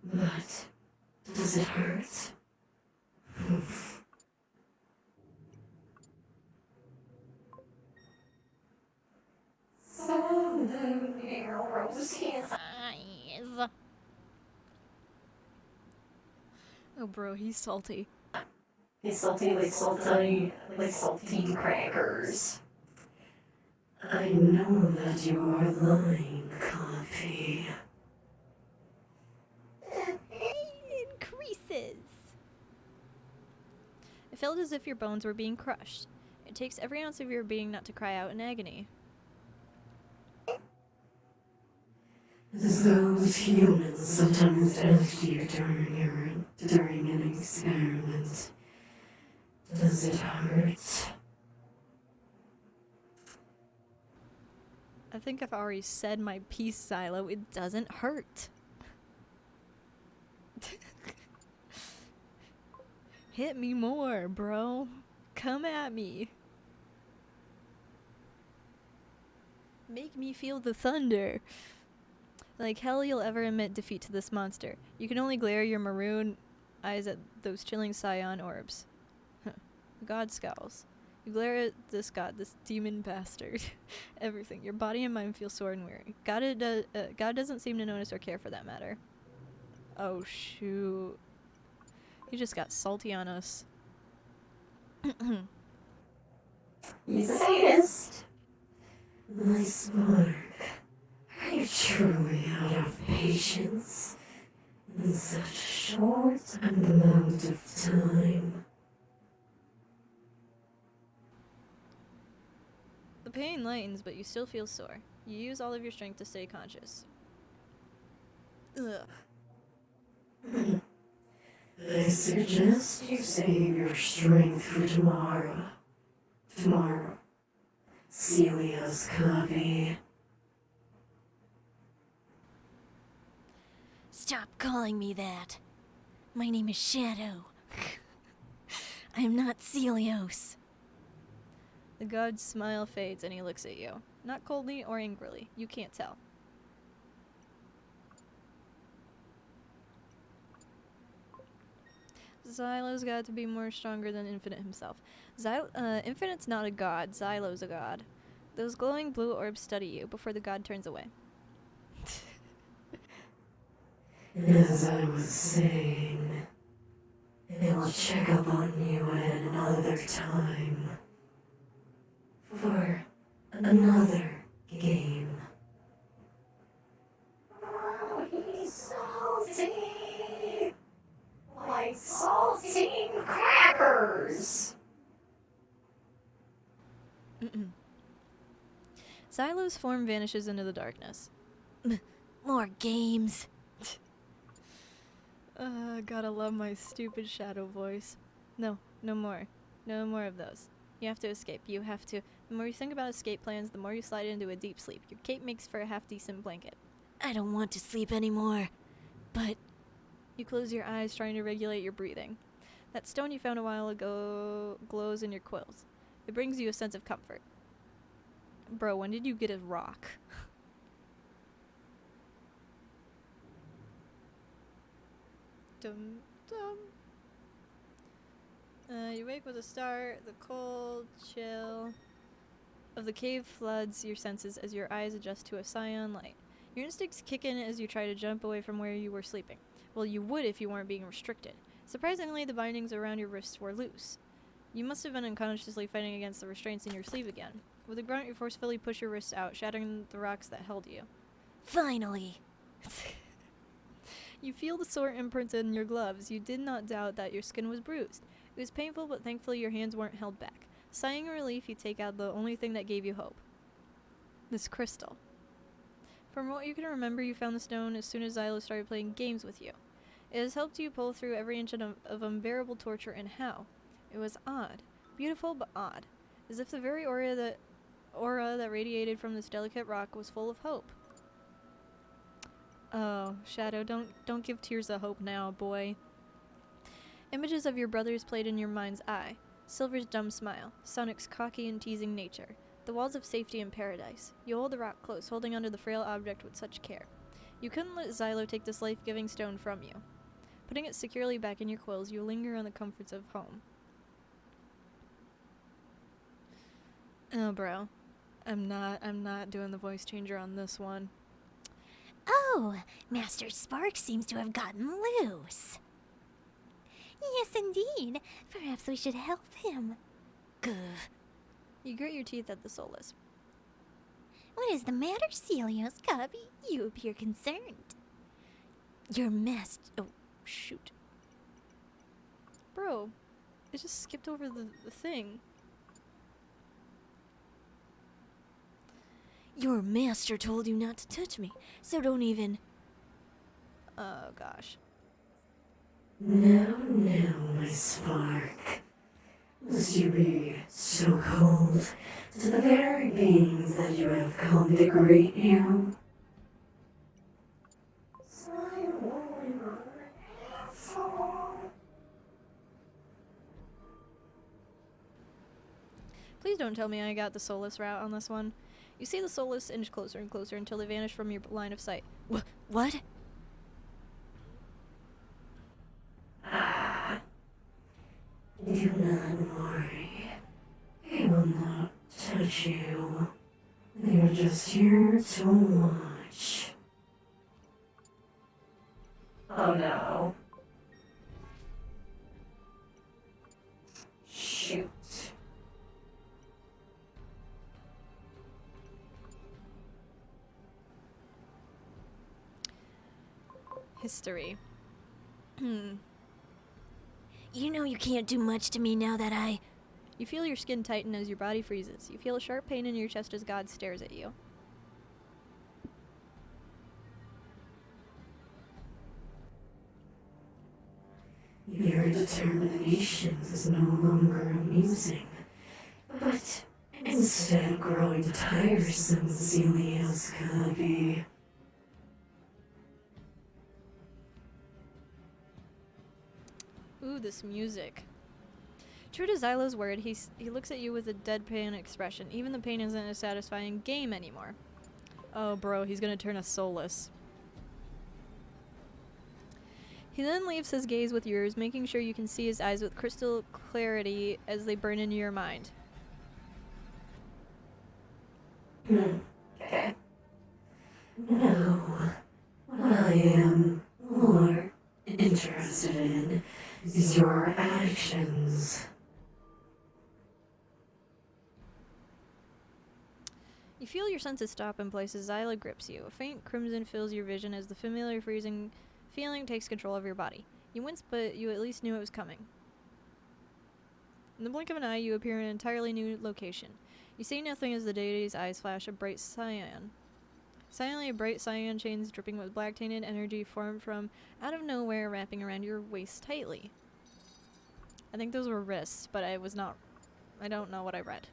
But does it hurt? So the arrows his eyes. Oh, bro, he's salty. It's salty like saltine crackers. I know that you are lying, Coffee. The pain increases. It felt as if your bones were being crushed. It takes every ounce of your being not to cry out in agony. Those humans sometimes ask you during an experiment. Does it hurt? I think I've already said my piece, Xylo. It doesn't hurt. Hit me more, bro. Come at me. Make me feel the thunder. Like hell you'll ever admit defeat to this monster. You can only glare your maroon eyes at those chilling scion orbs. The god scowls. You glare at this god, this demon bastard. Everything. Your body and mind feel sore and weary. God doesn't seem to notice or care for that matter. Oh shoot. He just got salty on us. He's a sadist. My spark. Are you truly out of patience in such a short amount of time? pain lightens, but you still feel sore. You use all of your strength to stay conscious. Ugh. I suggest you save your strength for tomorrow. Tomorrow. Celia's copy. Stop calling me that. My name is Shadow. I am not Celios. The god's smile fades and he looks at you. Not coldly or angrily. You can't tell. Xylo's got to be more stronger than Infinite himself. Infinite's not a god. Xylo's a god. Those glowing blue orbs study you before the god turns away. As I was saying, I'll check up on you at another time. For another game. Oh, he's salty. Like saltine crackers. Xylo's form vanishes into the darkness. More games. Gotta love my stupid shadow voice. No, no more. No more of those. You have to escape. You have to. The more you think about escape plans, the more you slide into a deep sleep. Your cape makes for a half-decent blanket. I don't want to sleep anymore. But You close your eyes, trying to regulate your breathing. That stone you found a while ago glows in your quills. It brings you a sense of comfort. Bro, when did you get a rock? Dum dum. You wake with a start. The cold chill of the cave floods your senses as your eyes adjust to a cyan light. Your instincts kick in as you try to jump away from where you were sleeping. Well, you would if you weren't being restricted. Surprisingly, the bindings around your wrists were loose. You must have been unconsciously fighting against the restraints in your sleeve again. With a grunt, you forcefully push your wrists out, shattering the rocks that held you. finally. You feel the sore imprints in your gloves. You did not doubt that your skin was bruised. It was painful, but thankfully your hands weren't held back. Sighing in relief, you take out the only thing that gave you hope. This crystal. From what you can remember, you found the stone as soon as Xylo started playing games with you. It has helped you pull through every inch of unbearable torture, and how? It was odd. Beautiful, but odd. As if the very aura that radiated from this delicate rock was full of hope. Oh, Shadow, don't give tears of hope now, boy. Images of your brothers played in your mind's eye. Silver's dumb smile, Sonic's cocky and teasing nature, the walls of safety in paradise. You hold the rock close, holding onto the frail object with such care. You couldn't let Xylo take this life-giving stone from you. Putting it securely back in your quills, you linger on the comforts of home. Oh, bro. I'm not doing the voice changer on this one. Oh, Master Spark seems to have gotten loose. Yes, indeed. Perhaps we should help him. Gah. You grit your teeth at the soulless. What is the matter, Celios Cubby? You appear concerned. Your oh, shoot. Bro, it just skipped over the thing. Your master told you not to touch me, so don't even... Oh, gosh. Now, my spark. Must you be so cold to the very beings that you have come to greet you? Please don't tell me I got the soulless route on this one. You see the soulless inch closer and closer until they vanish from your line of sight. What? Do not worry. They will not touch you. They are just here to watch. Oh no. Shoot. History. You know you can't do much to me now that I... You feel your skin tighten as your body freezes. You feel a sharp pain in your chest as God stares at you. Your determination is no longer amusing, but instead growing tiresome, Zelios Cubby. Ooh, this music. True to Xylo's word, he looks at you with a deadpan expression. Even the pain isn't a satisfying game anymore. Oh, bro, he's gonna turn us soulless. He then leaves his gaze with yours, making sure you can see his eyes with crystal clarity as they burn into your mind. Okay. No. What I am more interested in is your actions. You feel your senses stop in place as Xyla grips you. A faint crimson fills your vision as the familiar freezing feeling takes control of your body. You wince, but you at least knew it was coming. In the blink of an eye, you appear in an entirely new location. You see nothing as the deity's eyes flash a bright cyan. Silently, a bright cyan chains dripping with black tainted energy form from out of nowhere, wrapping around your waist tightly. I think those were wrists, but I don't know what I read.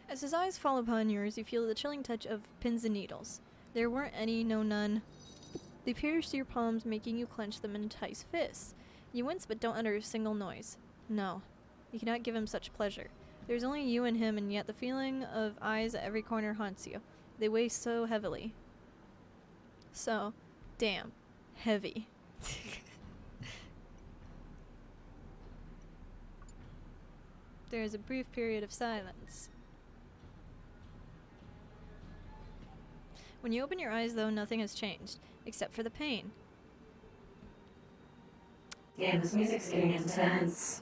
As his eyes fall upon yours, you feel the chilling touch of pins and needles. There weren't any, no none. They pierce your palms, making you clench them in tight fists. You wince but don't utter a single noise. No, you cannot give him such pleasure. There's only you and him, and yet the feeling of eyes at every corner haunts you. They weigh so heavily. So, damn, heavy. There is a brief period of silence. When you open your eyes, though, nothing has changed, except for the pain. Damn, this music's getting intense.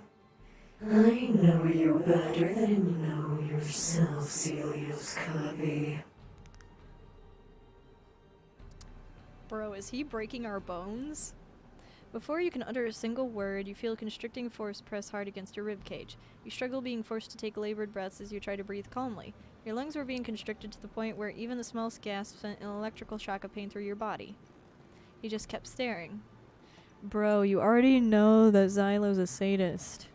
I know you better than you know yourself, Zelios Cubby. Bro, is he breaking our bones? Before you can utter a single word, you feel a constricting force press hard against your ribcage. You struggle, being forced to take labored breaths as you try to breathe calmly. Your lungs were being constricted to the point where even the smallest gasp sent an electrical shock of pain through your body. He just kept staring. Bro, you already know that Xylo's a sadist.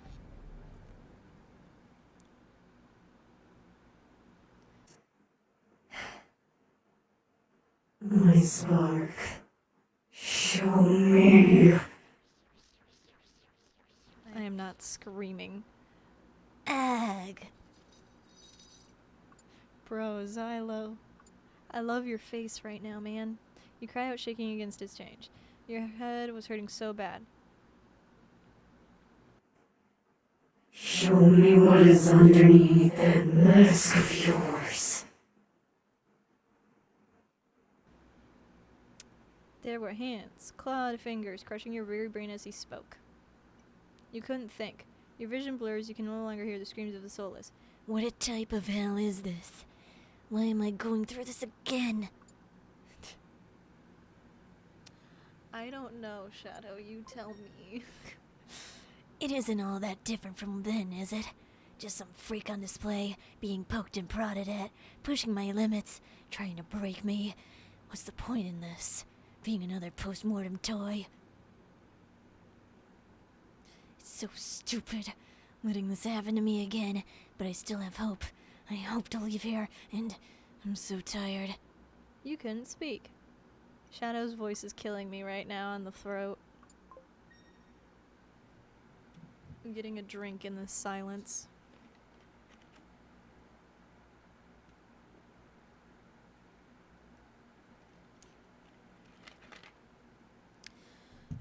My spark. Show me. I am not screaming. Ugh. Bro, Xylo. I love your face right now, man. You cry out, shaking against his change. Your head was hurting so bad. Show me what is underneath that mask of yours. There were hands, clawed fingers crushing your very brain as he spoke. You couldn't think. Your vision blurs, you can no longer hear the screams of the soulless. What a type of hell is this? Why am I going through this again? I don't know, Shadow, you tell me. It isn't all that different from then, is it? Just some freak on display, being poked and prodded at, pushing my limits, trying to break me. What's the point in this? Being another post-mortem toy? It's so stupid, letting this happen to me again, but I still have hope. I hope to leave here, and I'm so tired. You couldn't speak. Shadow's voice is killing me right now on the throat. I'm getting a drink in this silence.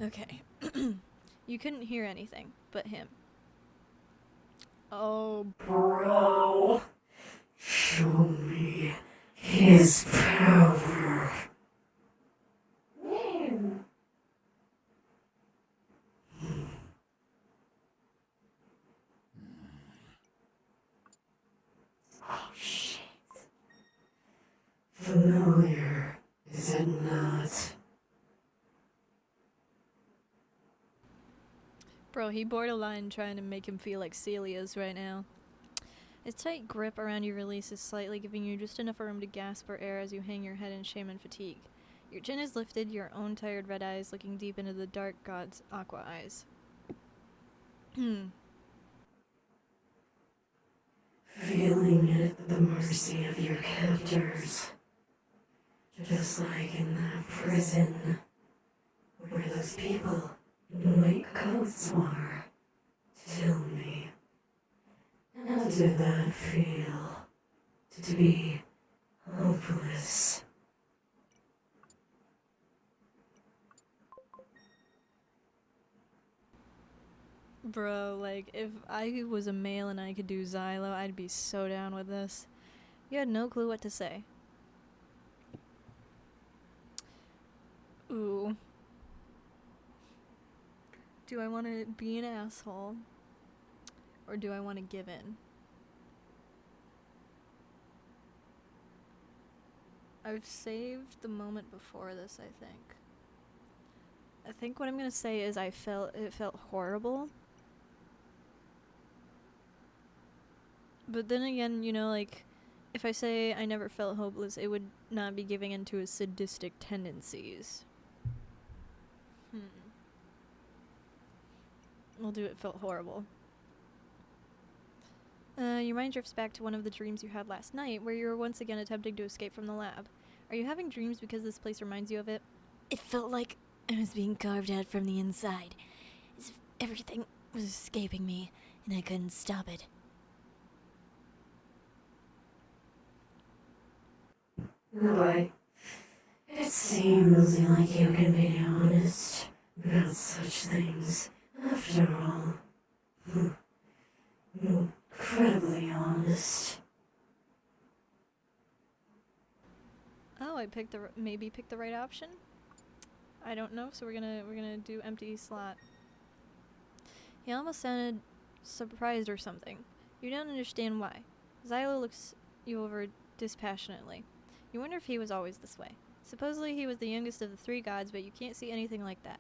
Okay. You couldn't hear anything but him. Oh, Bro, show me his power. Oh shit. Familiar, is it not? Bro, he borderline trying to make him feel like Celia's right now. His tight grip around your release is slightly giving you just enough room to gasp for air as you hang your head in shame and fatigue. Your chin is lifted, your own tired red eyes looking deep into the dark god's aqua eyes. Feeling at the mercy of your captors. Just like in that prison, where those people in white coats were. Tell me, how did that feel? To be hopeless? Bro, like, if I was a male and I could do Xylo, I'd be so down with this. You had no clue what to say. Ooh. Do I want to be an asshole? Or do I want to give in? I've saved the moment before this, I think. I think what I'm gonna say is it felt horrible. But then again, you know, like, if I say I never felt hopeless, it would not be giving in to his sadistic tendencies. We'll do it felt horrible. Your mind drifts back to one of the dreams you had last night, where you were once again attempting to escape from the lab. Are you having dreams because this place reminds you of it? It felt like I was being carved out from the inside, as if everything was escaping me, and I couldn't stop it. But it seems like you can be honest about such things. After all, incredibly honest. Oh, I picked maybe picked the right option. I don't know, so we're gonna do empty slot. He almost sounded surprised or something. You don't understand why. Xylo looks you over dispassionately. You wonder if he was always this way. Supposedly he was the youngest of the three gods, but you can't see anything like that.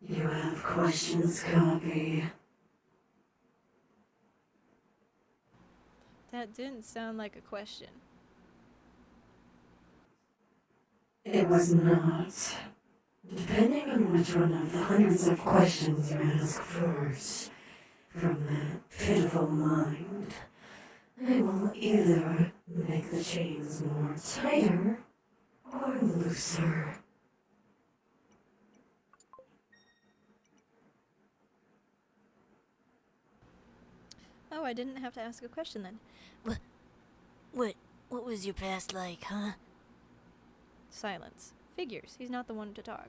You have questions, copy. That didn't sound like a question. It was not. Depending on which one of the hundreds of questions you ask first, from that pitiful mind, I will either make the chains more tighter or looser. Oh, I didn't have to ask a question then. What was your past like, huh? Silence. Figures. He's not the one to talk.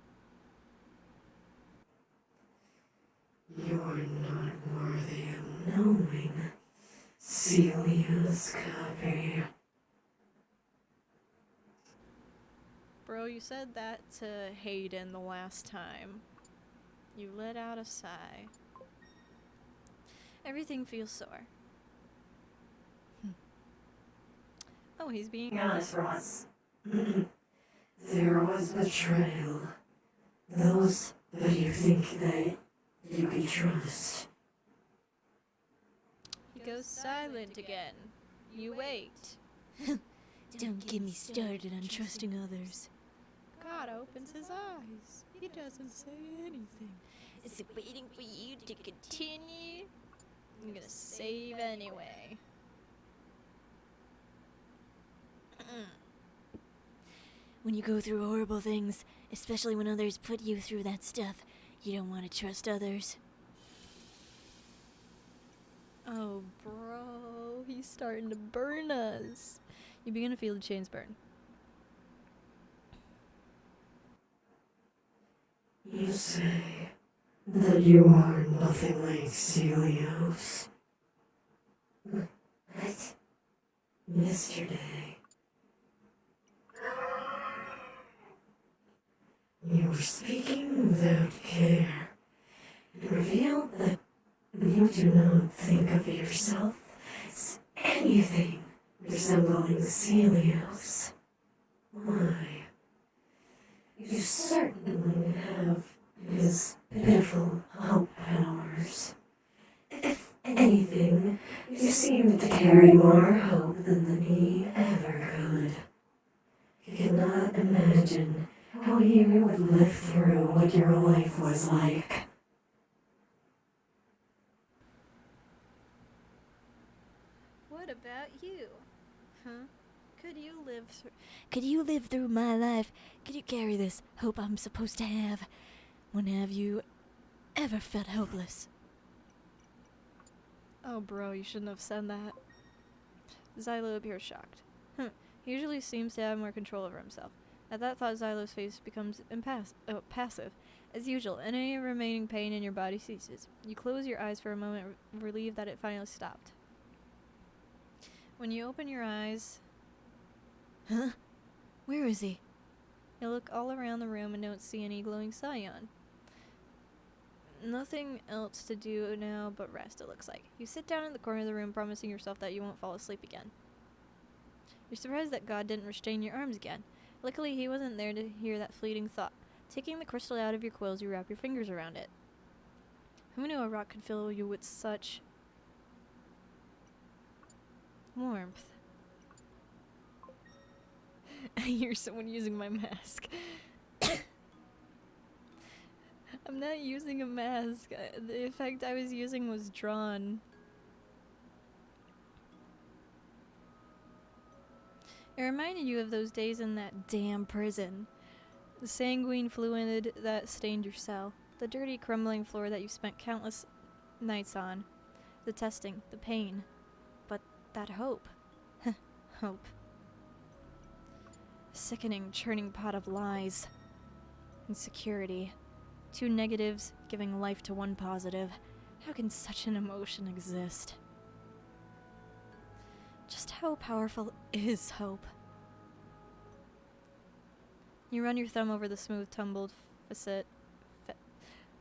You're not worthy of knowing, Celia's copy. Bro, you said that to Hayden the last time. You let out a sigh. Everything feels sore. Oh, he's being Honest, Ross. There was betrayal. Those that you think that you can trust. He goes silent again. You wait. Don't get me started on trusting others. God opens his eyes. He doesn't say anything. Is it waiting for you to continue? I'm gonna save anyway. When you go through horrible things, especially when others put you through that stuff, you don't want to trust others. Oh, bro, he's starting to burn us. You begin to feel the chains burn. You say that you are nothing like Celios. What? Yesterday. You were speaking without care. It revealed that you do not think of yourself as anything resembling Celios. Why? You certainly have his pitiful hope powers. If anything, you seem to carry more hope than he ever could. You cannot imagine how he would live through what your life was like. What about you? Huh? Could you live through my life? Could you carry this hope I'm supposed to have? When have you ever felt hopeless? Oh, bro, you shouldn't have said that. Xylo appears shocked. He usually seems to have more control over himself. At that thought, Xylo's face becomes passive. As usual, any remaining pain in your body ceases. You close your eyes for a moment, relieved that it finally stopped. When you open your eyes, Huh? Where is he? you look all around the room and don't see any glowing scion. Nothing else to do now but rest, it looks like. You sit down in the corner of the room, promising yourself that you won't fall asleep again. You're surprised that God didn't restrain your arms again. Luckily, he wasn't there to hear that fleeting thought. Taking the crystal out of your quills, you wrap your fingers around it. Who knew a rock could fill you with such warmth? I hear someone using my mask. I'm not using a mask. The effect I was using was drawn. It reminded you of those days in that damn prison. The sanguine fluid that stained your cell. The dirty, crumbling floor that you spent countless nights on. The testing, the pain. But that hope. Hope. A sickening, churning pot of lies. Insecurity. 2 negatives giving life to 1 positive. How can such an emotion exist? Just how powerful is hope? You run your thumb over the smooth, tumbled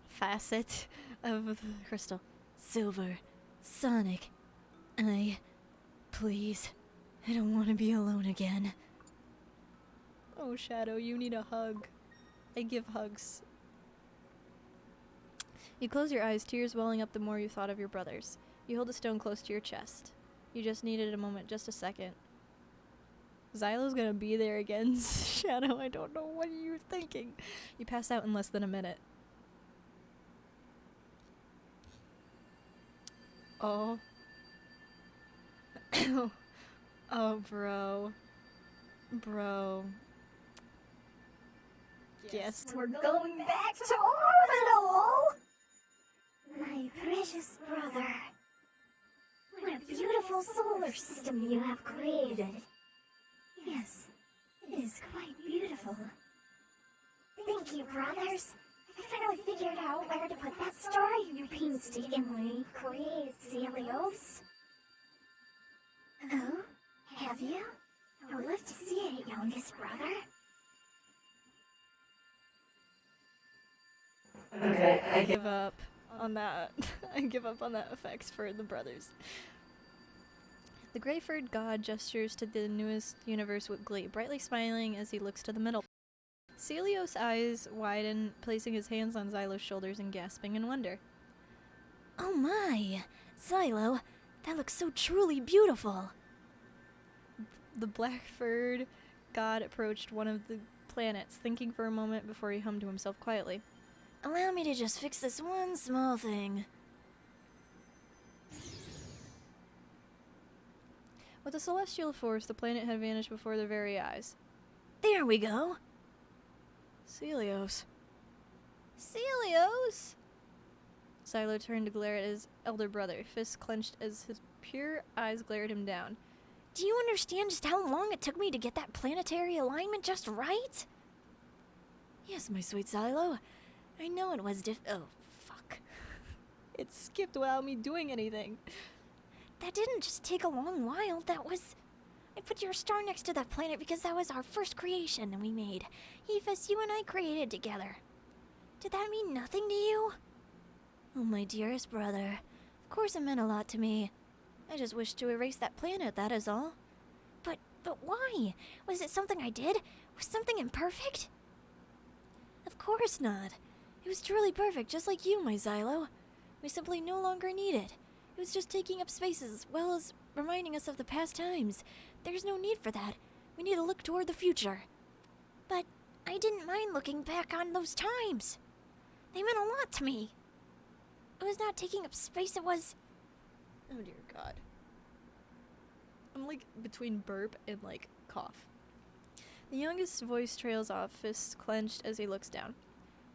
facet of the crystal. Silver. Sonic. Please. I don't want to be alone again. Oh, Shadow, you need a hug. I give hugs. You close your eyes, tears welling up the more you thought of your brothers. You hold the stone close to your chest. You just needed a moment, just a second. Xylo's gonna be there again. Shadow, I don't know what you're thinking. You pass out in less than a minute. Oh. Oh, bro. Bro. Yes. We're going back to orbital! My precious brother. What a beautiful solar system you have created. Yes, it is quite beautiful. Thank you, brothers. I finally figured out where to put that story you painstakingly created, Celios. Oh? Have you? I would love to see it, youngest brother. Okay, I Give up on that. I give up on that effect for the brothers. The gray-furred god gestures to the newest universe with glee, brightly smiling as he looks to the middle. Celios' eyes widen, placing his hands on Xylo's shoulders and gasping in wonder. Oh my! Xylo, that looks so truly beautiful! The black-furred god approached one of the planets, thinking for a moment before he hummed to himself quietly. Allow me to just fix this one small thing. With a celestial force, the planet had vanished before their very eyes. There we go! Celios. Celios! Xylo turned to glare at his elder brother, fists clenched as his pure eyes glared him down. Do you understand just how long it took me to get that planetary alignment just right? Yes, my sweet Xylo. I know it was oh, fuck. It skipped without me doing anything. That didn't just take a long while, that was... I put your star next to that planet because that was our first creation we made. Ephus, you and I created together. Did that mean nothing to you? Oh, my dearest brother. Of course it meant a lot to me. I just wished to erase that planet, that is all. But why? Was it something I did? Was something imperfect? course not. It was truly perfect, just like you, my Xylo. We simply no longer need it. It was just taking up space as well as reminding us of the past times. There's no need for that. We need to look toward the future. But I didn't mind looking back on those times. They meant a lot to me. It was not taking up space, it was... Oh dear God. I'm like between burp and like cough. The youngest voice trails off, fists clenched as he looks down.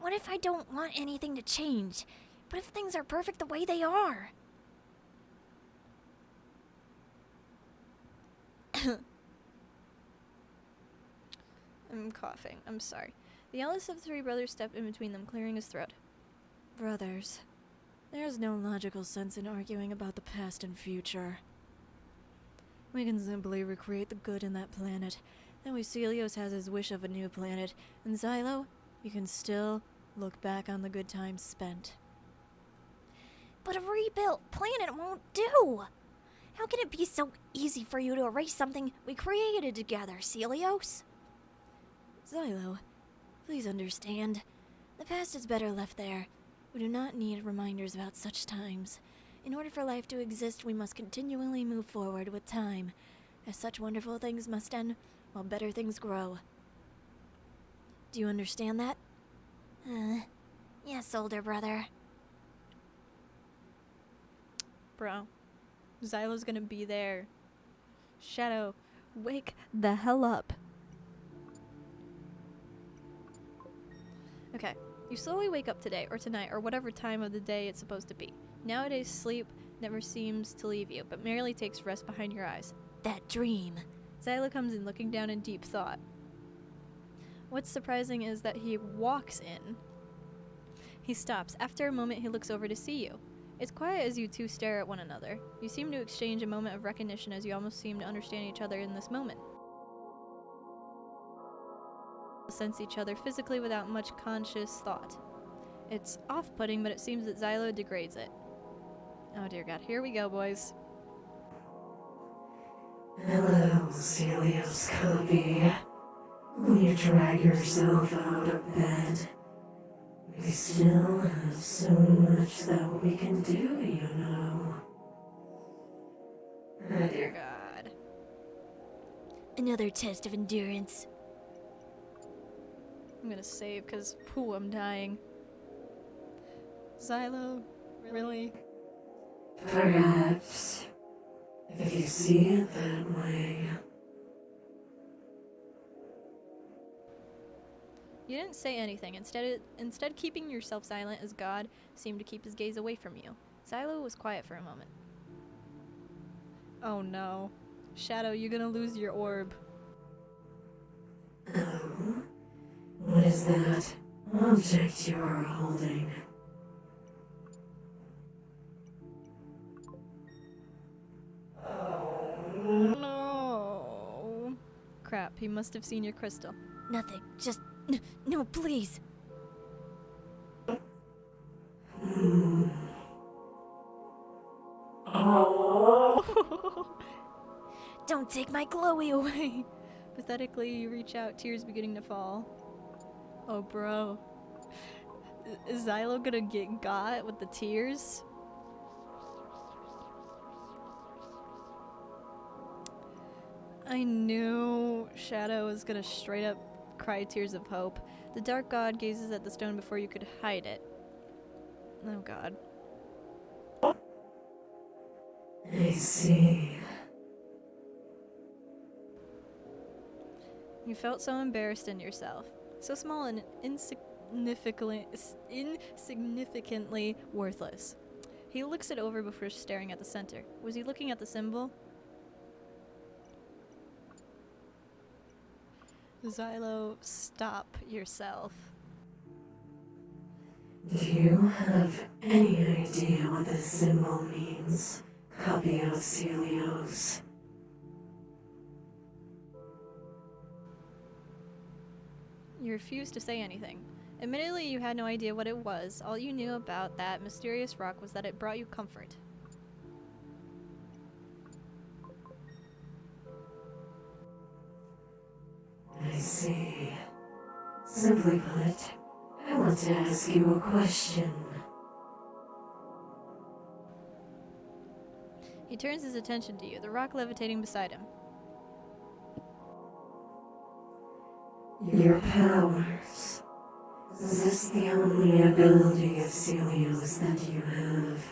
What if I don't want anything to change? What if things are perfect the way they are? I'm coughing. I'm sorry. The eldest of the three brothers stepped in between them, clearing his throat. Brothers, there's no logical sense in arguing about the past and future. We can simply recreate the good in that planet. Then Celios has his wish of a new planet, and Xylo, you can still look back on the good times spent. But a rebuilt planet won't do! How can it be so easy for you to erase something we created together, Celios? Xylo, please understand. The past is better left there. We do not need reminders about such times. In order for life to exist, we must continually move forward with time, as such wonderful things must end while better things grow. Do you understand that? Yes, older brother. Bro, Xylo's gonna be there. Shadow, wake the hell up. Okay, you slowly wake up today, or tonight, or whatever time of the day it's supposed to be. Nowadays, sleep never seems to leave you, but merely takes rest behind your eyes. That dream. Xylo comes in, looking down in deep thought. What's surprising is that he walks in. He stops. After a moment, he looks over to see you. It's quiet as you two stare at one another. You seem to exchange a moment of recognition as you almost seem to understand each other in this moment. Sense each other physically without much conscious thought. It's off-putting, but it seems that Xylo degrades it. Oh dear God, here we go, boys. Hello, Celios Copy. Will you drag yourself out of bed? We still have so much that we can do, you know. Oh dear God. Another test of endurance. I'm gonna save, cause, pooh, I'm dying. Xylo? Really? Perhaps, if you see it that way. You didn't say anything. Instead, keeping yourself silent as God seemed to keep his gaze away from you. Xylo was quiet for a moment. Oh no. Shadow, you're gonna lose your orb. Oh? What is that object you are holding? No. Crap, he must have seen your crystal. Nothing. Just... no, please. Oh. Don't take my glowy away. Pathetically, you reach out, tears beginning to fall. Oh, bro. Is Xylo gonna get got with the tears? I knew Shadow was gonna straight up cry tears of hope. The dark god gazes at the stone before you could hide it. Oh God. I see. You felt so embarrassed in yourself. So small and insignificantly worthless. He looks it over before staring at the center. Was he looking at the symbol? Xylo, stop yourself. Do you have any idea what this symbol means? Copy of Celios. You refused to say anything. Admittedly, you had no idea what it was. All you knew about that mysterious rock was that it brought you comfort. I see. Simply put, want to ask you a question. He turns his attention to you, the rock levitating beside him. Your powers. Is this the only ability of Celios that you have?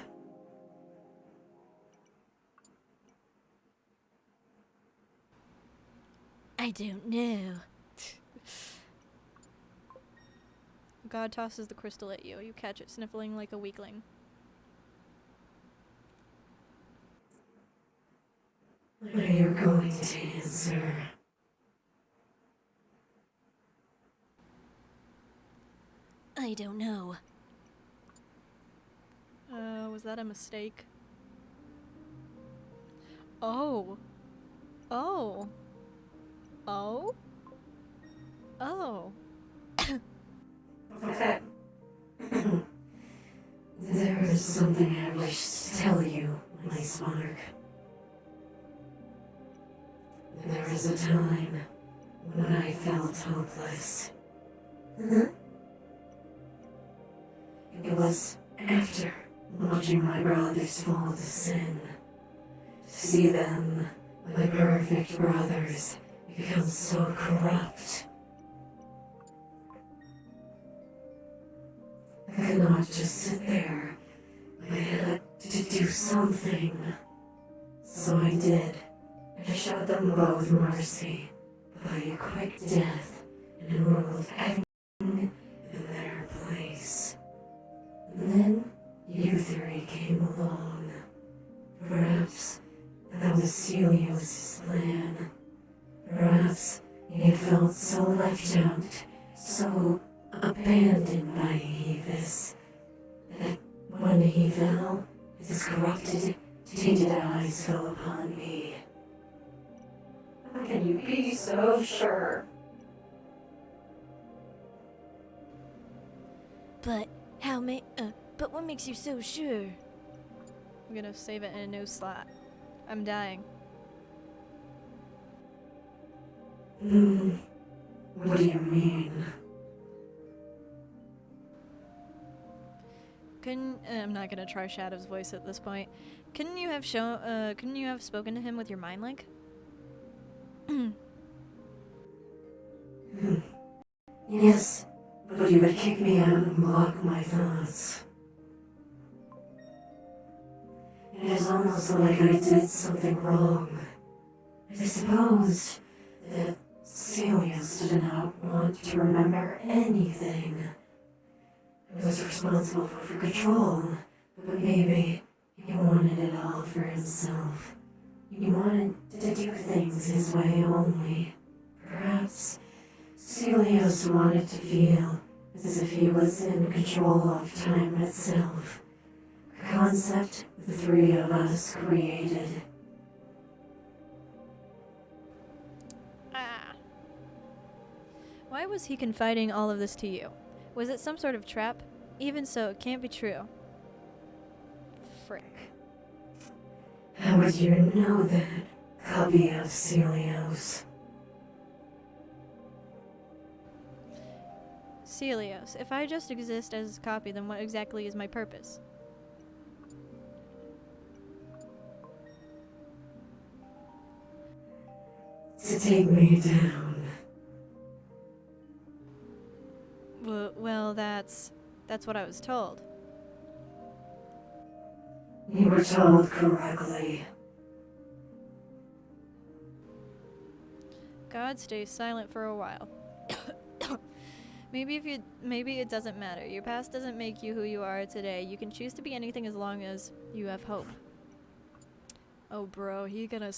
I don't know. God tosses the crystal at you. You catch it, sniffling like a weakling. What are you going to answer? I don't know. Was that a mistake? Oh. Oh. Oh? Oh. There is something I wish to tell you, my spark. There was a time when I felt hopeless. It was after watching my brothers fall to sin. To see them, my perfect brothers, become so corrupt. I could not just sit there. I had to do something. So I did. I showed them both mercy by a quick death and ruled everything in their place. And then you three came along. Perhaps that was Celios' plan. Perhaps he had felt so left out, so abandoned by Evis, that when he fell, his corrupted, tainted eyes fell upon me. How can you be so sure? But but what makes you so sure? I'm gonna save it in a new slot. I'm dying. What do you mean? I'm not gonna try Shadow's voice at this point. Couldn't you have spoken to him with your mind link? Yes, but you would kick me out and block my thoughts. It is almost like I did something wrong. I supposed that Celios did not want to remember anything. I was responsible for control, but maybe he wanted it all for himself. He wanted to do things his way only. Perhaps Celios wanted to feel as if he was in control of time itself. A concept the three of us created. Why was he confiding all of this to you? Was it some sort of trap? Even so, it can't be true. Frick. How would you know that, copy of Celios? Celios, if I just exist as a copy, then what exactly is my purpose? To take me down. Well, that's what I was told. You were told correctly. God stays silent for a while. Maybe it doesn't matter. Your past doesn't make you who you are today. You can choose to be anything as long as you have hope. Oh, bro, he's gonna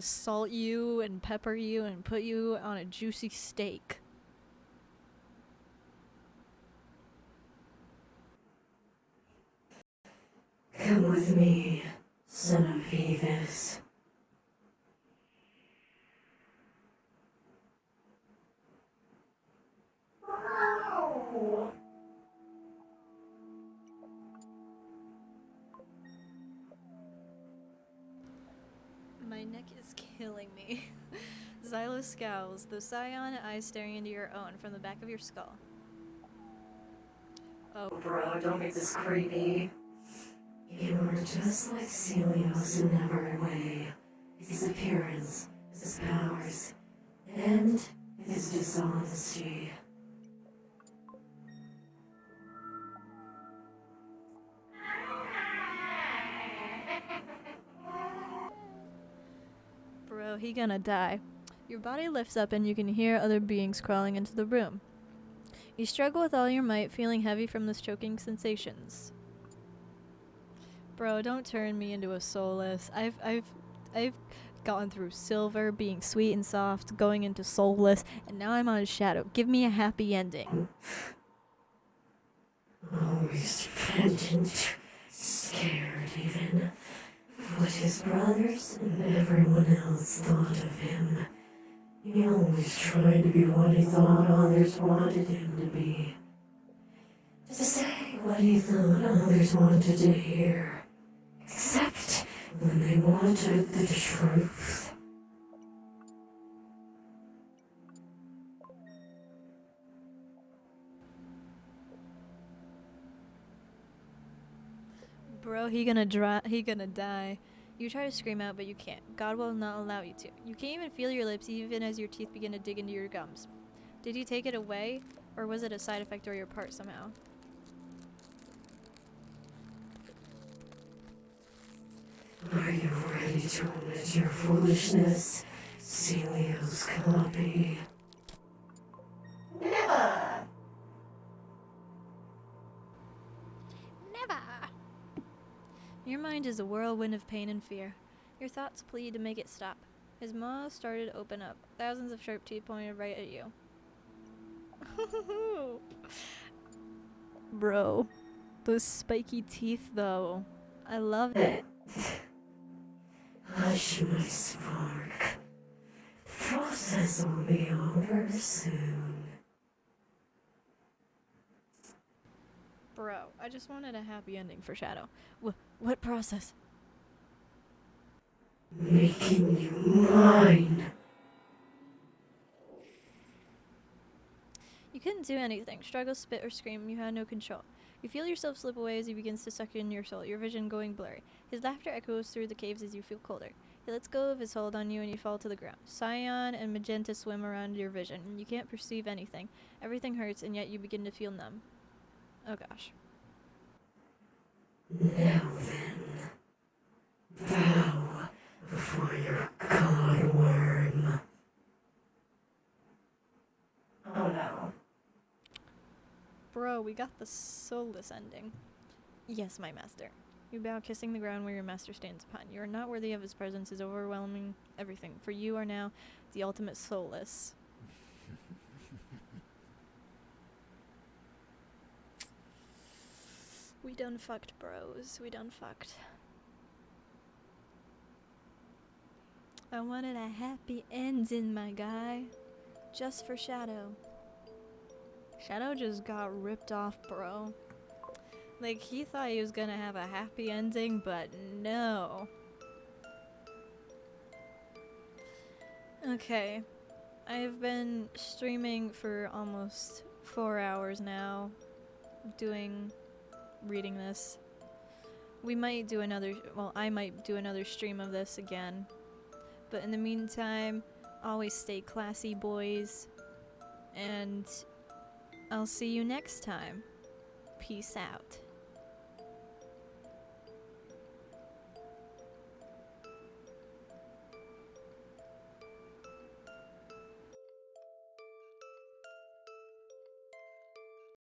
salt you and pepper you and put you on a juicy steak. Come with me, son of Evis. My neck is killing me. Xylo scowls, the cyan eyes staring into your own from the back of your skull. bro, don't make this creepy. You are just like Celios in every way. His appearance, his powers, and his dishonesty. Bro, he gonna die. Your body lifts up and you can hear other beings crawling into the room. You struggle with all your might, feeling heavy from those choking sensations. Bro, don't turn me into a soulless. I've gotten through silver, being sweet and soft, going into soulless, and now I'm on a shadow. Give me a happy ending. Always repentant, scared even, of what his brothers and everyone else thought of him. He always tried to be what he thought others wanted him to be. To say what he thought others wanted to hear. Except when they wanted the truth. Bro, he gonna die. You try to scream out, but you can't. God will not allow you to. You can't even feel your lips, even as your teeth begin to dig into your gums. Did you take it away, or was it a side effect or your part somehow? Are you ready to admit your foolishness, Celios copy? Never! Never! Your mind is a whirlwind of pain and fear. Your thoughts plead to make it stop. His maw started to open up. Thousands of sharp teeth pointed right at you. Bro, those spiky teeth though. I love it. Hush, my spark. The process will be over soon. Bro, I just wanted a happy ending for Shadow. What process? Making you mine. You couldn't do anything. Struggle, spit, or scream. You had no control. You feel yourself slip away as he begins to suck in your soul, your vision going blurry. His laughter echoes through the caves as you feel colder. He lets go of his hold on you and you fall to the ground. Cyan and magenta swim around your vision, and you can't perceive anything. Everything hurts, and yet you begin to feel numb. Oh gosh. Now then, bow before your god worm. Oh no. Bro, we got the soulless ending. Yes, my master. You bow, kissing the ground where your master stands upon. You are not worthy of his presence, his overwhelming everything. For you are now the ultimate soulless. We done fucked, bros. We done fucked. I wanted a happy ending, my guy. Just for Shadow. Shadow just got ripped off, bro. Like, he thought he was gonna have a happy ending, but no. Okay. I've been streaming for almost 4 hours now, reading this. We might do another, well, I might do another stream of this again. But in the meantime, always stay classy, boys. And I'll see you next time. Peace out.